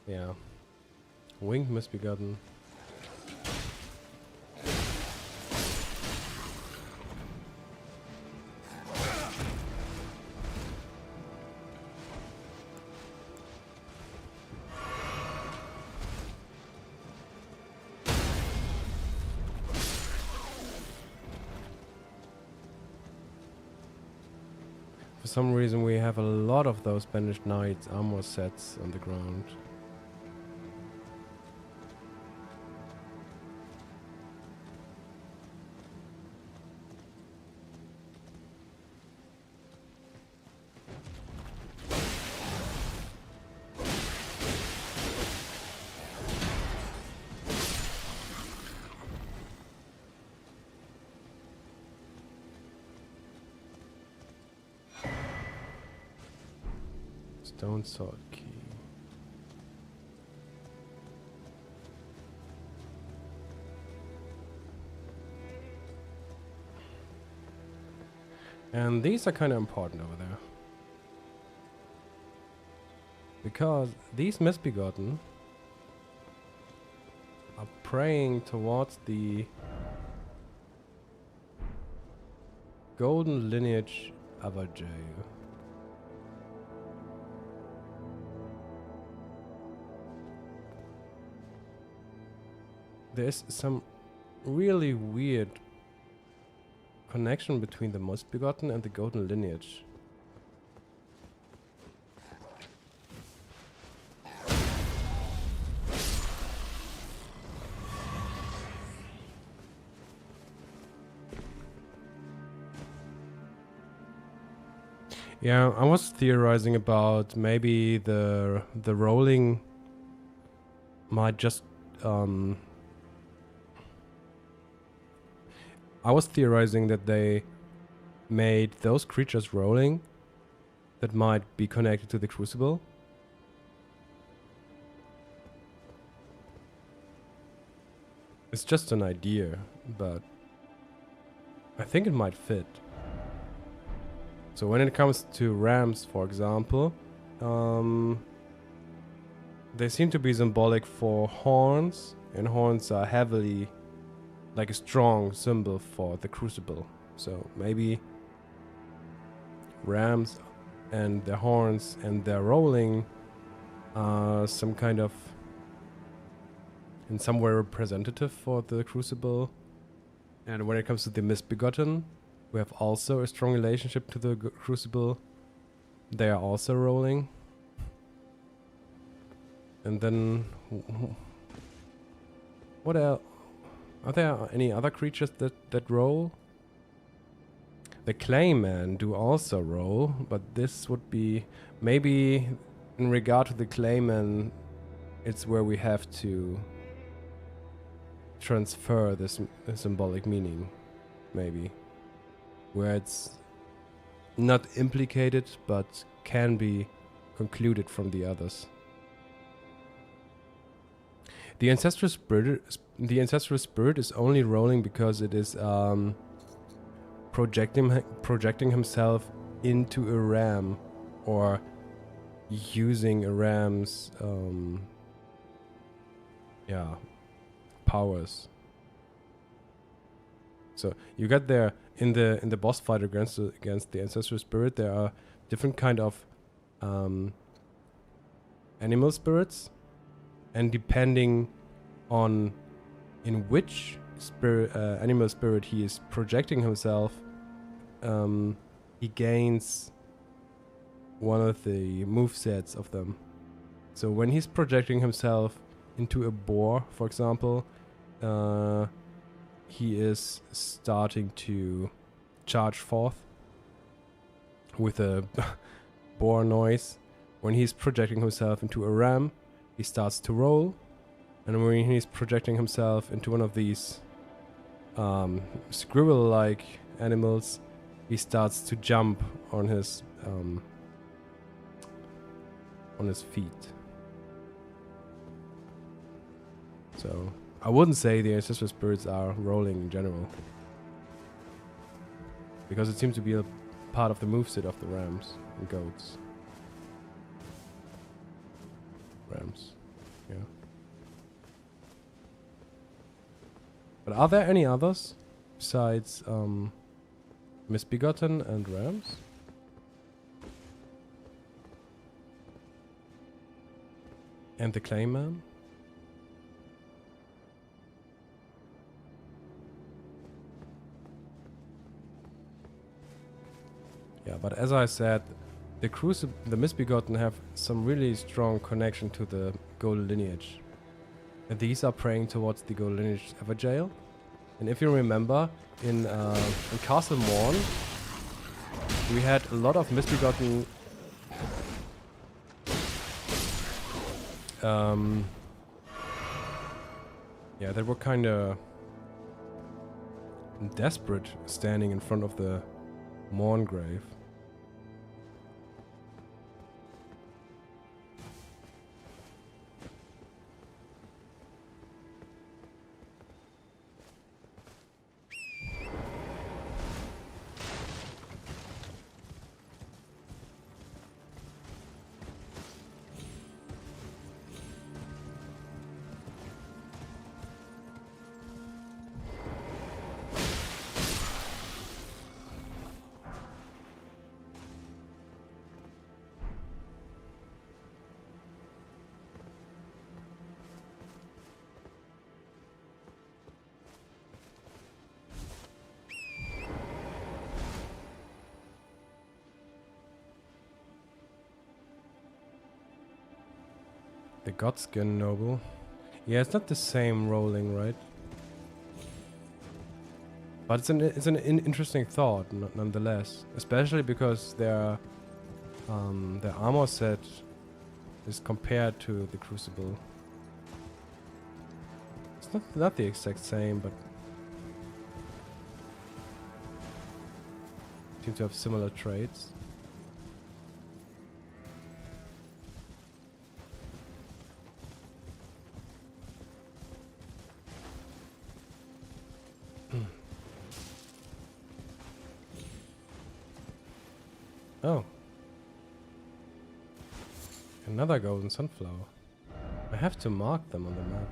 Yeah. Winged Misbegotten. For some reason we have a lot of those Banished Knights armor sets on the ground. Stone Sword Key. And these are kind of important over there. Because these Misbegotten are praying towards the golden lineage of Ajay. There's some really weird connection between the Misbegotten and the golden lineage. Yeah, I was theorizing about maybe the rolling might just I was theorizing that they made those creatures rolling that might be connected to the Crucible. It's just an idea, but I think it might fit. So when it comes to rams, for example, they seem to be symbolic for horns, and horns are heavily like a strong symbol for the Crucible. So maybe rams and their horns and their rolling are some kind of in some way representative for the Crucible. And when it comes to the Misbegotten, we have also a strong relationship to the Crucible. They are also rolling. And then what else? Are there any other creatures that roll? The Claymen do also roll, but this would be maybe in regard to the Claymen, it's where we have to transfer this symbolic meaning, maybe. Where it's not implicated, but can be concluded from the others. The ancestral spirit is only rolling because it is projecting himself into a ram, or using a ram's powers. So you got there in the boss fight against the ancestral spirit. There are different kind of animal spirits, and depending on in which animal spirit he is projecting himself, he gains one of the movesets of them. So when he's projecting himself into a boar, for example, he is starting to charge forth with a boar noise. When he's projecting himself into a ram, he starts to roll. And when he's projecting himself into one of these squirrel-like animals, he starts to jump on his feet. So I wouldn't say the ancestral spirits are rolling in general, because it seems to be a part of the moveset of the rams and goats. Rams, yeah. But are there any others besides Misbegotten and Rams? And the Clayman? Yeah, but as I said, the Misbegotten have some really strong connection to the Golden Lineage. And these are praying towards the Golden Lineage Everjail. And if you remember, in Castle Morn, we had a lot of Misbegotten they were kind of desperate standing in front of the Morn grave. The Godskin Noble. Yeah, it's not the same rolling, right? But it's an interesting thought, nonetheless. Especially because their armor set is compared to the Crucible. It's not the exact same, but seem to have similar traits. Oh. Another golden sunflower. I have to mark them on the map.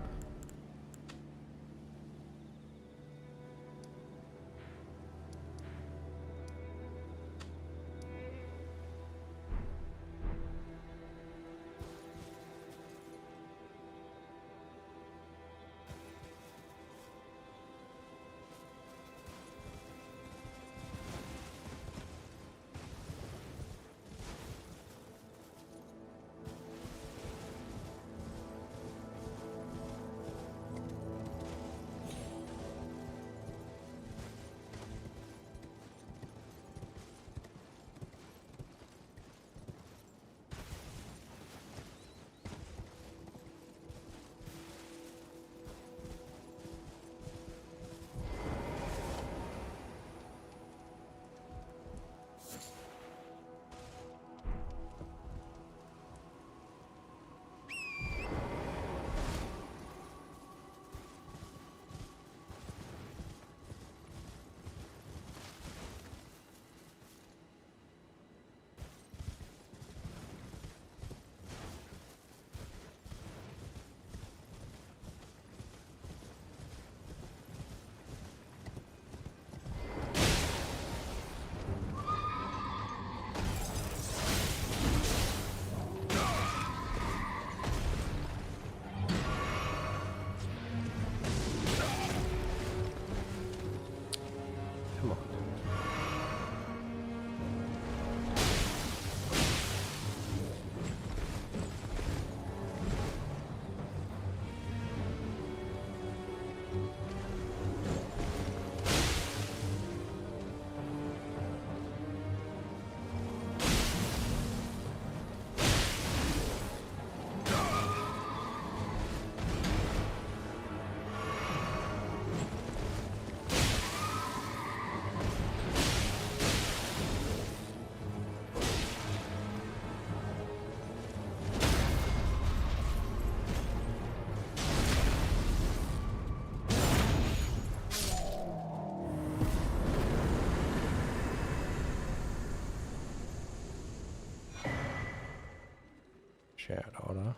Shared order.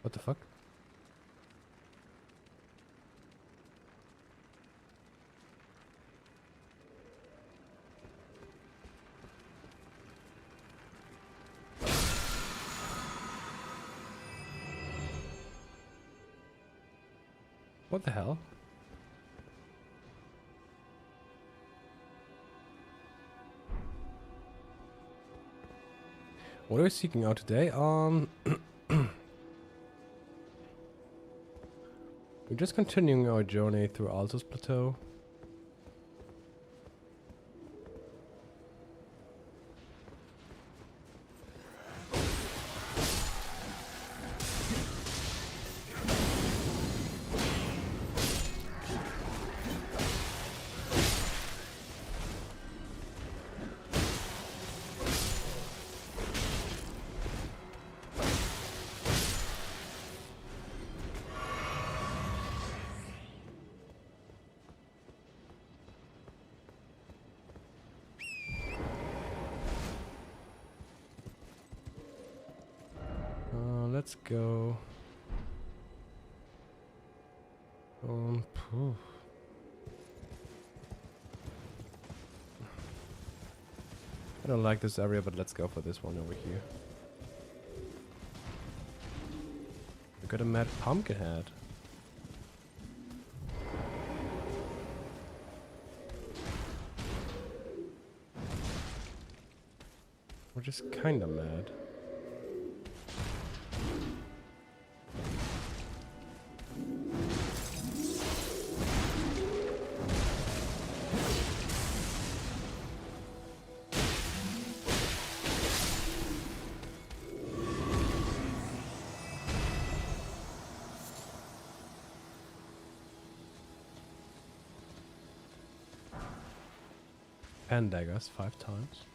What the fuck? What the hell? What are we seeking out today? We're just continuing our journey through Altus Plateau. Let's go. Phew. I don't like this area, but let's go for this one over here. We got a mad pumpkin head. We're just kinda mad. And daggers 5 times.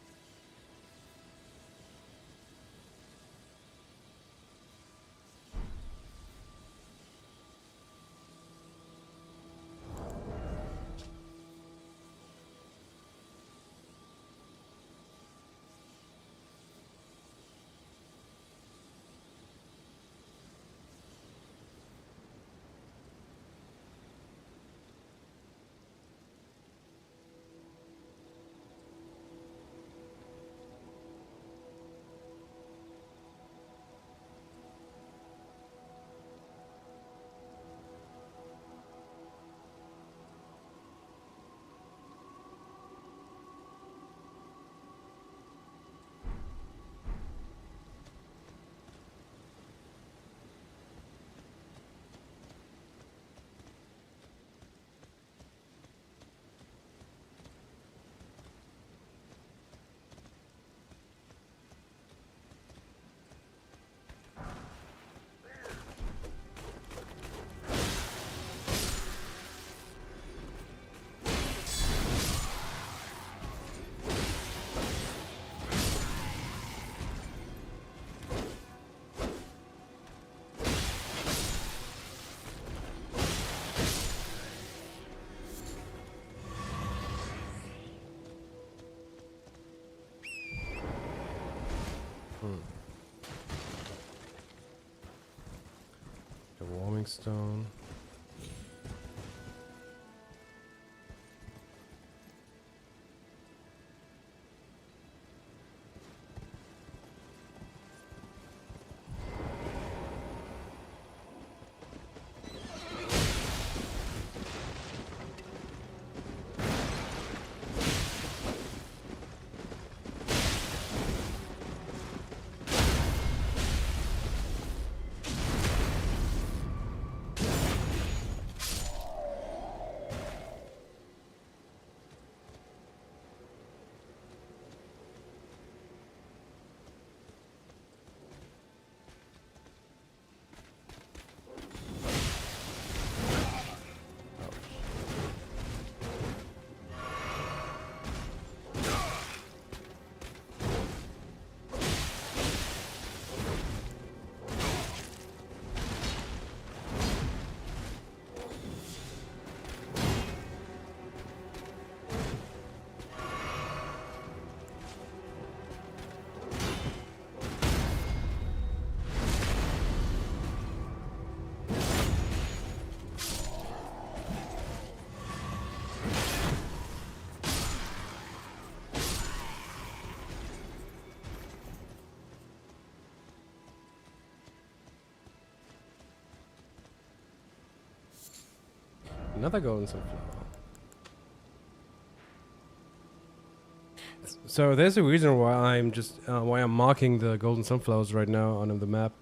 The warming stone. Another golden sunflower. So there's a reason why I'm just why I'm marking the golden sunflowers right now on the map.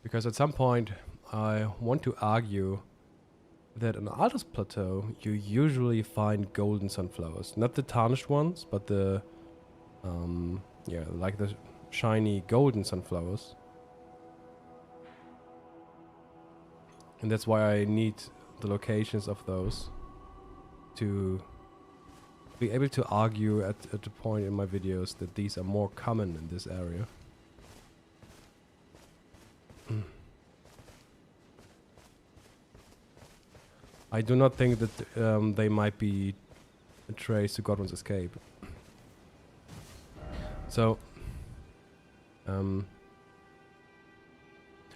Because at some point I want to argue that on Altus Plateau you usually find golden sunflowers, not the tarnished ones, but the yeah, like the shiny golden sunflowers. And that's why I need the locations of those to be able to argue at the point in my videos that these are more common in this area. I do not think that they might be a trace to Godwyn's escape. So,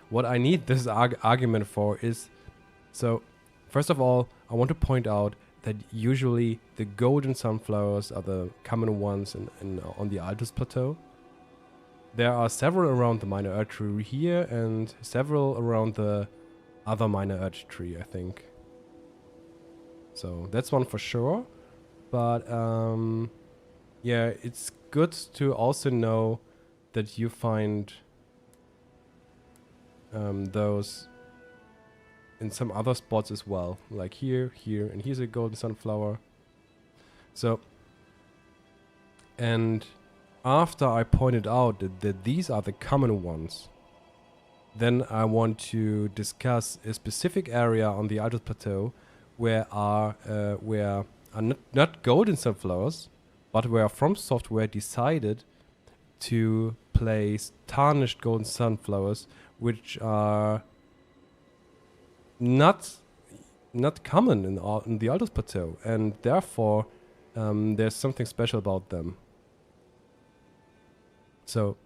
what I need this argument for is, so, first of all, I want to point out that usually the golden sunflowers are the common ones on the Altus Plateau. There are several around the minor earth tree here and several around the other minor earth tree, I think. So that's one for sure. But yeah, it's good to also know that you find those in some other spots as well, like here, and here's a golden sunflower. So, and after I pointed out that these are the common ones, then I want to discuss a specific area on the Altus Plateau where are not golden sunflowers, but where From Software decided to place tarnished golden sunflowers, which are not common in the Altus Plateau, and therefore there's something special about them. So,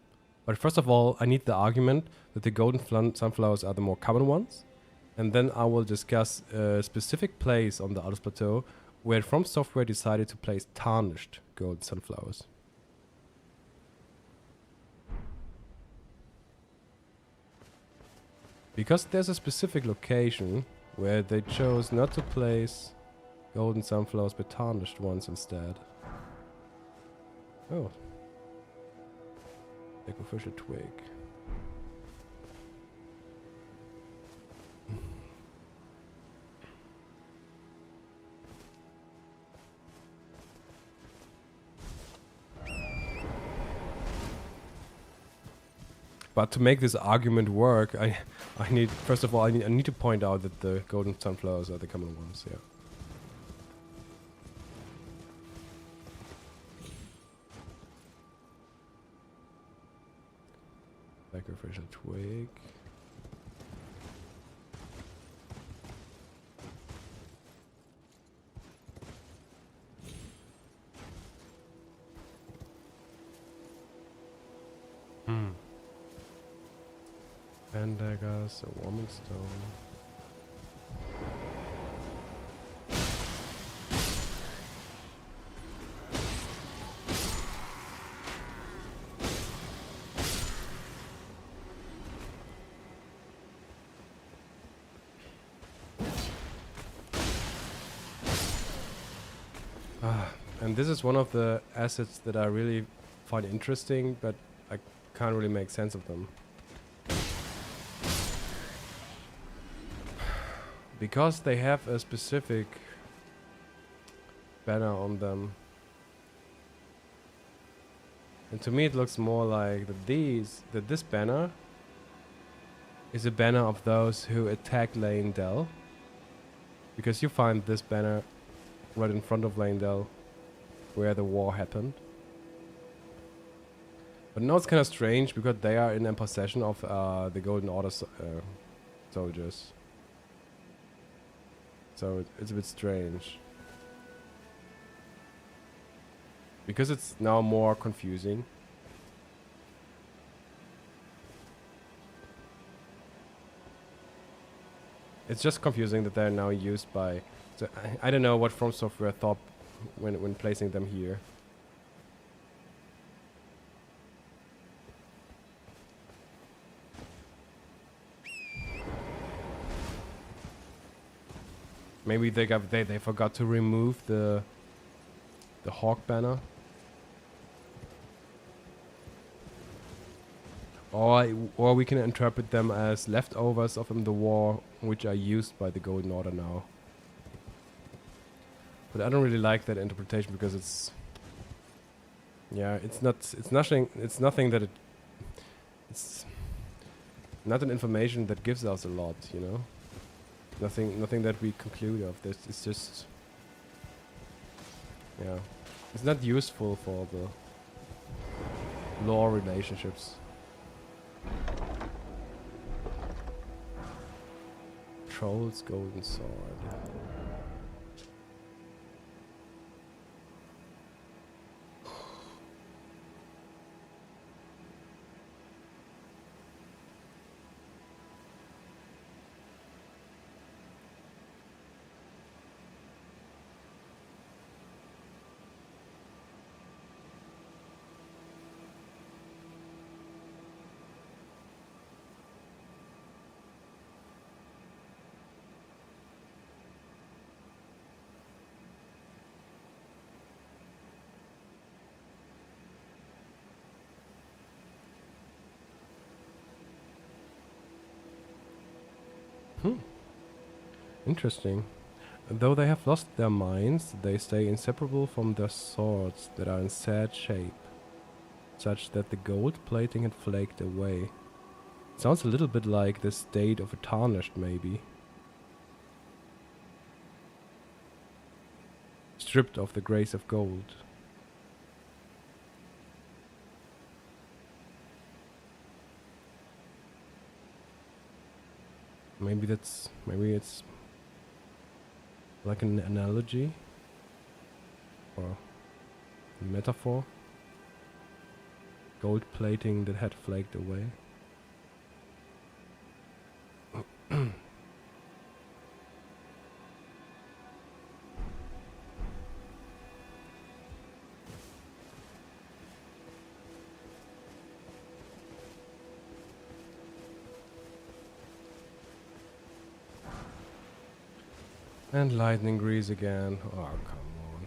but first of all, I need the argument that the golden sunflowers are the more common ones, and then I will discuss a specific place on the Altus Plateau where From Software decided to place tarnished golden sunflowers. Because there's a specific location where they chose not to place golden sunflowers but tarnished ones instead. Oh. Sacrificial twig. But to make this argument work, I need, first of all, I need to point out that the golden sunflowers are the common ones, yeah. Sacrificial twig. And daggers, a warming stone. And this is one of the assets that I really find interesting, but I can't really make sense of them. Because they have a specific banner on them. And to me it looks more like that this banner is a banner of those who attacked Leyndell. Because you find this banner right in front of Leyndell, where the war happened. But now it's kind of strange because they are in possession of the Golden Order soldiers. So it's a bit strange. Because it's now more confusing. It's just confusing that they're now used by... So I don't know what From Software thought when placing them here. Maybe they forgot to remove the hawk banner. Or we can interpret them as leftovers of the war, which are used by the Golden Order now. But I don't really like that interpretation because it's, yeah, it's nothing that it's not an information that gives us a lot, you know. Nothing that we conclude of this. It's just, yeah, it's not useful for the lore relationships. Troll's golden sword. Interesting. Though they have lost their minds, they stay inseparable from their swords that are in sad shape, such that the gold plating had flaked away. Sounds a little bit like the state of a tarnished, maybe. Stripped of the grace of gold. Maybe it's like an analogy or a metaphor. Gold plating that had flaked away. And lightning grease again. Oh, come on.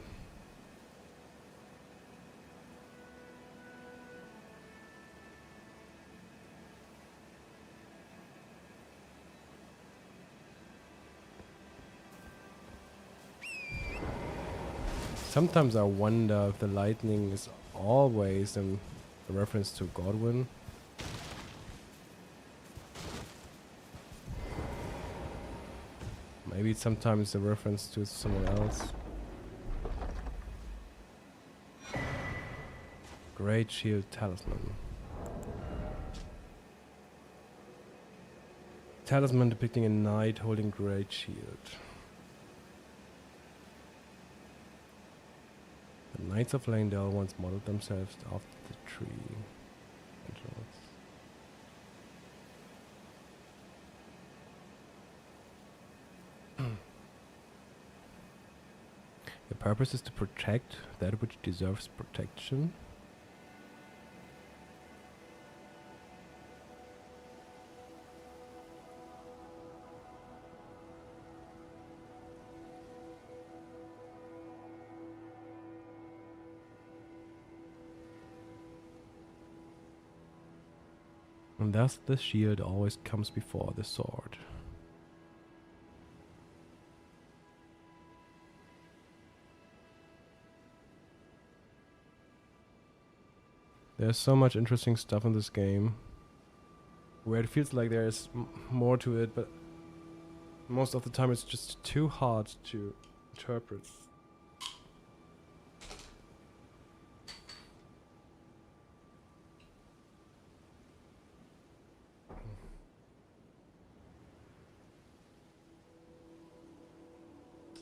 Sometimes I wonder if the lightning is always a reference to Godwyn. Maybe it's sometimes a reference to someone else. Great Shield Talisman. Talisman depicting a knight holding Great Shield. The Knights of Langdale once modeled themselves after the tree. The purpose is to protect that which deserves protection. And thus the shield always comes before the sword. There's so much interesting stuff in this game, where it feels like there's more to it, but most of the time it's just too hard to interpret.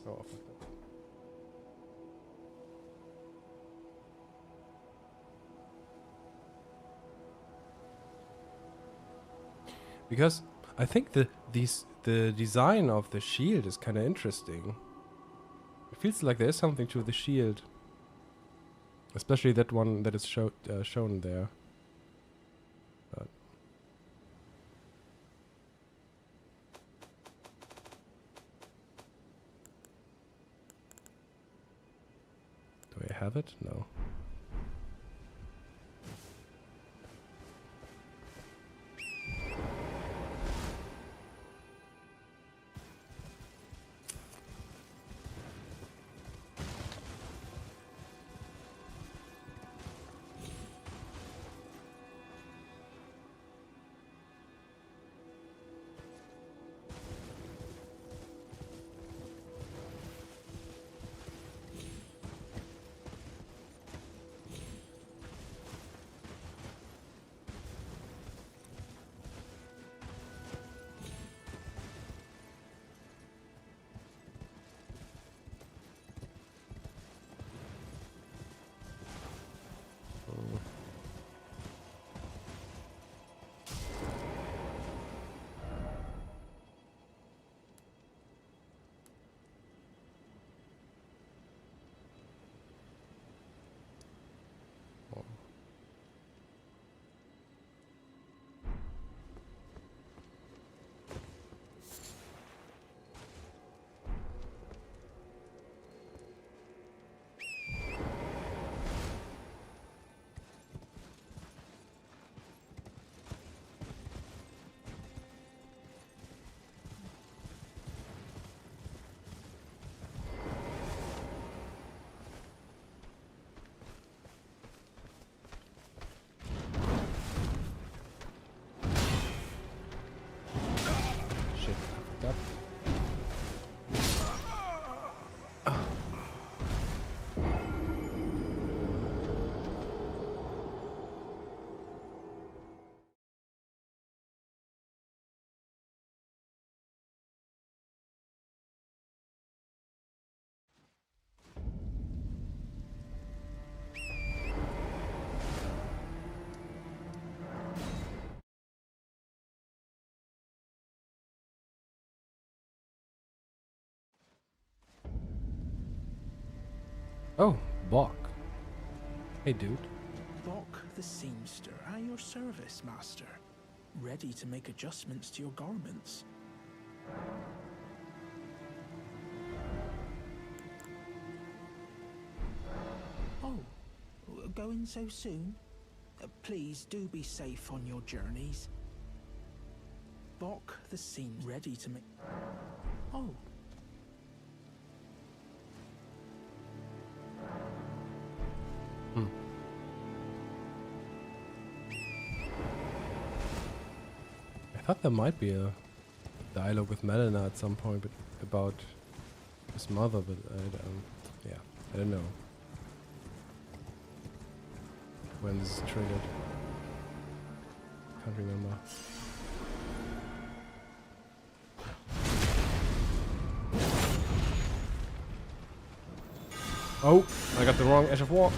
Oh, fuck that. Because I think the design of the shield is kind of interesting. It feels like there is something to the shield, especially that one that is shown there. But have it? No. Shit, I fucked up. Oh, Bok. Hey, dude.
Bok the seamster, at your service, master. Ready to make adjustments to your garments. Oh, going so soon? Please do be safe on your journeys. Bok the seam, ready to make... Oh.
I thought there might be a dialogue with Melina at some point, but about his mother, but yeah, I don't know when this is triggered. Can't remember. Oh, I got the wrong Ash of War.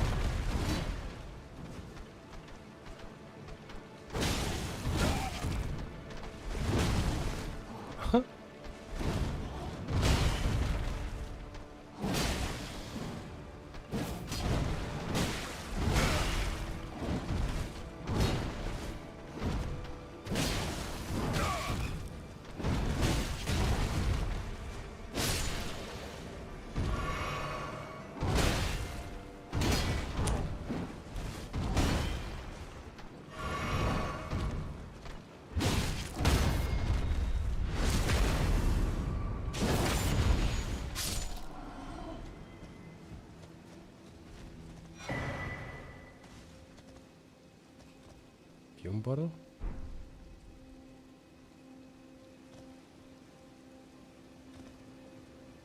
Fume bottle?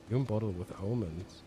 Fume bottle with omens.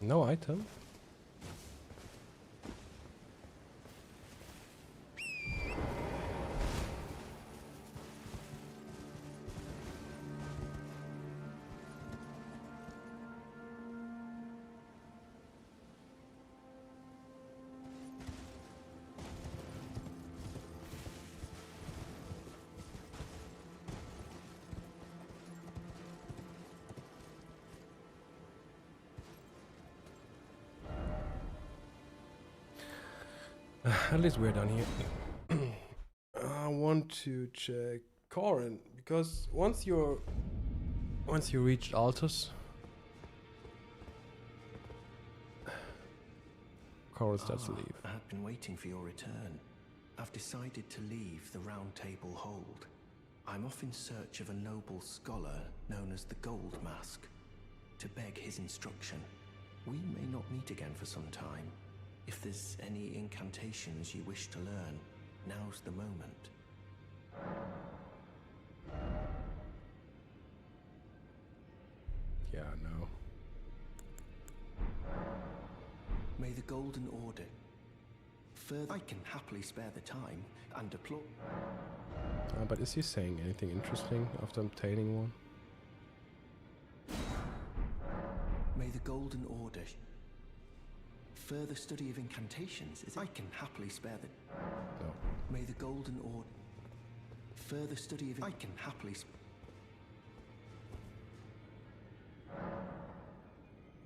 No item? At least we're down here. I want to check Corin because once you reach Altus, Corin starts to leave.
I have been waiting for your return. I've decided to leave the Round Table Hold. I'm off in search of a noble scholar known as the Gold Mask, to beg his instruction. We may not meet again for some time. If there's any incantations you wish to learn, now's the moment.
Yeah, no.
May the Golden Order... Further, I can happily spare the time and deploy...
But is he saying anything interesting after obtaining one?
May the Golden Order... Further study of incantations is... I can happily spare the...
No.
May the Golden Order... Further study of... I can happily...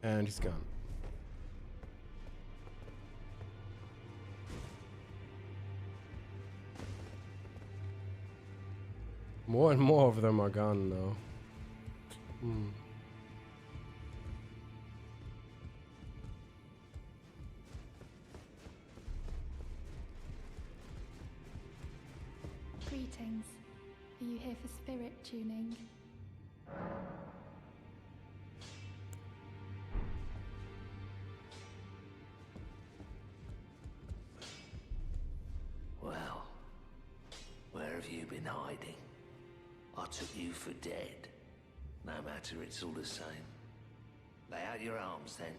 And he's gone. More and more of them are gone now.
Greetings. Are you here for spirit tuning?
Well, where have you been hiding? I took you for dead. No matter, it's all the same. Lay out your arms then.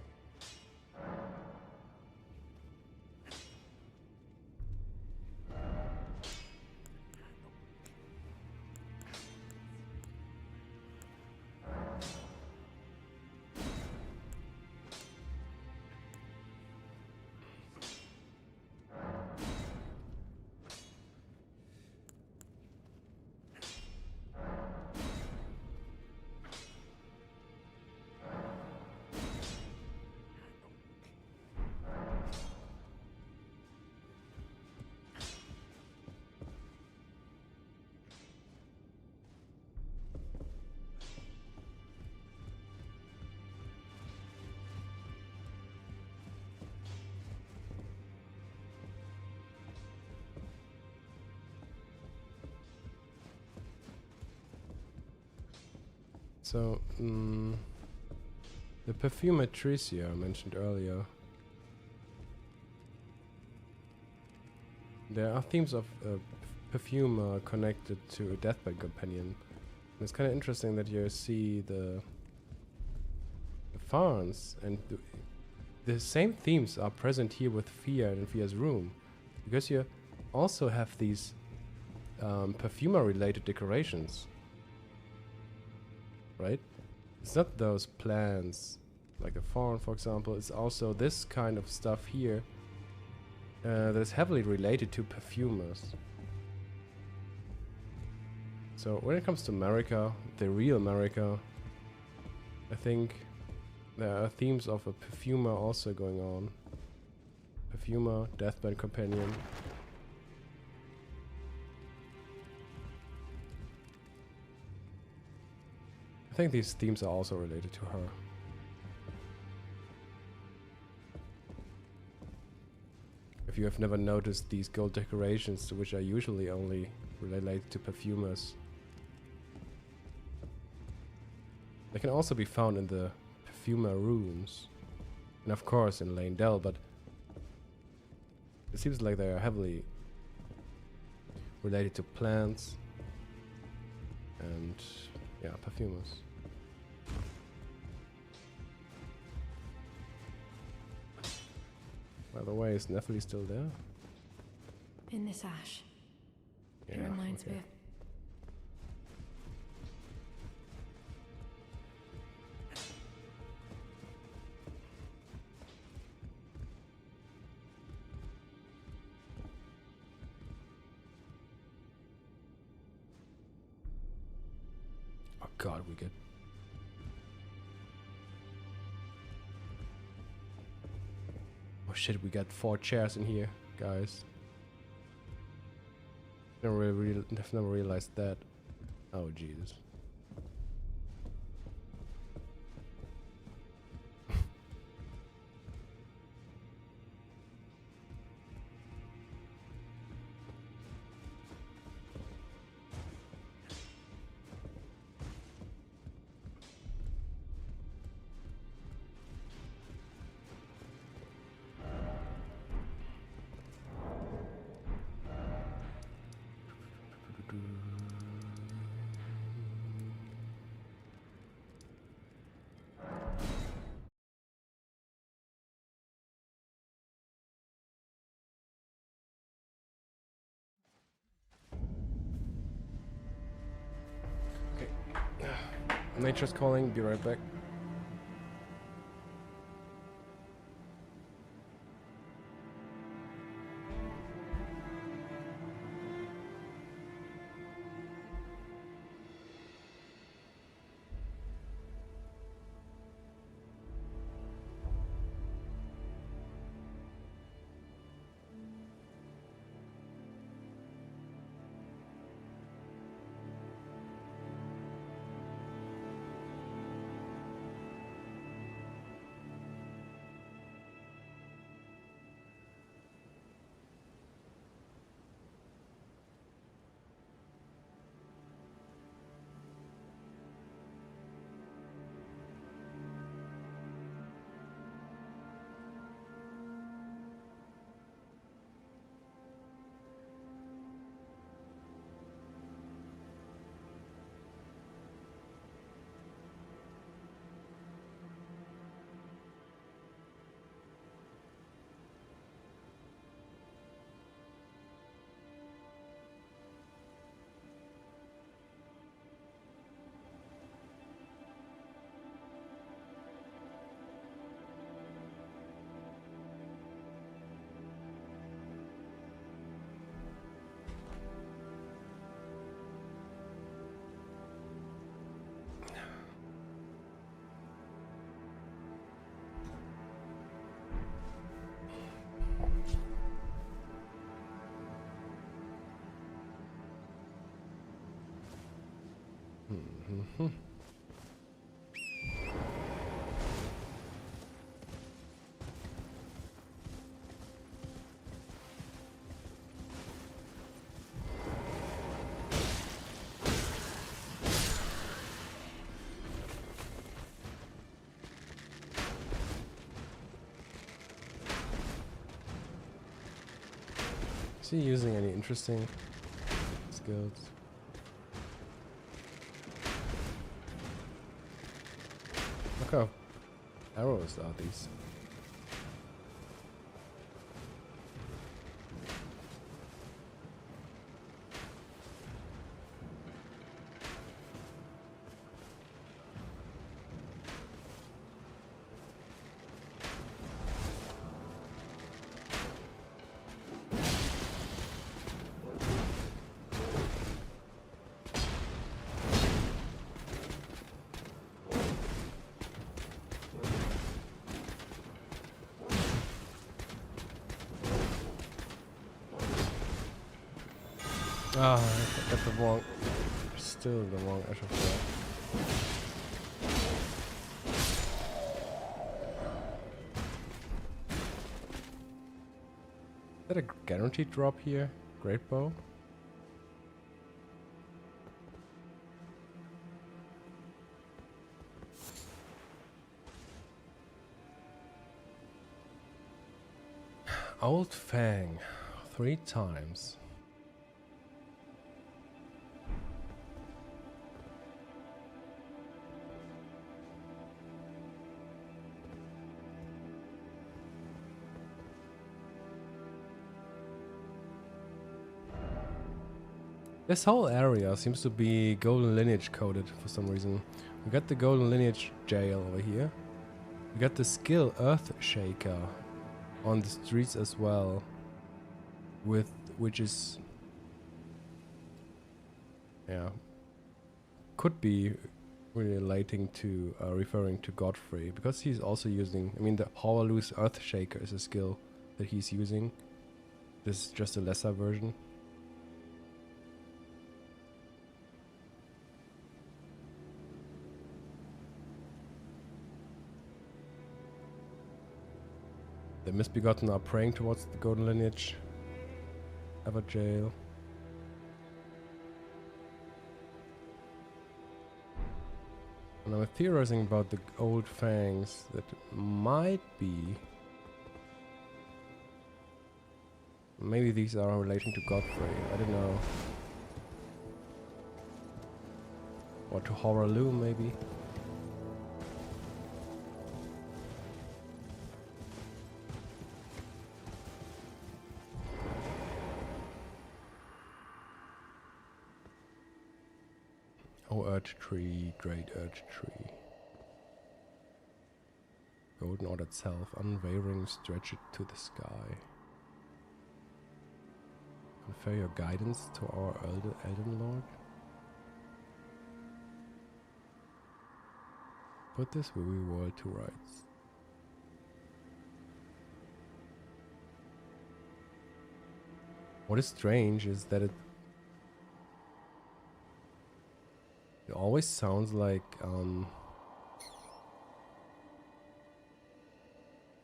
So, the perfumer Tricia I mentioned earlier. There are themes of perfume connected to a deathbed companion. And it's kind of interesting that you see the Farns and the same themes are present here with Fia and Fia's room, because you also have these perfumer-related decorations. Right? It's not those plants, like a fawn, for example. It's also this kind of stuff here that is heavily related to perfumers. So when it comes to America, the real America, I think there are themes of a perfumer also going on. Perfumer, deathbed companion. I think these themes are also related to her. If you have never noticed these gold decorations, which are usually only related to perfumers, they can also be found in the perfumer rooms, and of course in Lane Dell, but it seems like they are heavily related to plants and, yeah, perfumers. By the way, is Nephilim still there?
In this ash.
Yeah,
It reminds me
okay.
of...
Oh god, we get... Oh shit, we got 4 chairs in here, guys. I've never realized that. Oh Jesus. Nature's calling, be right back. Is he using any interesting skills? Look how arrows are these. Ah, I got the wrong, still the wrong Ash of War. Is that a guaranteed drop here? Great bow? Old Fang, 3 times. This whole area seems to be golden lineage coded for some reason. We got the golden lineage jail over here. We got the skill earth shaker on the streets as well, which is, yeah, could be relating to referring to Godfrey, because he's also using, I mean, the Horaloose earth shaker is a skill that he's using. This is just a lesser version. The misbegotten are praying towards the golden lineage. Ever jail. And I'm theorizing about the old fangs that might be. Maybe these are relating to Godfrey. I don't know. Or to Horaloo, maybe. Oh, Earth Tree, great Earth Tree. Golden Order itself, unwavering, stretch it to the sky. Confer your guidance to our Elden Lord. Put this weary world to rights. What is strange is that it always sounds like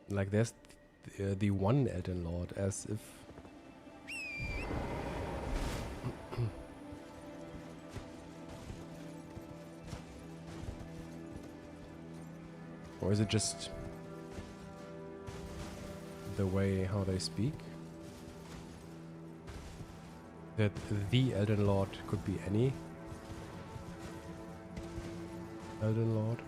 there's the one Elden Lord, as if or is it just the way how they speak? That the Elden Lord could be any Elden Lord.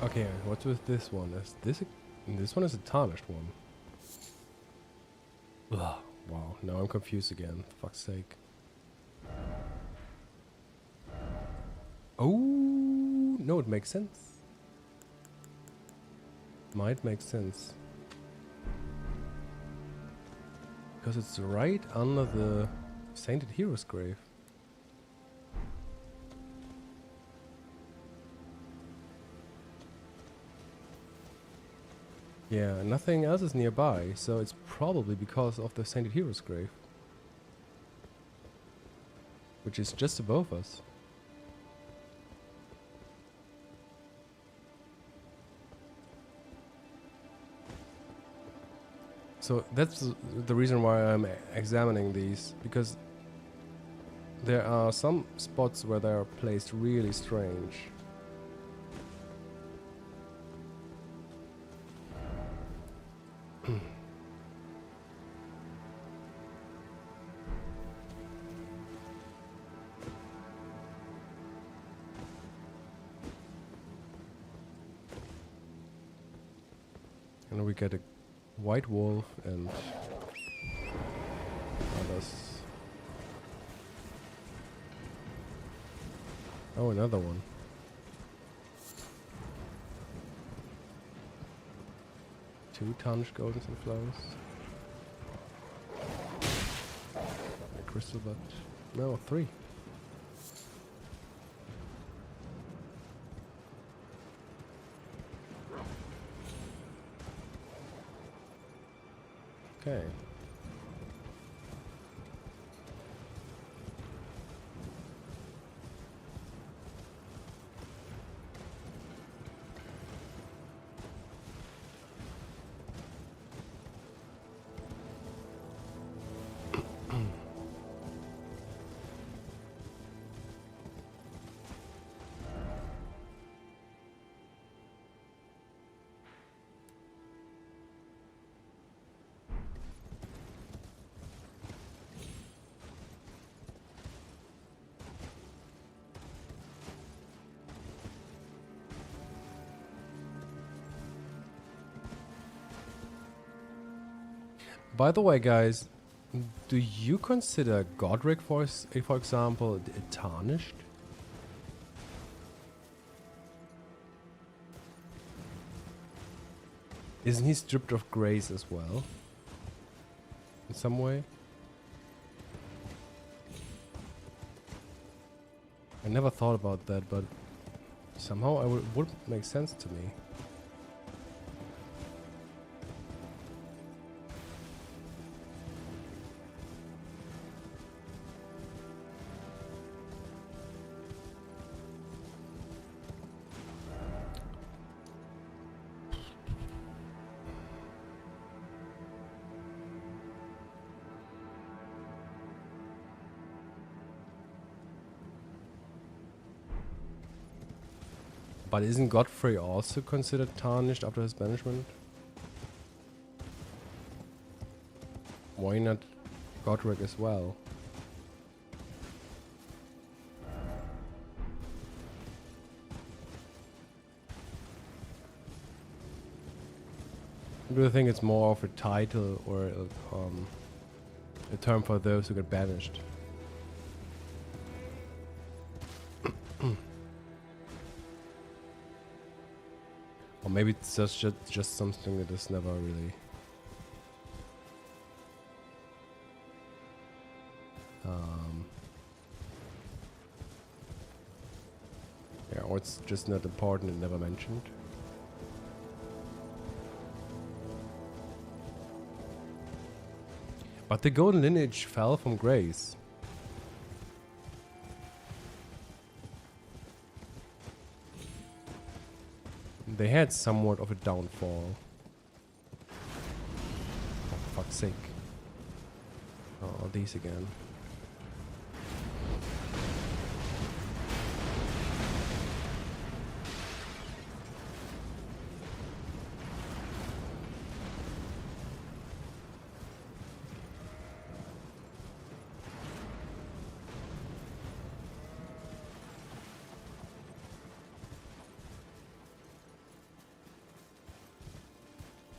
Okay, what's with this one? Is this one is a tarnished one? Ugh, wow, now I'm confused again. For fuck's sake. Oh no, it makes sense. Might make sense. Because it's right under the Sainted Hero's grave. Yeah, nothing else is nearby, so it's probably because of the Sainted Hero's grave. Which is just above us. So that's the reason why I'm examining these, because there are some spots where they are placed really strange. And we get a white wolf and others. Oh, another one. Two tarnished golden sunflowers. A crystal butt. No, 3. Okay. By the way, guys, do you consider Godric, for example, tarnished? Isn't he stripped of grace as well? In some way? I never thought about that, but somehow it would make sense to me. But isn't Godfrey also considered tarnished after his banishment? Why not Godric as well? Do you think it's more of a title or a term for those who get banished? Or maybe it's just something that is never really yeah, or it's just not important and never mentioned. But the golden lineage fell from grace. They had somewhat of a downfall. Oh, for fuck's sake. Oh, these again.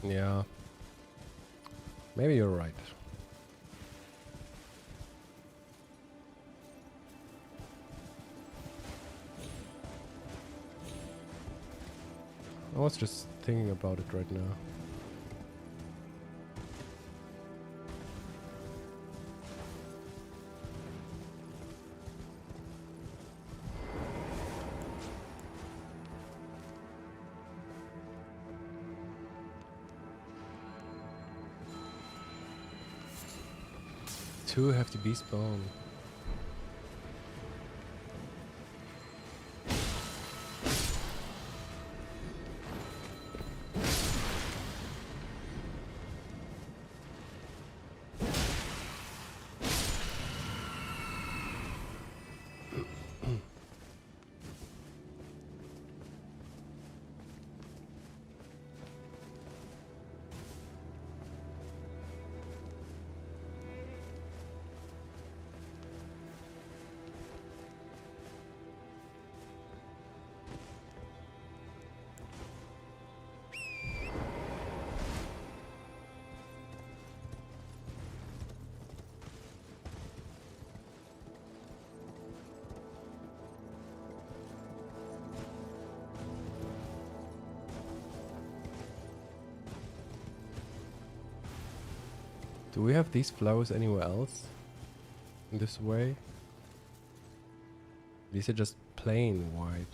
Yeah. Maybe you're right. I was just thinking about it right now. Two have to be spawned. Do we have these flowers anywhere else? In this way? These are just plain white.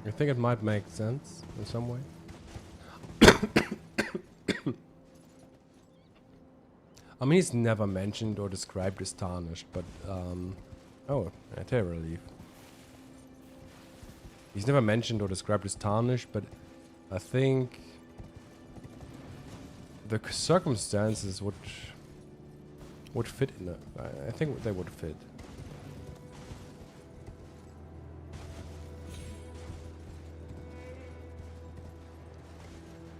I think it might make sense in some way. I mean, he's never mentioned or described as tarnished, but oh, a terror relief. He's never mentioned or described as tarnished, but I think the circumstances would fit in it. I think they would fit.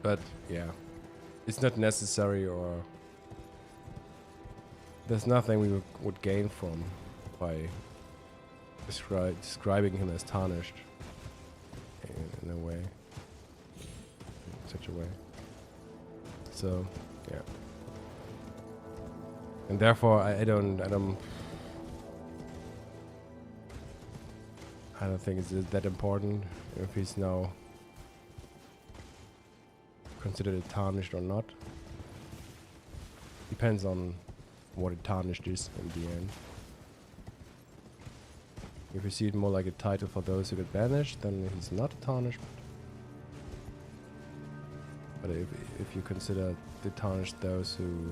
But yeah, it's not necessary, or there's nothing we would gain from by describing him as tarnished in a way, in such a way. So yeah, and therefore I don't think it's that important if he's now considered it tarnished or not. Depends on what a tarnished is in the end. If you see it more like a title for those who get banished, then he's not tarnished. But if you consider the tarnished those who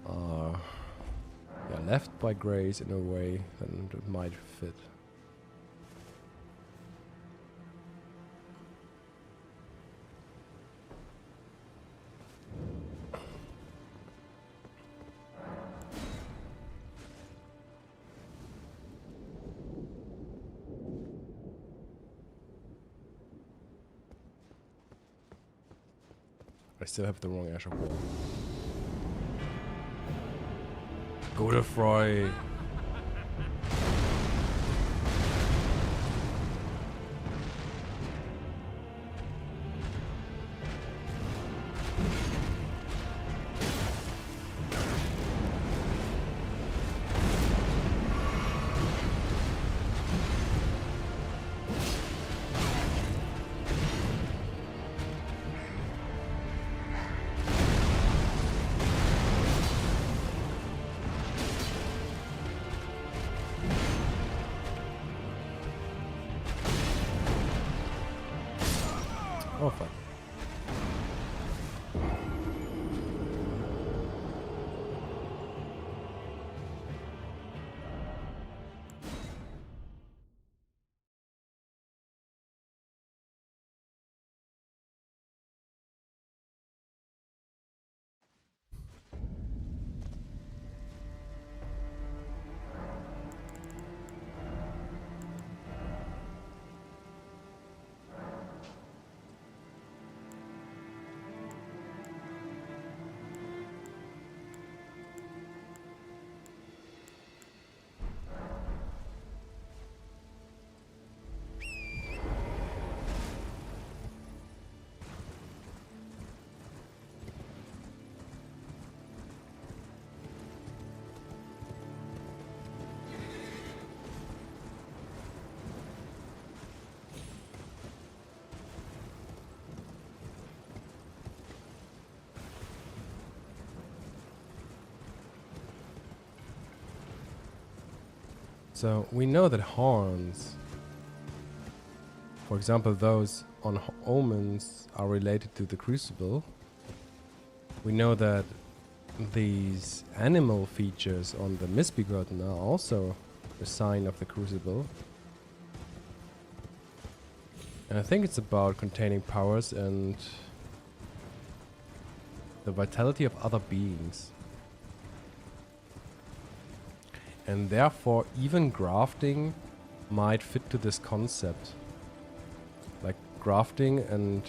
are left by grace in a way, then it might fit. I still have the wrong Ash of War. Godwyn. Oh fuck. So we know that horns, for example, those on omens, are related to the crucible. We know that these animal features on the Mistbegotten are also a sign of the Crucible. And I think it's about containing powers and the vitality of other beings. And therefore even grafting might fit to this concept. Like grafting and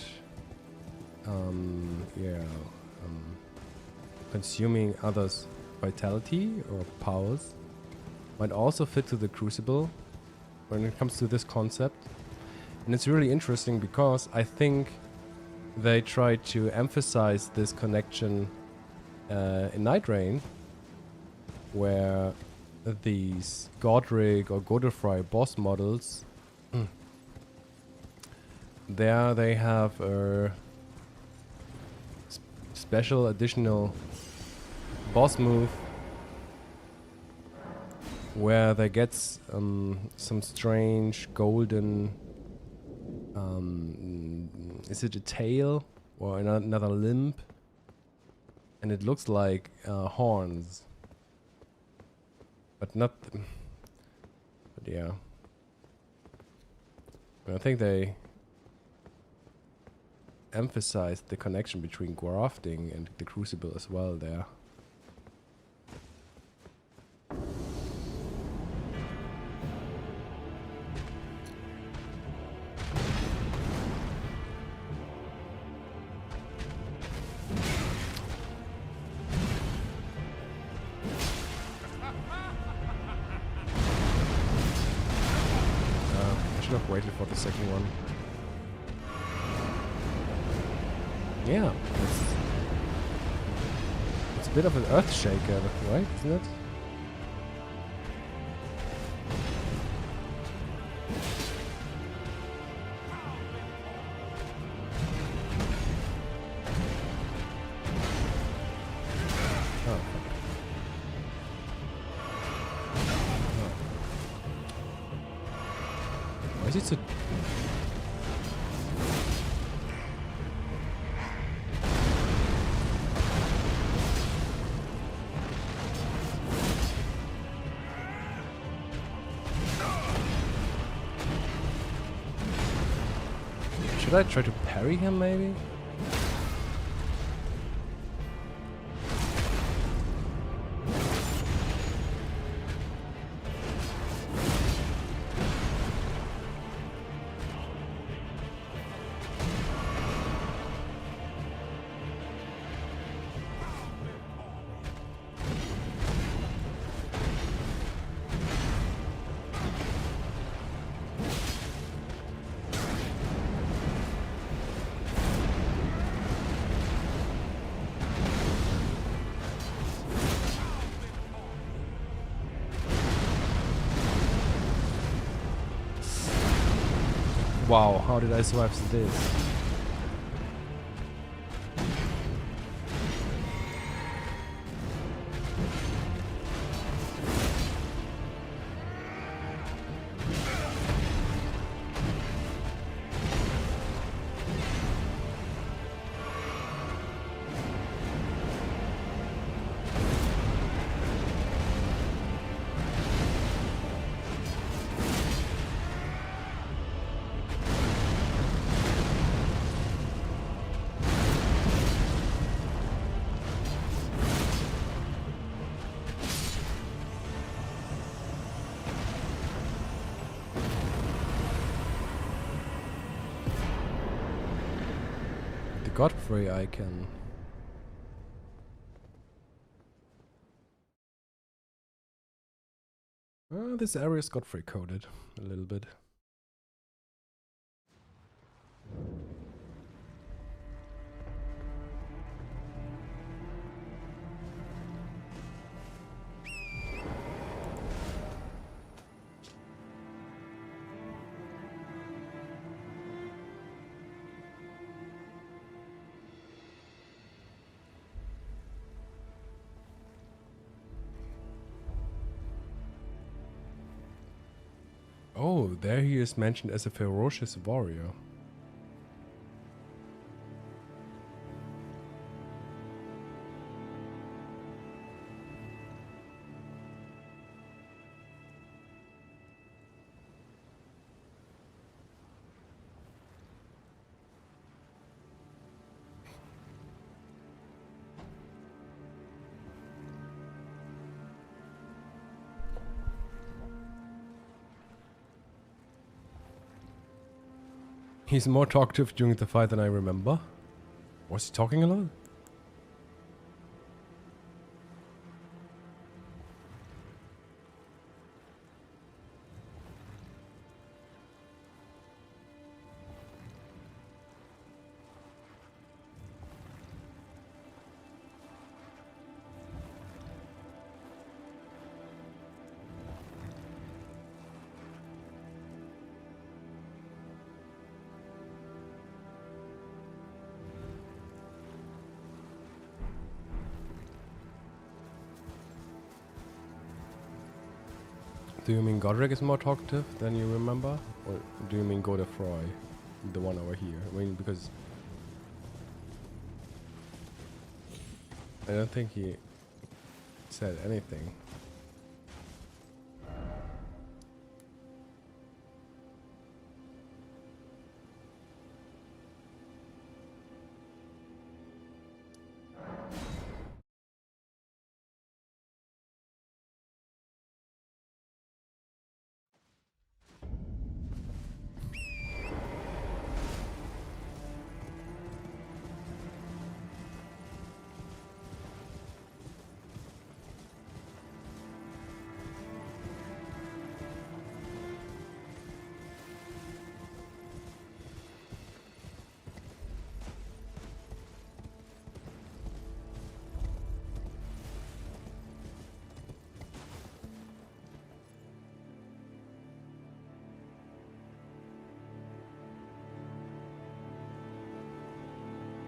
consuming others' vitality or powers might also fit to the Crucible when it comes to this concept. And it's really interesting because I think they try to emphasize this connection in Night Rain, where these Godric or Godfrey boss models, there they have a special additional boss move where they get some strange golden, is it a tail or another limb? And it looks like horns. But not... but yeah. I think they emphasized the connection between grafting and the Crucible as well there. I should have waited for the second one. Yeah, it's a bit of an earth shaker, right? Isn't it? Oh, fuck. Oh. Why is it so... Should I try to parry him, maybe? Wow, how did I survive this? Godfrey icon. This area is Godfrey coded a little bit. Oh, there he is mentioned as a ferocious warrior. He's more talkative during the fight than I remember. Was he talking a lot? Do you mean Godric is more talkative than you remember? Or do you mean Godefroy? The one over here? I mean, because I don't think he said anything.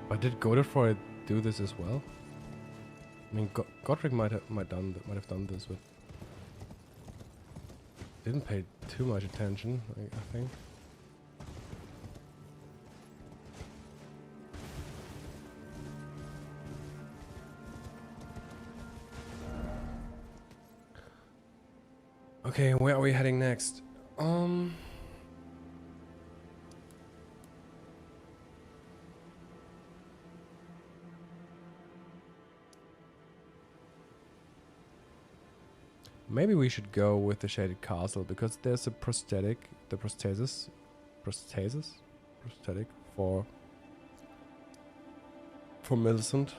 But did Godefroy do this as well? I mean, Godric might have done this, but didn't pay too much attention. I think. Okay, where are we heading next? Maybe we should go with the Shaded Castle because there's a prosthetic for Millicent.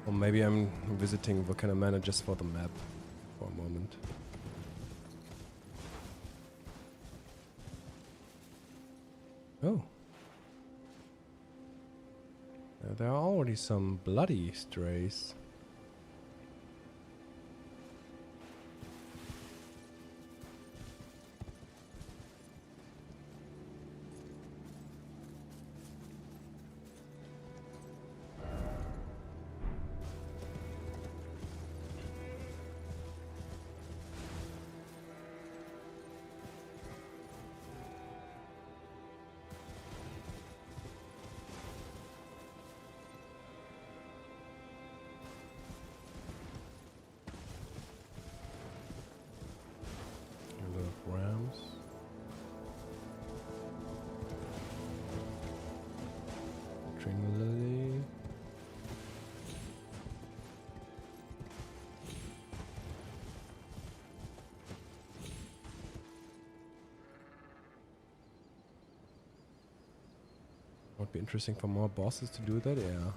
Or maybe I'm visiting Volcano Manor just for the map for a moment. Oh. There are already some bloody strays. Rams. Lily. Would be interesting for more bosses to do that, yeah.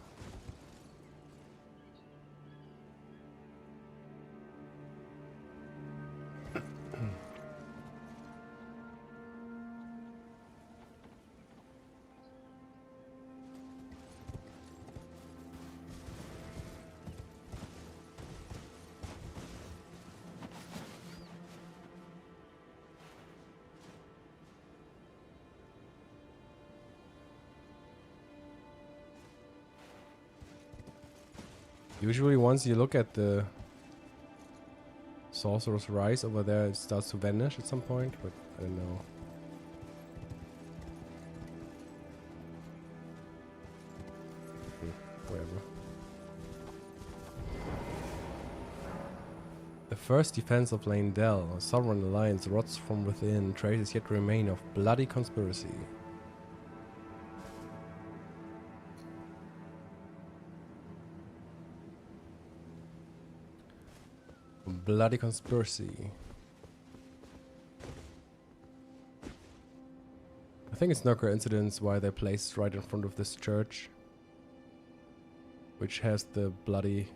Usually once you look at the Sorcerer's Rise over there, it starts to vanish at some point, but I don't know. Whatever. The first defense of Leyndell, a sovereign alliance rots from within, traces yet remain of bloody conspiracy. Bloody conspiracy. I think it's no coincidence why they're placed right in front of this church, which has the bloody,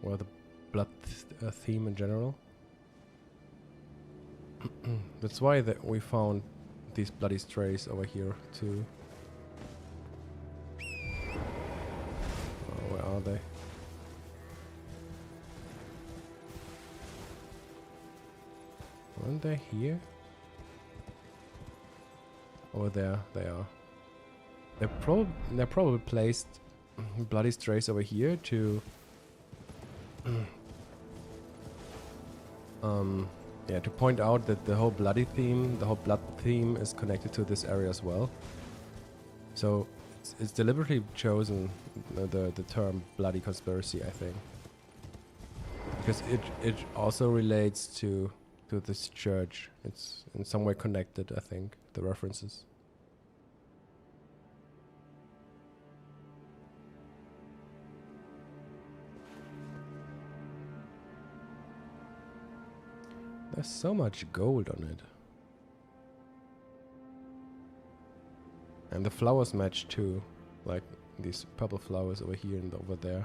well, the blood theme in general. That's why we found these bloody strays over here too. Oh, where are they? Weren't they here? Over there, they are. They're probably placed bloody strays over here to yeah, to point out that the whole blood theme is connected to this area as well. So it's deliberately chosen the term bloody conspiracy, I think, because it also relates to this church. It's in some way connected, I think, the references. There's so much gold on it. And the flowers match too, like these purple flowers over here and over there.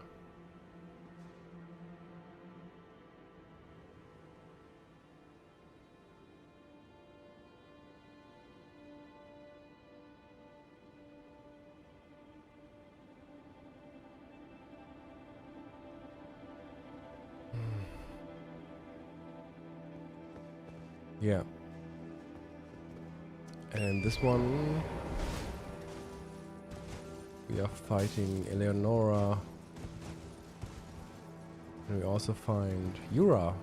Yeah. And this one, we are fighting Eleonora. And we also find Yura.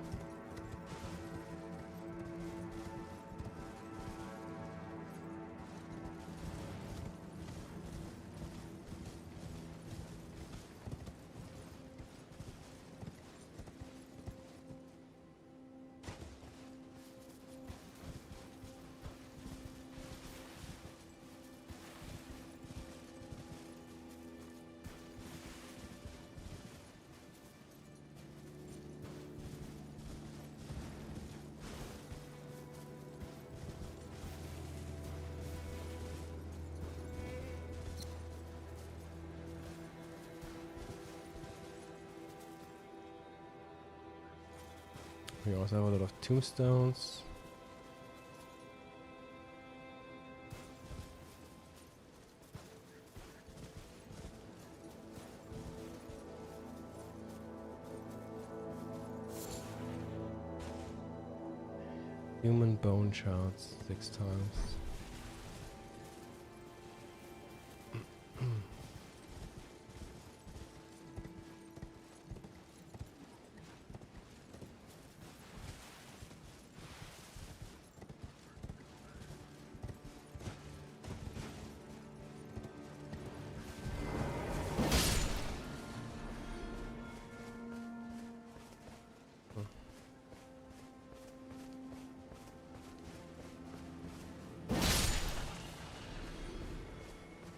We also have a lot of tombstones. Human bone shards 6 times.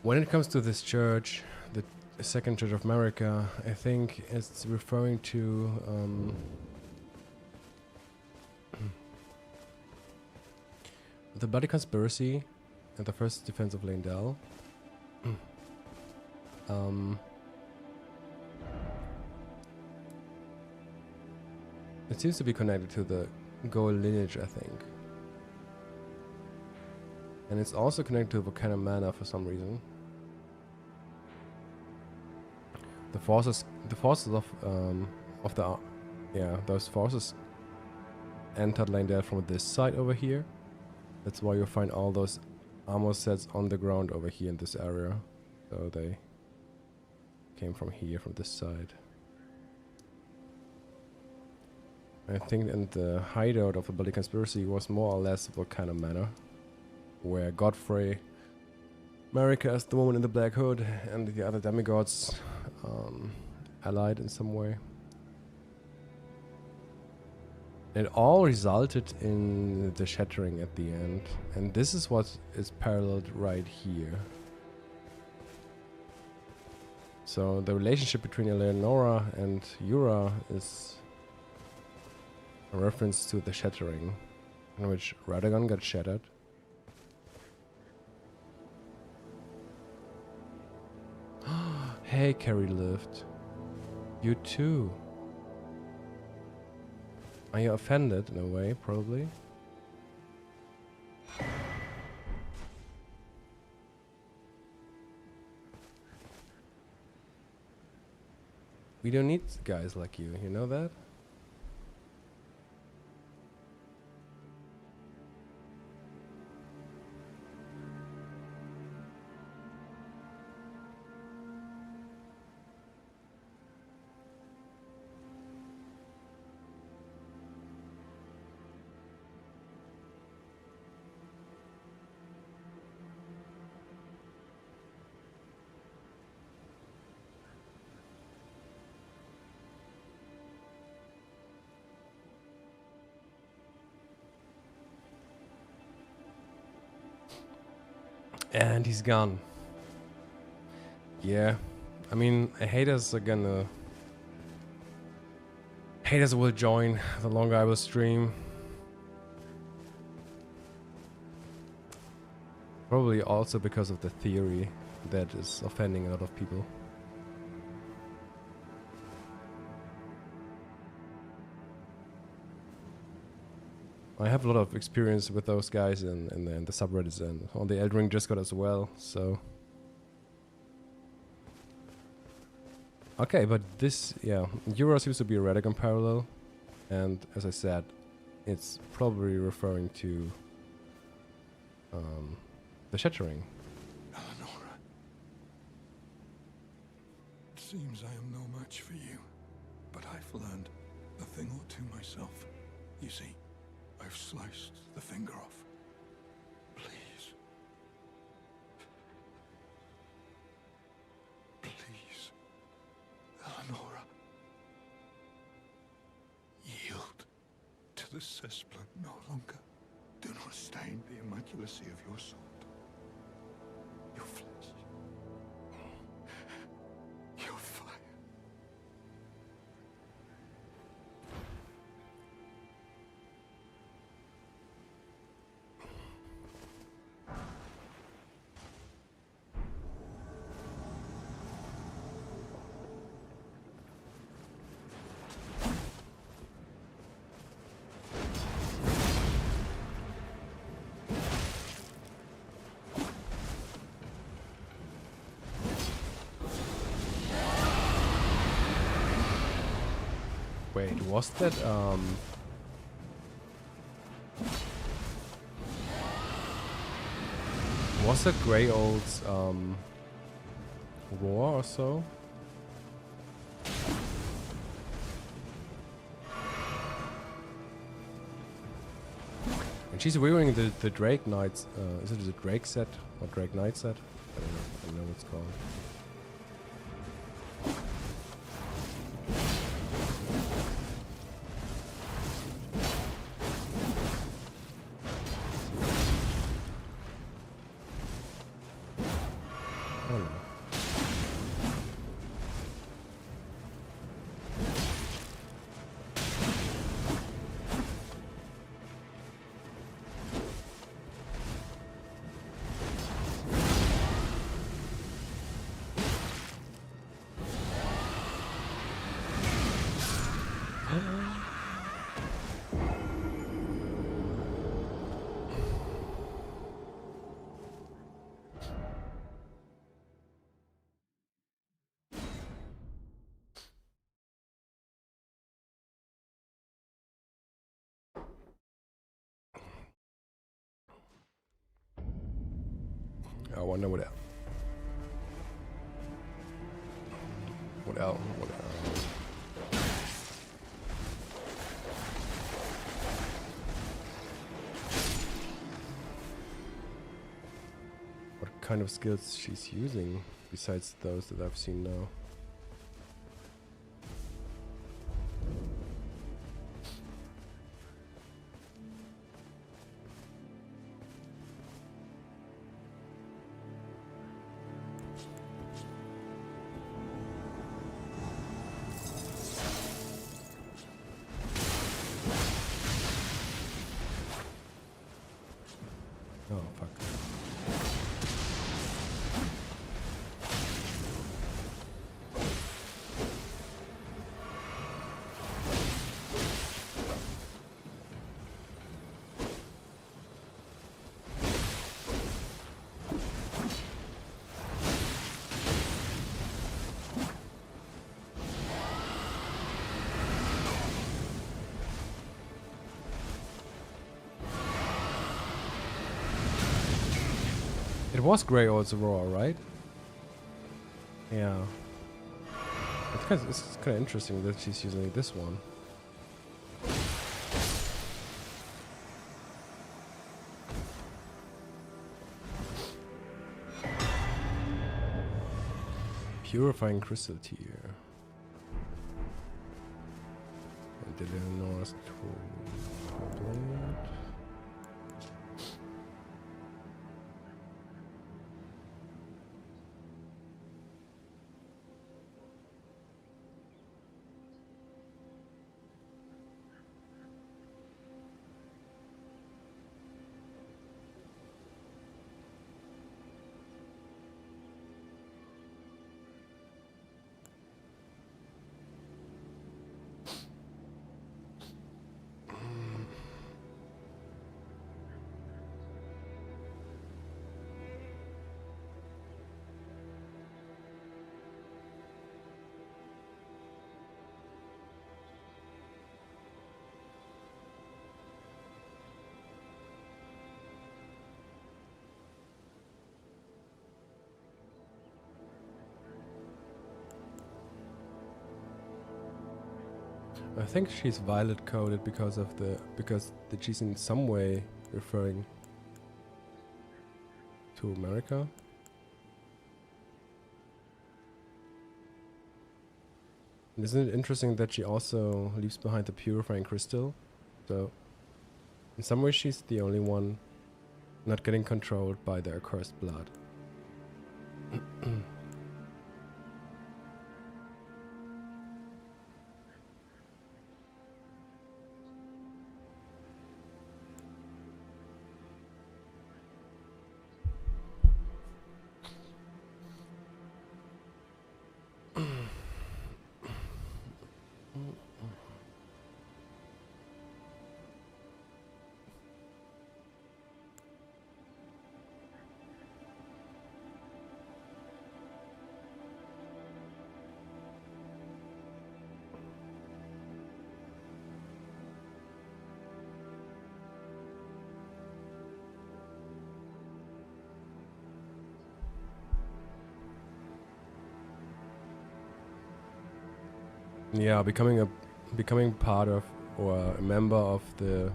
When it comes to this church, the Second Church of America, I think it's referring to the bloody conspiracy and the first defense of Leyndell. It seems to be connected to the Gold lineage, I think. And it's also connected to Volcano Manor for some reason. The forces of those forces entered Leyndell from this side over here. That's why you'll find all those armor sets on the ground over here in this area. So they came from here, from this side. I think and the hideout of the Bloody Conspiracy was more or less Volcano Manor, where Godfrey, Marika as the woman in the black hood, and the other demigods allied in some way. It all resulted in the shattering at the end. And this is what is paralleled right here. So the relationship between Eleonora and Yura is a reference to the shattering, in which Radagon got shattered. Hey, Carrie lived. You too. Are you offended in a way, probably? We don't need guys like you know that? And he's gone. Yeah. I mean, haters are gonna... Haters will join the longer I will stream. Probably also because of the theory that is offending a lot of people. I have a lot of experience with those guys in the subreddits and on the Elden Ring Discord as well, so... Okay, but this, yeah, Euro seems to be a Radagon parallel, and as I said, it's probably referring to the shattering.
Eleonora, it seems I am no match for you, but I've learned a thing or two myself. You see, I've sliced the finger off. Please. Please. Eleonora. Yield to the cesspool no longer. Do not stain the immaculacy of your sword. Your flesh. Your fire.
Wait, was that was that Grey Old's war or so? And she's wearing the Drake Knights, is it the Drake set or Drake Knight set? I don't know what it's called. I wonder what else. What else? What else? What kind of skills she's using besides those that I've seen now? Oh, fuck. It was Grey Old's Aurora, right? Yeah. It's kind of interesting that she's using this one. Purifying crystal tier. Delinore's tool. I think she's violet coded because she's in some way referring to America. And isn't it interesting that she also leaves behind the purifying crystal? So in some ways she's the only one not getting controlled by the accursed blood. Yeah, becoming part of or a member of the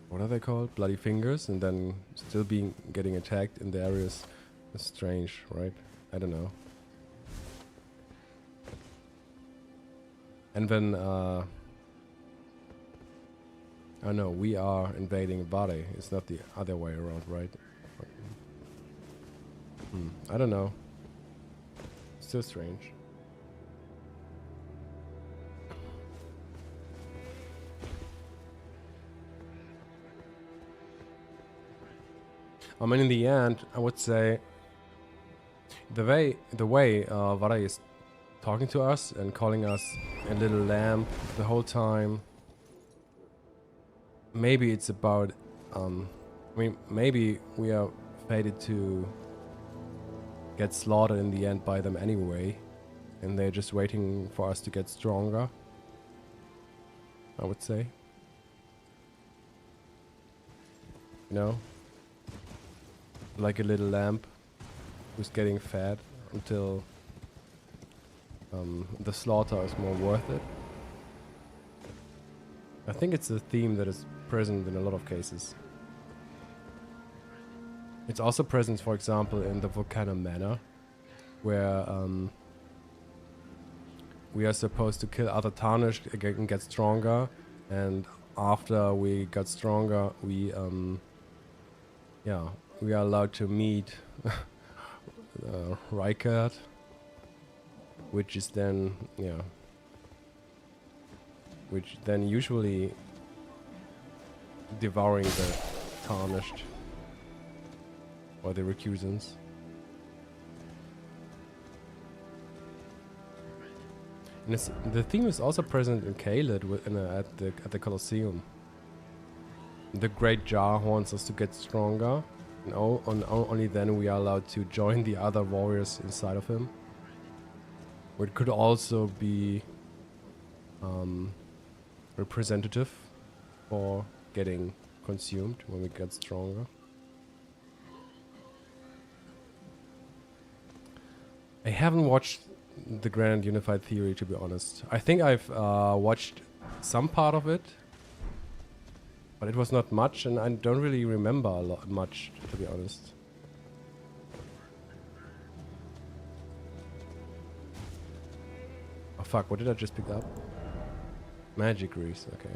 what are they called? Bloody Fingers, and then still getting attacked in the areas is strange, right? I don't know. And then oh no, we are invading Vare. It's not the other way around, right? I don't know. Still strange. I mean, in the end, I would say the way Vara is talking to us and calling us a little lamb the whole time. Maybe it's about, I mean, maybe we are fated to get slaughtered in the end by them anyway, and they're just waiting for us to get stronger, I would say. You know? Like a little lamb who's getting fed until the slaughter is more worth it. I think it's a theme that is present in a lot of cases. It's also present, for example, in the Volcano Manor, where we are supposed to kill other Tarnished and get stronger, and after we got stronger, we we are allowed to meet Rykard, which is then which then usually devouring the tarnished or the recusants. And the theme is also present in Caelid at the Colosseum. The Great Jar wants us to get stronger, and only then we are allowed to join the other warriors inside of him. Or it could also be representative for getting consumed when we get stronger. I haven't watched the Grand Unified Theory, to be honest. I think I've watched some part of it, but it was not much, and I don't really remember much, to be honest. Oh fuck, what did I just pick up? Magic grease, okay.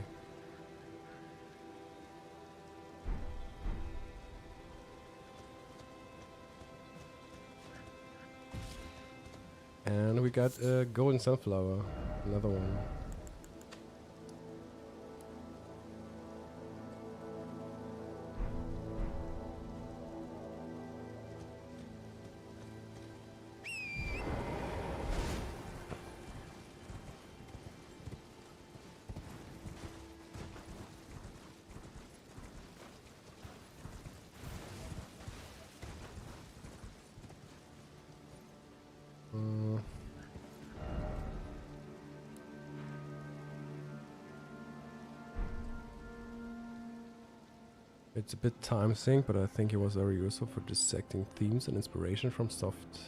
And we got a golden sunflower, another one. It's a bit time sink, but I think it was very useful for dissecting themes and inspiration from soft.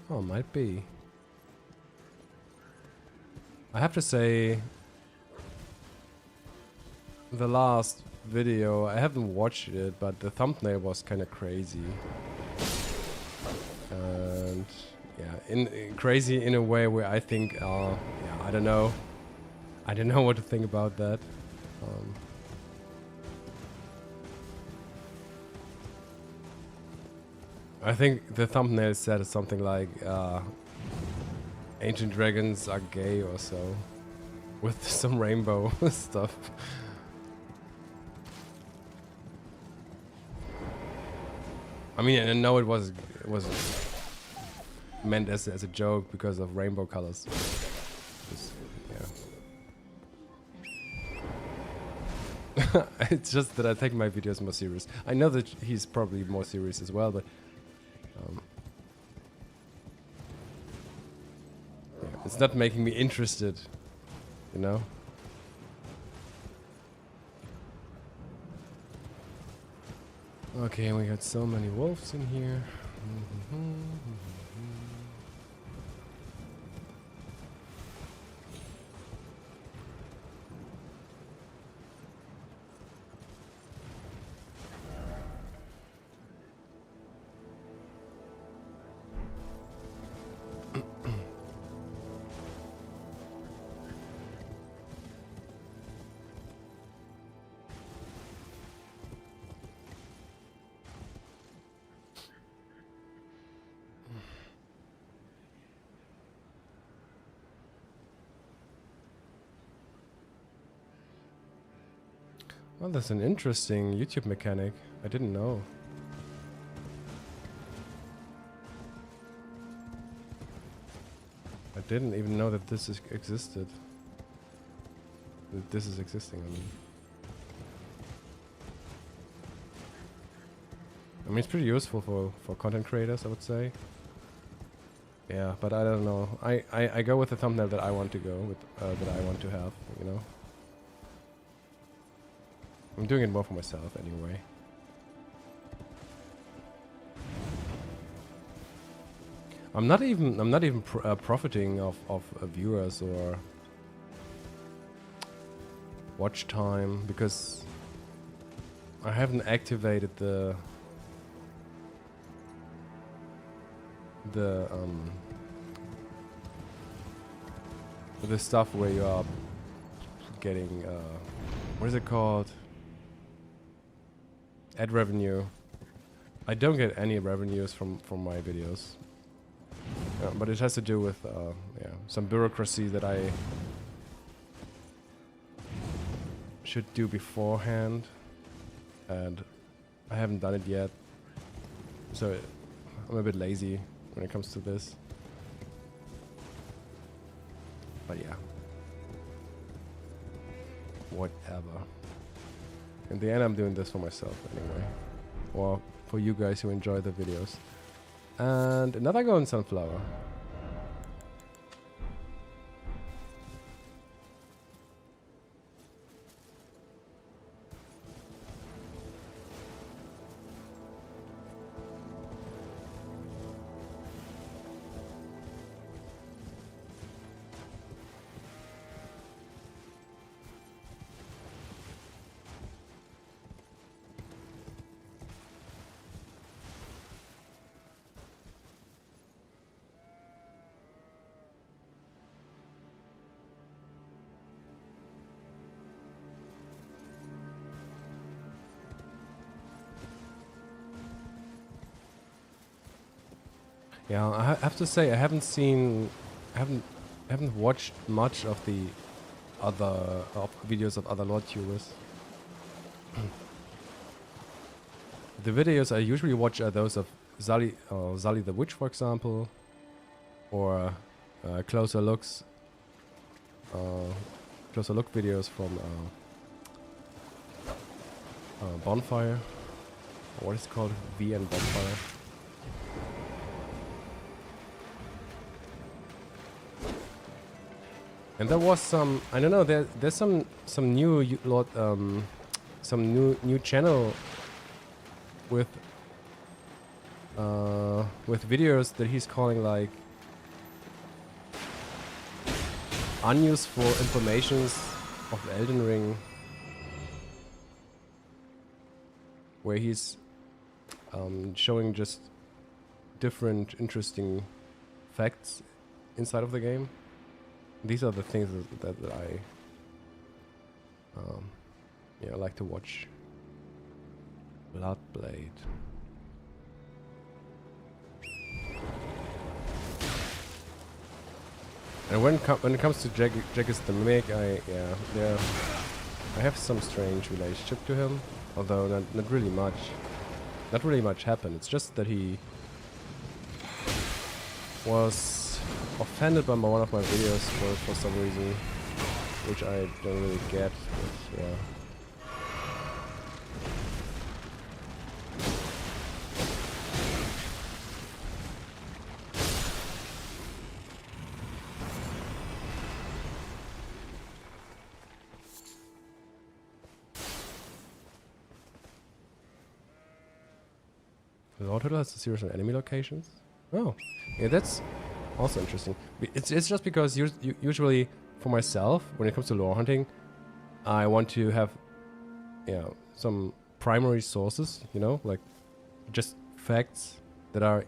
Oh, might be. I have to say, the last video, I haven't watched it, but the thumbnail was kind of crazy. And yeah, crazy in a way where I think, yeah, I don't know. I don't know what to think about that. I think the thumbnail said something like, ancient dragons are gay or so, with some rainbow stuff. I mean, I know it was meant as a joke because of rainbow colors. It's just that I take my videos more serious. I know that he's probably more serious as well, but yeah, it's not making me interested, you know? Okay, we got so many wolves in here. Well, that's an interesting YouTube mechanic. I didn't know. I didn't even know that this existed. That this is existing, I mean, it's pretty useful for content creators, I would say. Yeah, but I don't know. I go with the thumbnail that I want to go with, that I want to have, you know? I'm doing it more for myself anyway. I'm not even profiting of viewers or watch time because I haven't activated the stuff where you are getting what is it called? Ad revenue. I don't get any revenues from my videos, but it has to do with yeah, some bureaucracy that I should do beforehand, and I haven't done it yet, so I'm a bit lazy when it comes to this. But yeah, whatever. In the end, I'm doing this for myself anyway, or for you guys who enjoy the videos. And another golden sunflower. Yeah, I have to say I haven't watched much of the other videos of other Lord tubers. The videos I usually watch are those of Zali the Witch, for example, or closer look videos from Bonfire. What is it called? VN Bonfire. And there was some, I don't know, there's some new some new channel with videos that he's calling like unuseful informations of Elden Ring, where he's showing just different interesting facts inside of the game. These are the things that I like to watch. Bloodblade. And when it comes to Jaggis the Mimic, I have some strange relationship to him, although not really much. Not really much happened. It's just that he was offended by one of my videos for some reason, which I don't really get, but yeah. Lord Hoodle has a series of enemy locations? Oh, yeah, that's also interesting. It's just because usually for myself, when it comes to lore hunting, I want to have some primary sources, like just facts that are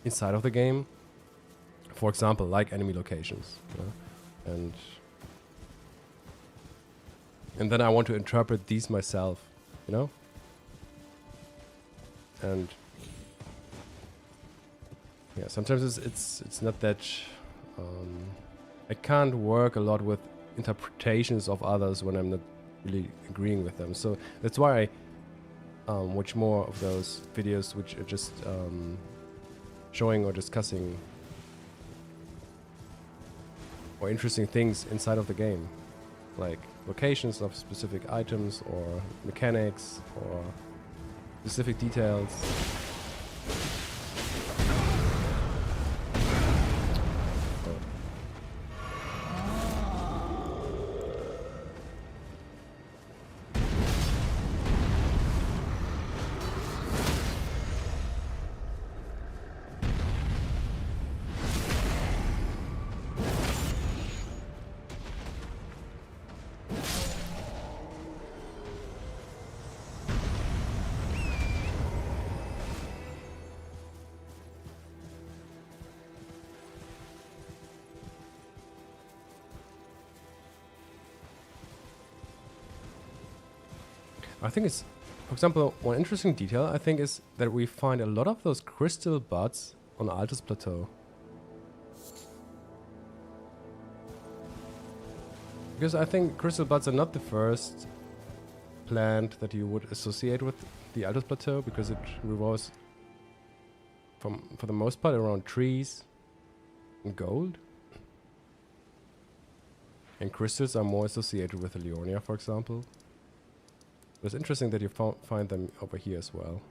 inside of the game. For example, like enemy locations, and then I want to interpret these myself, and yeah, sometimes it's not that I can't work a lot with interpretations of others when I'm not really agreeing with them. So that's why I watch more of those videos which are just showing or discussing or interesting things inside of the game, like locations of specific items or mechanics or specific details. I think it's, for example, one interesting detail I think is that we find a lot of those crystal buds on Altus Plateau. Because I think crystal buds are not the first plant that you would associate with the Aldous Plateau, because it revolves for the most part around trees and gold. And crystals are more associated with Leonia, for example. It's interesting that you find them over here as well.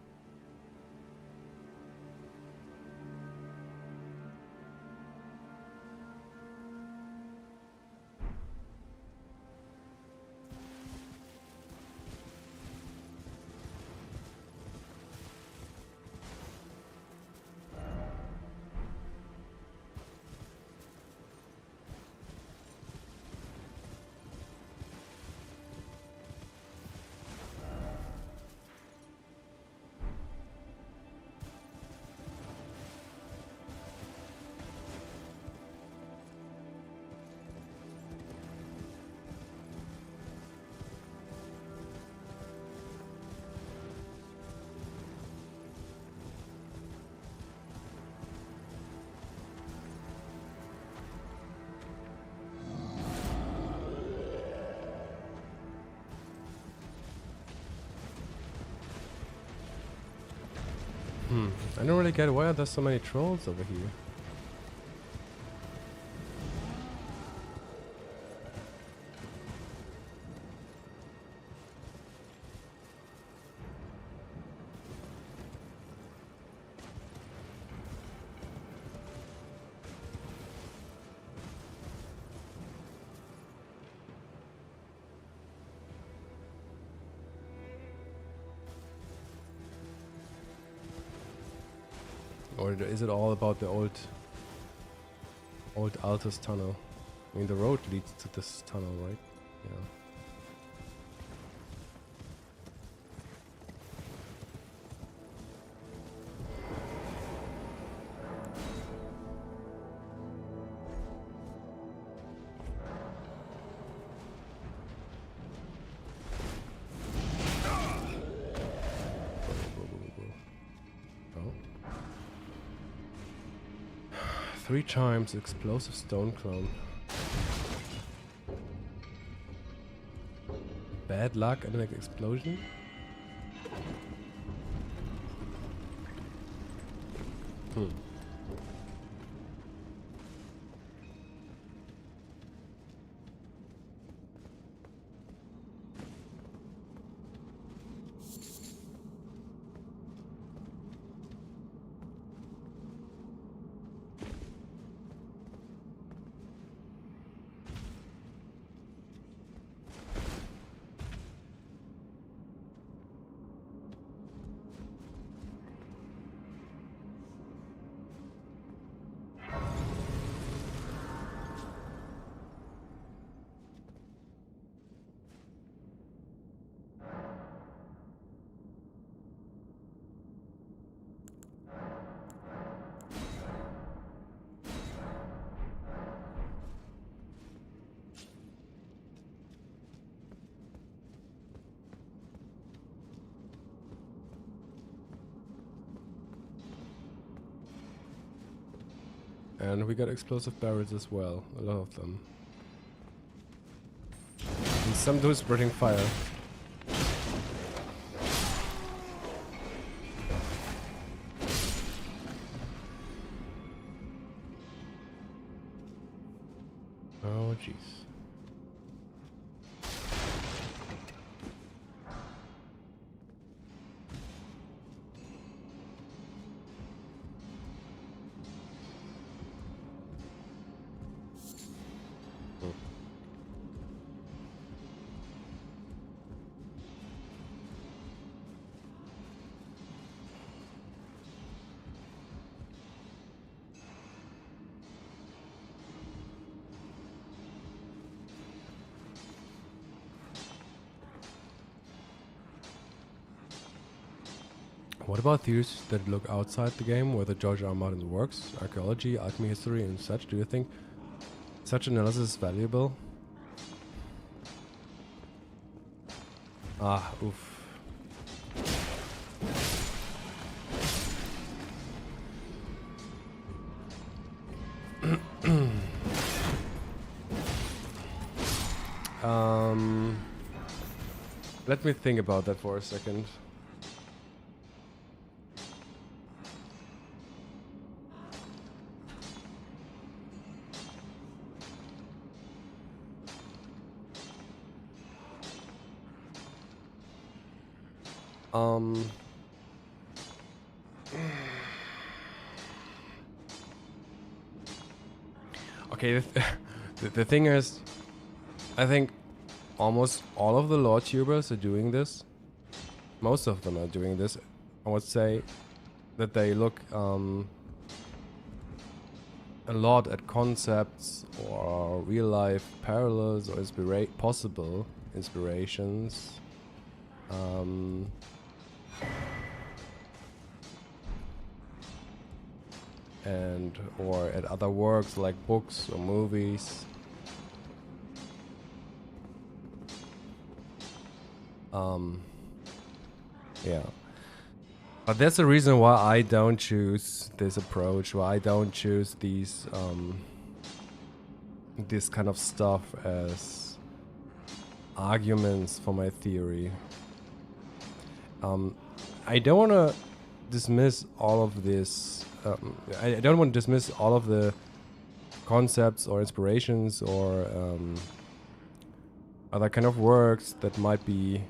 I don't really get why are there so many trolls over here. Or is it all about the old Altus tunnel? I mean, the road leads to this tunnel, right? Yeah. Oh. 3 times explosive stone clone. Bad luck and an explosion? And we got explosive barrels as well, a lot of them. And some do spreading fire. Oh jeez. What about theories that look outside the game, where the George R. R. Martin works, archaeology, alchemy, history, and such? Do you think such analysis is valuable? Ah, oof. Let me think about that for a second. Okay, the thing is, I think almost all of the lore tubers are doing this. Most of them are doing this. I would say that they look a lot at concepts or real life parallels or possible inspirations. And or at other works like books or movies. Yeah. But that's the reason why I don't choose this approach, why I don't choose these this kind of stuff as arguments for my theory. I don't want to dismiss all of this. I don't want to dismiss all of the concepts or inspirations or other kind of works that might be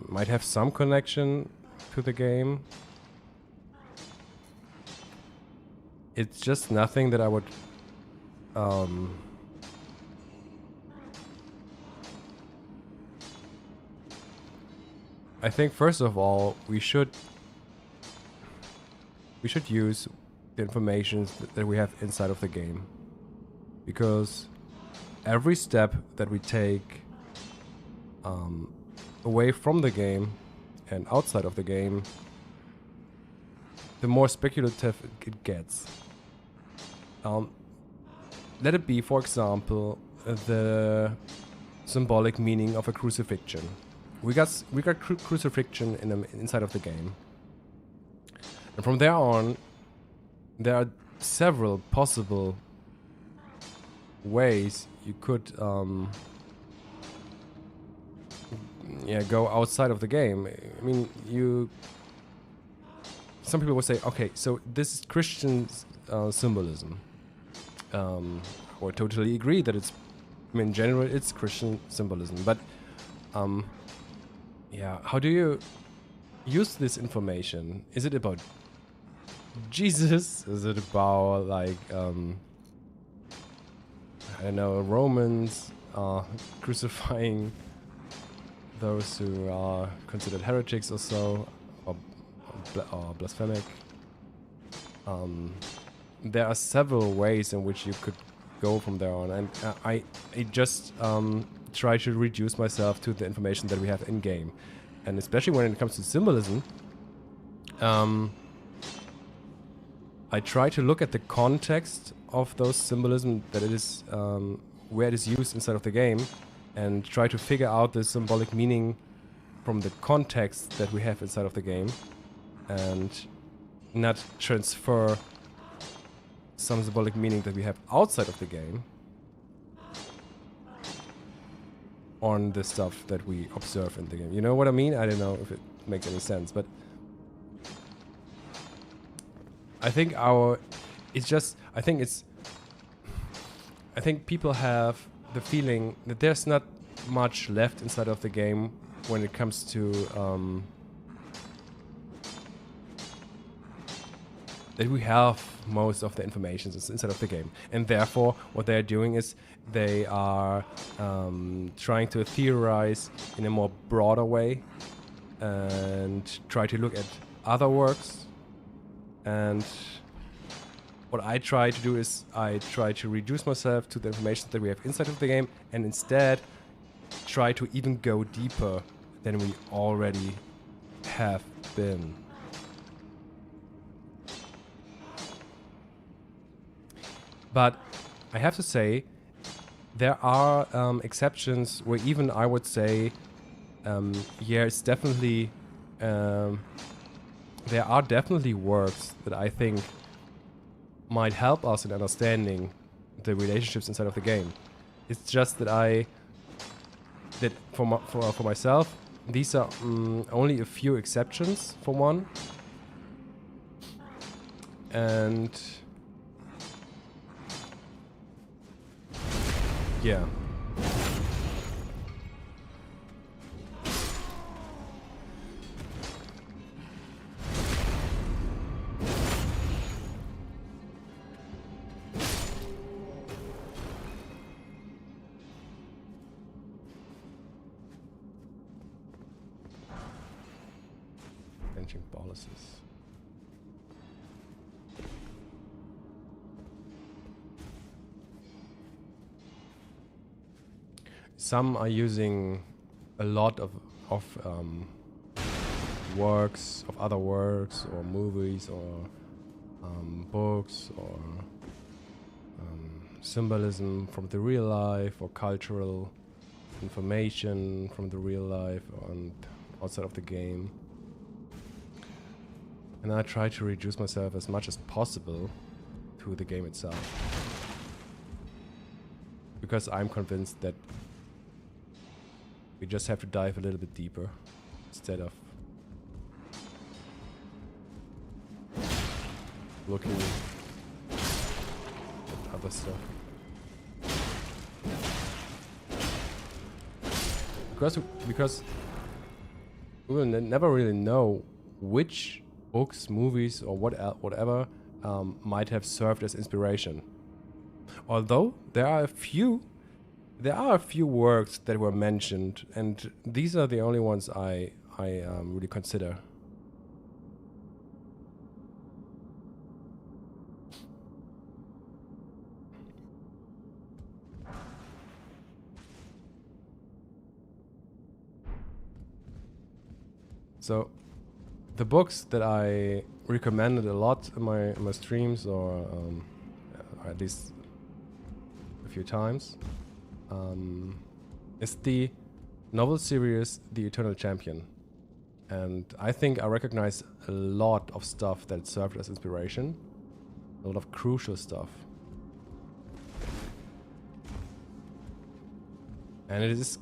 might have some connection to the game. It's just nothing that I would I think first of all we should use the information that we have inside of the game, because every step that we take away from the game and outside of the game, the more speculative it gets. Let it be, for example, the symbolic meaning of a crucifixion. We got crucifixion inside of the game. And from there on, there are several possible ways you could go outside of the game. I mean, some people would say, okay, so this is Christian symbolism. I would totally agree that it's, I mean, in general, it's Christian symbolism. But, how do you use this information? Is it about Jesus? Is it about, like, I don't know, Romans crucifying those who are considered heretics or so, or blasphemic? There are several ways in which you could go from there on, and I just try to reduce myself to the information that we have in game, and especially when it comes to symbolism, I try to look at the context of those symbolism that it is where it is used inside of the game, and try to figure out the symbolic meaning from the context that we have inside of the game, and not transfer some symbolic meaning that we have outside of the game on the stuff that we observe in the game. You know what I mean? I don't know if it makes any sense, but I think I think people have the feeling that there's not much left inside of the game when it comes to that we have most of the information inside of the game, and therefore what they are doing is they are trying to theorize in a more broader way and try to look at other works. And what I try to do is I try to reduce myself to the information that we have inside of the game, and instead try to even go deeper than we already have been. But I have to say, there are exceptions where even I would say, it's definitely, there are definitely works that I think might help us in understanding the relationships inside of the game. It's just that for myself, these are only a few exceptions for one, and yeah. Benching policies. Some are using a lot of works, of other works, or movies, or books, or symbolism from the real life, or cultural information from the real life and outside of the game. And I try to reduce myself as much as possible to the game itself, because I'm convinced that we just have to dive a little bit deeper instead of looking at other stuff. Because we will never really know which books, movies, or whatever might have served as inspiration. Although there are a few works that were mentioned, and these are the only ones I really consider. So, the books that I recommended a lot in my streams, or at least a few times, is the novel series The Eternal Champion. And I think I recognize a lot of stuff that served as inspiration, a lot of crucial stuff. And it is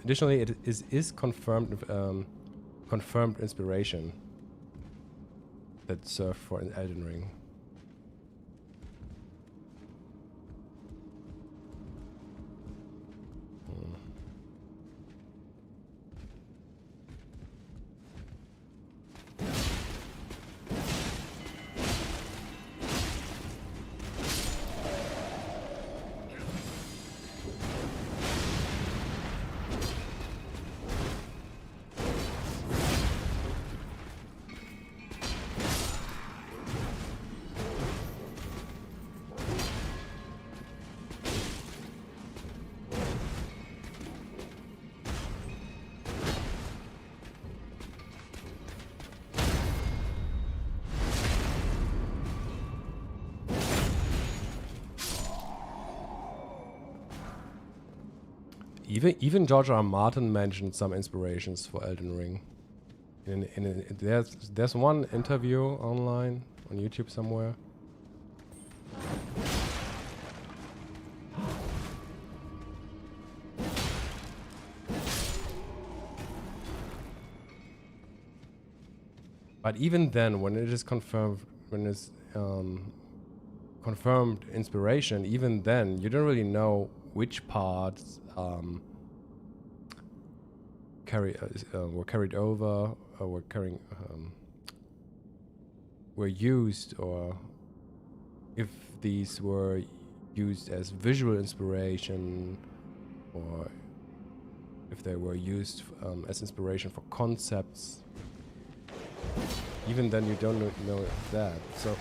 additionally it is confirmed inspiration that served for an Elden Ring. Even George R. R. Martin mentioned some inspirations for Elden Ring. There's one interview online on YouTube somewhere. But even then, when it is confirmed, confirmed inspiration, even then you don't really know which parts were carried over, or were used, or if these were used as visual inspiration, or if they were used as inspiration for concepts. Even then, you don't know that. So.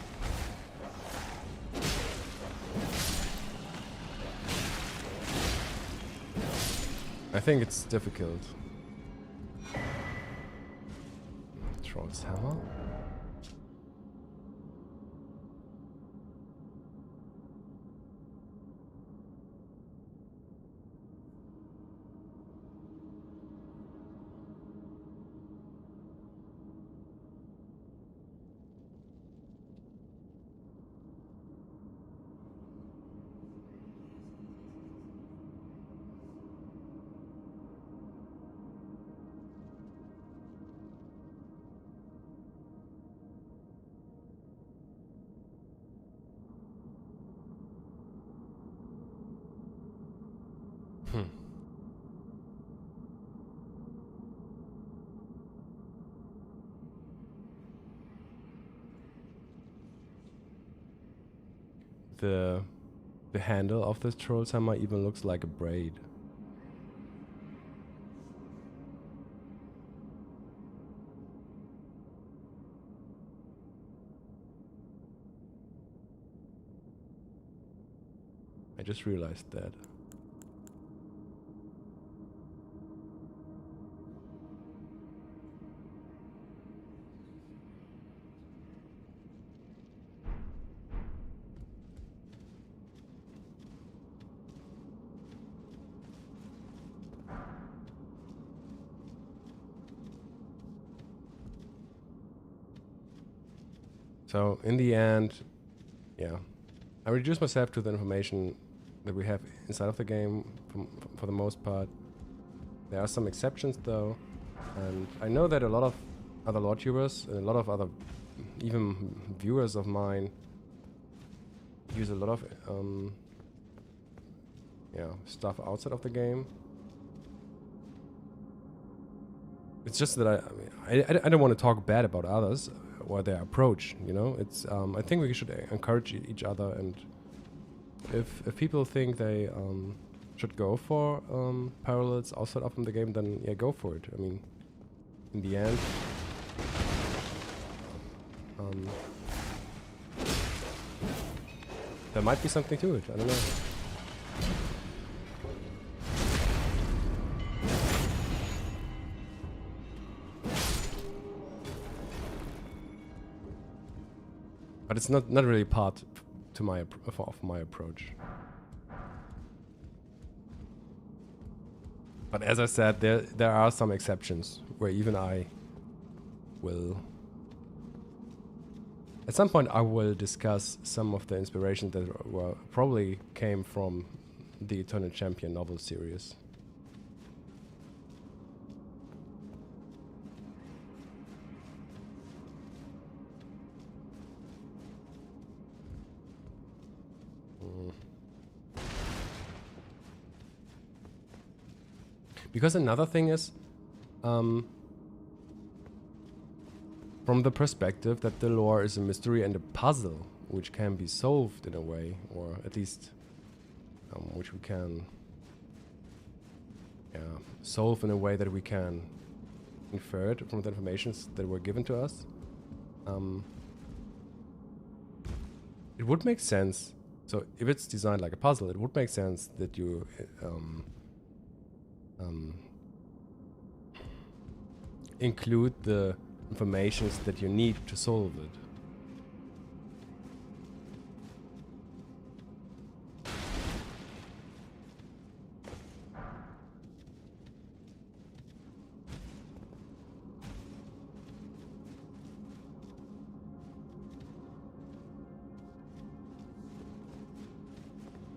I think it's difficult. Troll's hammer. The handle of this troll's hammer even looks like a braid. I just realized that. So in the end, yeah, I reduced myself to the information that we have inside of the game for the most part. There are some exceptions though, and I know that a lot of other Lord viewers and a lot of other even viewers of mine use a lot of stuff outside of the game. It's just that I don't want to talk bad about others or their approach, you know. It's I think we should encourage each other, and if people think they should go for parallels outside of the game, then yeah, go for it. I mean, in the end, there might be something to it. I don't know. But it's not really part to my of my approach. But as I said, there are some exceptions where even I will. At some point, I will discuss some of the inspiration that probably came from the Eternal Champion novel series. Because another thing is, from the perspective that the lore is a mystery and a puzzle which can be solved in a way, or at least which we can solve in a way that we can infer it from the information that were given to us. It would make sense. So if it's designed like a puzzle, it would make sense that you include the informations that you need to solve it.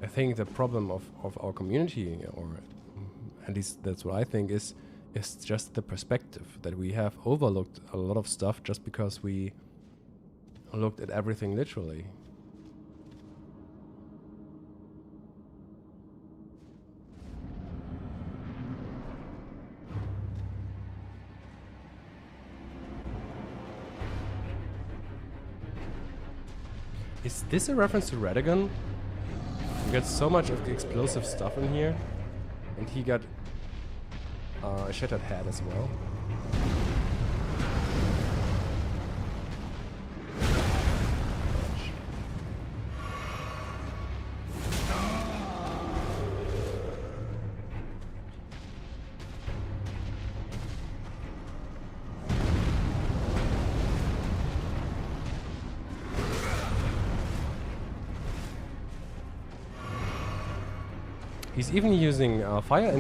I think the problem of our community, or at least that's what I think, is just the perspective that we have overlooked a lot of stuff just because we looked at everything literally. Is this a reference to Radagon? We got so much of the explosive stuff in here, and he got a shattered head as well. He's even using fire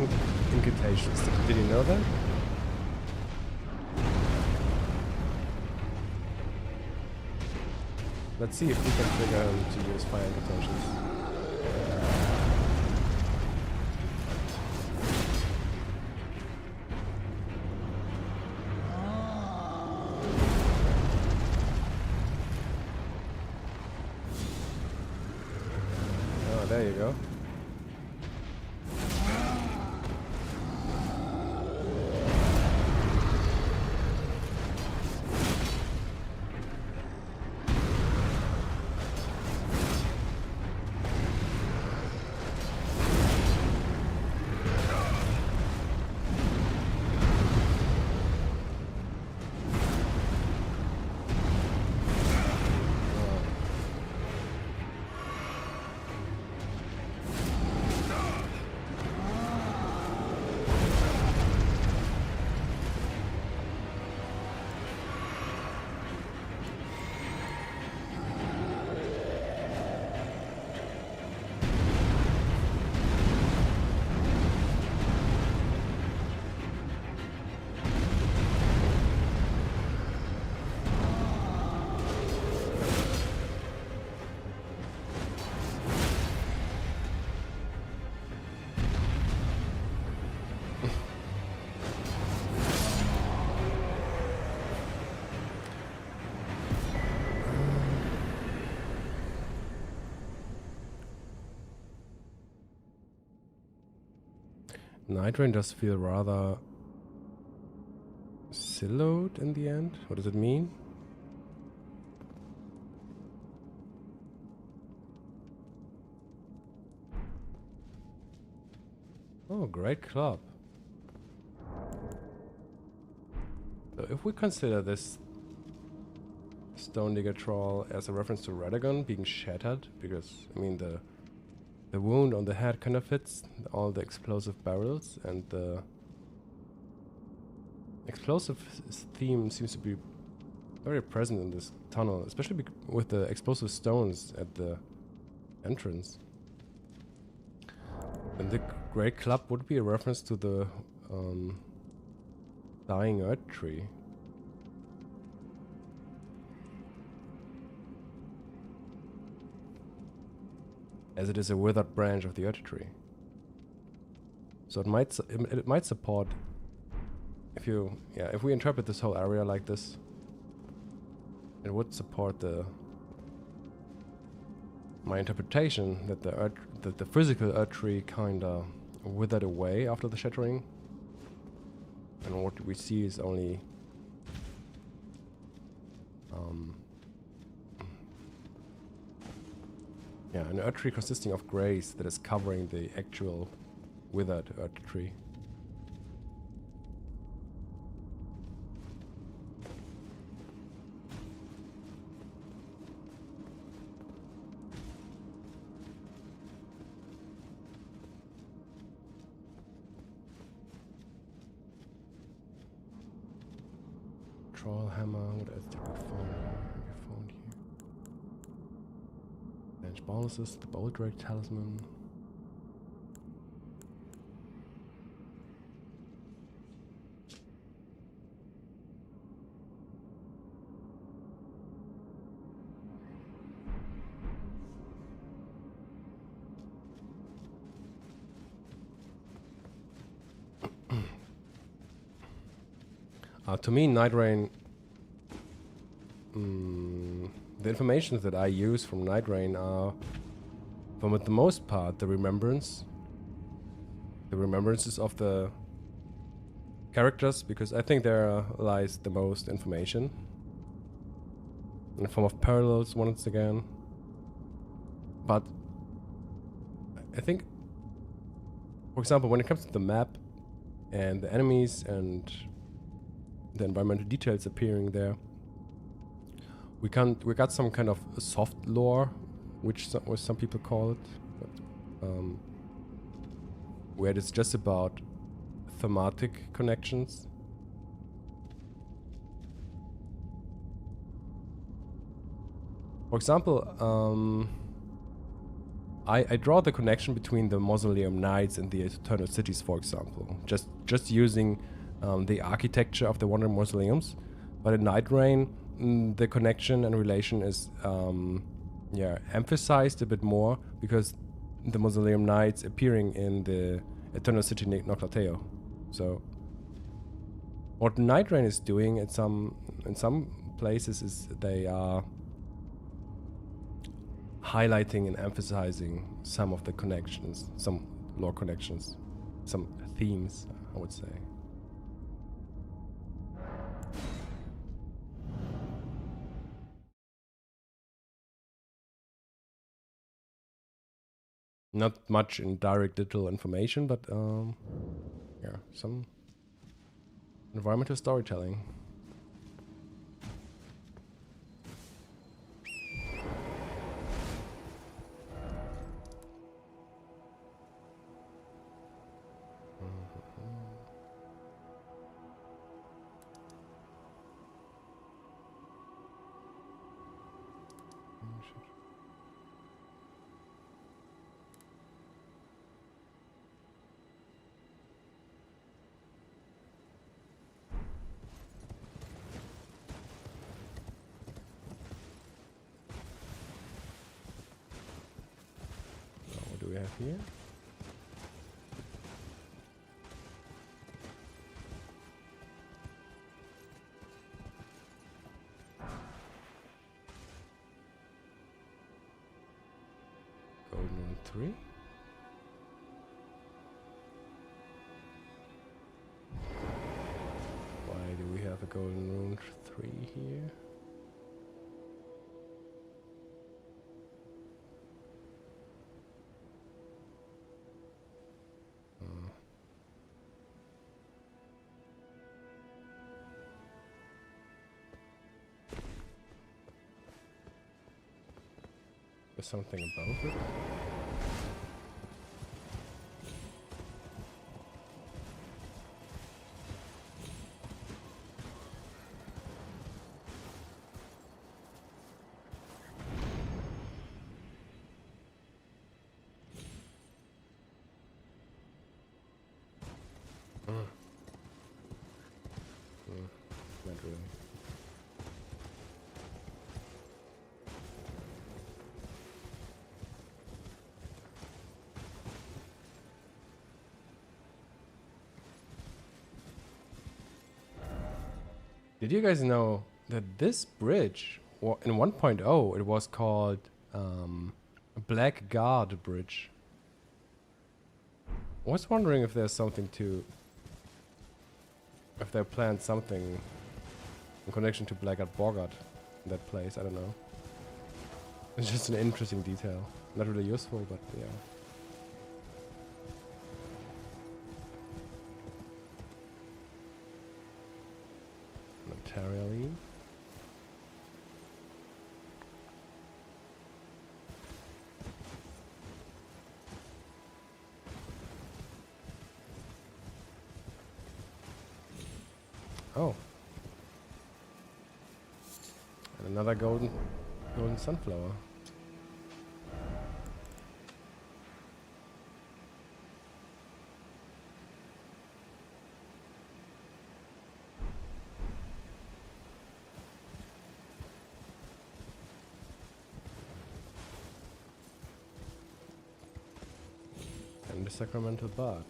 incantations. Did you know that? Let's see if we can trigger him to use fire incantations. Oh, there you go. Night Rain does feel rather siloed in the end. What does it mean? Oh, great club. So if we consider this Stone Digger Troll as a reference to Radagon being shattered, because, I mean, the wound on the head kind of fits all the explosive barrels, and the explosive theme seems to be very present in this tunnel, especially with the explosive stones at the entrance. And the Great Club would be a reference to the dying Earth Tree. As it is a withered branch of the Earth Tree. So it might support, if we interpret this whole area like this, it would support my interpretation that the physical Earth Tree kinda withered away after the shattering, and what we see is only an Earth Tree consisting of grace that is covering the actual withered Earth Tree. Troll hammer, what else did we found here? Bench bonuses, the bolt drake talisman. To me, Night Rain, the information that I use from Night Rain are, for the most part, the remembrances of the characters, because I think there lies the most information. In the form of parallels, once again. But I think, for example, when it comes to the map and the enemies and the environmental details appearing there, we got some kind of soft lore, which some people call it, but, where it's just about thematic connections. For example, I draw the connection between the Mausoleum Knights and the Eternal Cities, for example, just using the architecture of the Wandering Mausoleums. But in Night Rain, the connection and relation is emphasized a bit more, because the Mausoleum Knights appearing in the Eternal City Noclateo. So what Night Rain is doing in some places is they are highlighting and emphasizing some of the connections, some lore connections, some themes, I would say. Not much in direct digital information, but some environmental storytelling. What do we have here? Godwyn Run 3. Godwyn Run 3 here. There's something about it. Not really. Did you guys know that this bridge, in 1.0, it was called Black Guard Bridge? I was wondering if there's something to... if they planned something in connection to Blackguard Boggart in that place, I don't know. It's just an interesting detail. Not really useful, but yeah. Materially. Oh. And another golden sunflower. And the sacramental bud.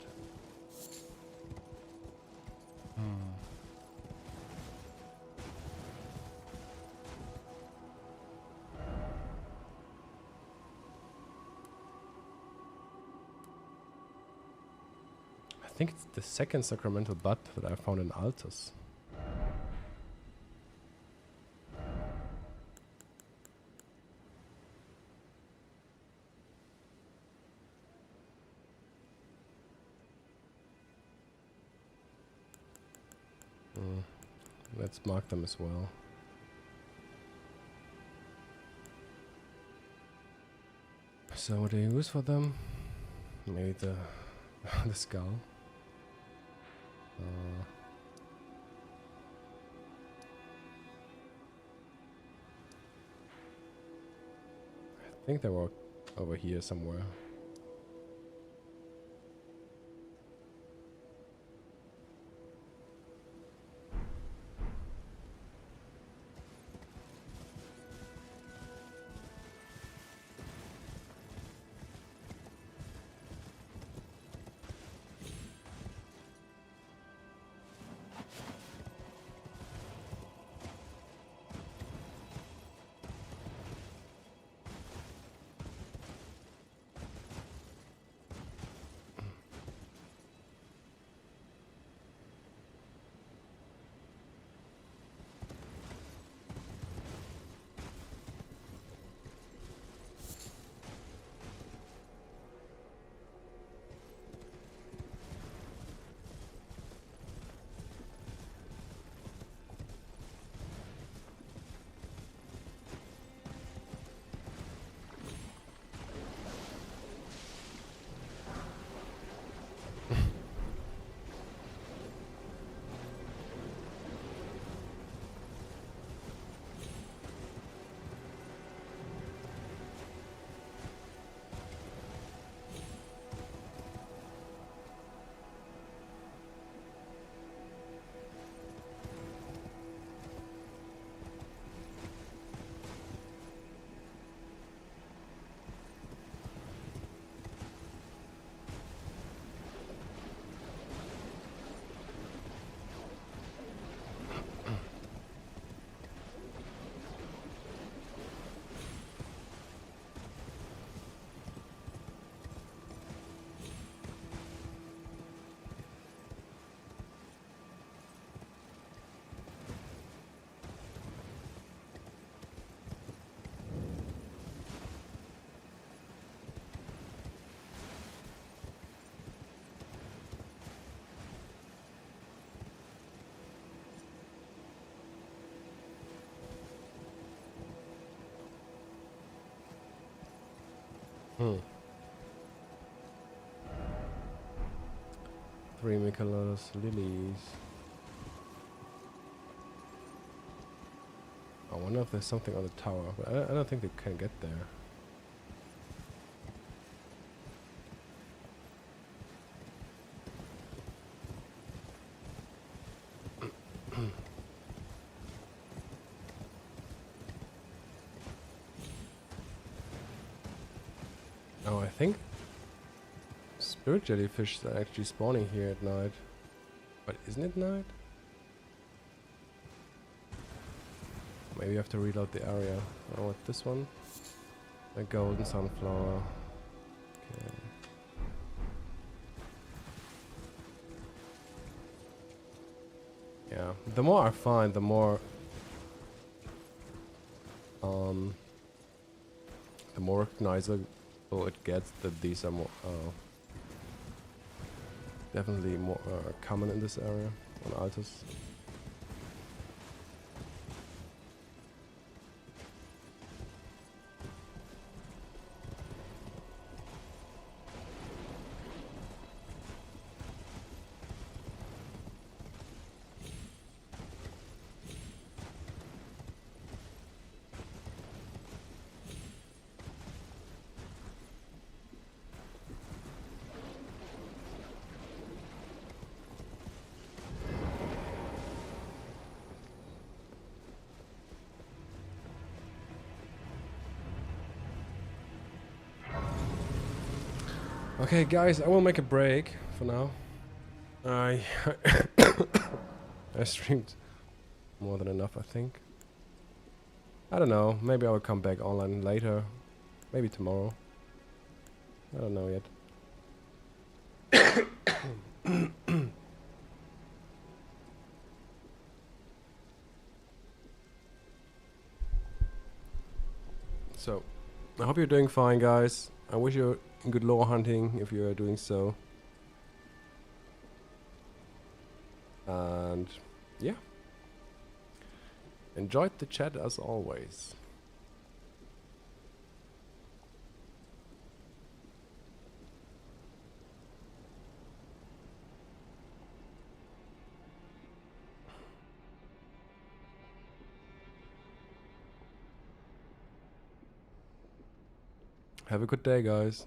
I think it's the second sacramental bud that I found in Altus. Let's mark them as well. So what do you use for them? Maybe the the skull. I think they were over here somewhere. Three Michaelos lilies. I wonder if there's something on the tower, but I don't think they can get there. Oh, I think spirit jellyfish are actually spawning here at night. But isn't it night? Maybe you have to reload the area. Oh, what, this one? A golden sunflower. Okay. Yeah, the more I find, the more recognizable it gets that these are more definitely more common in this area on Altus. Okay, guys, I will make a break for now. I streamed more than enough, I think. I don't know. Maybe I will come back online later. Maybe tomorrow. I don't know yet. So, I hope you're doing fine, guys. I wish you good lore hunting if you are doing so. And yeah, enjoyed the chat as always. Have a good day, guys.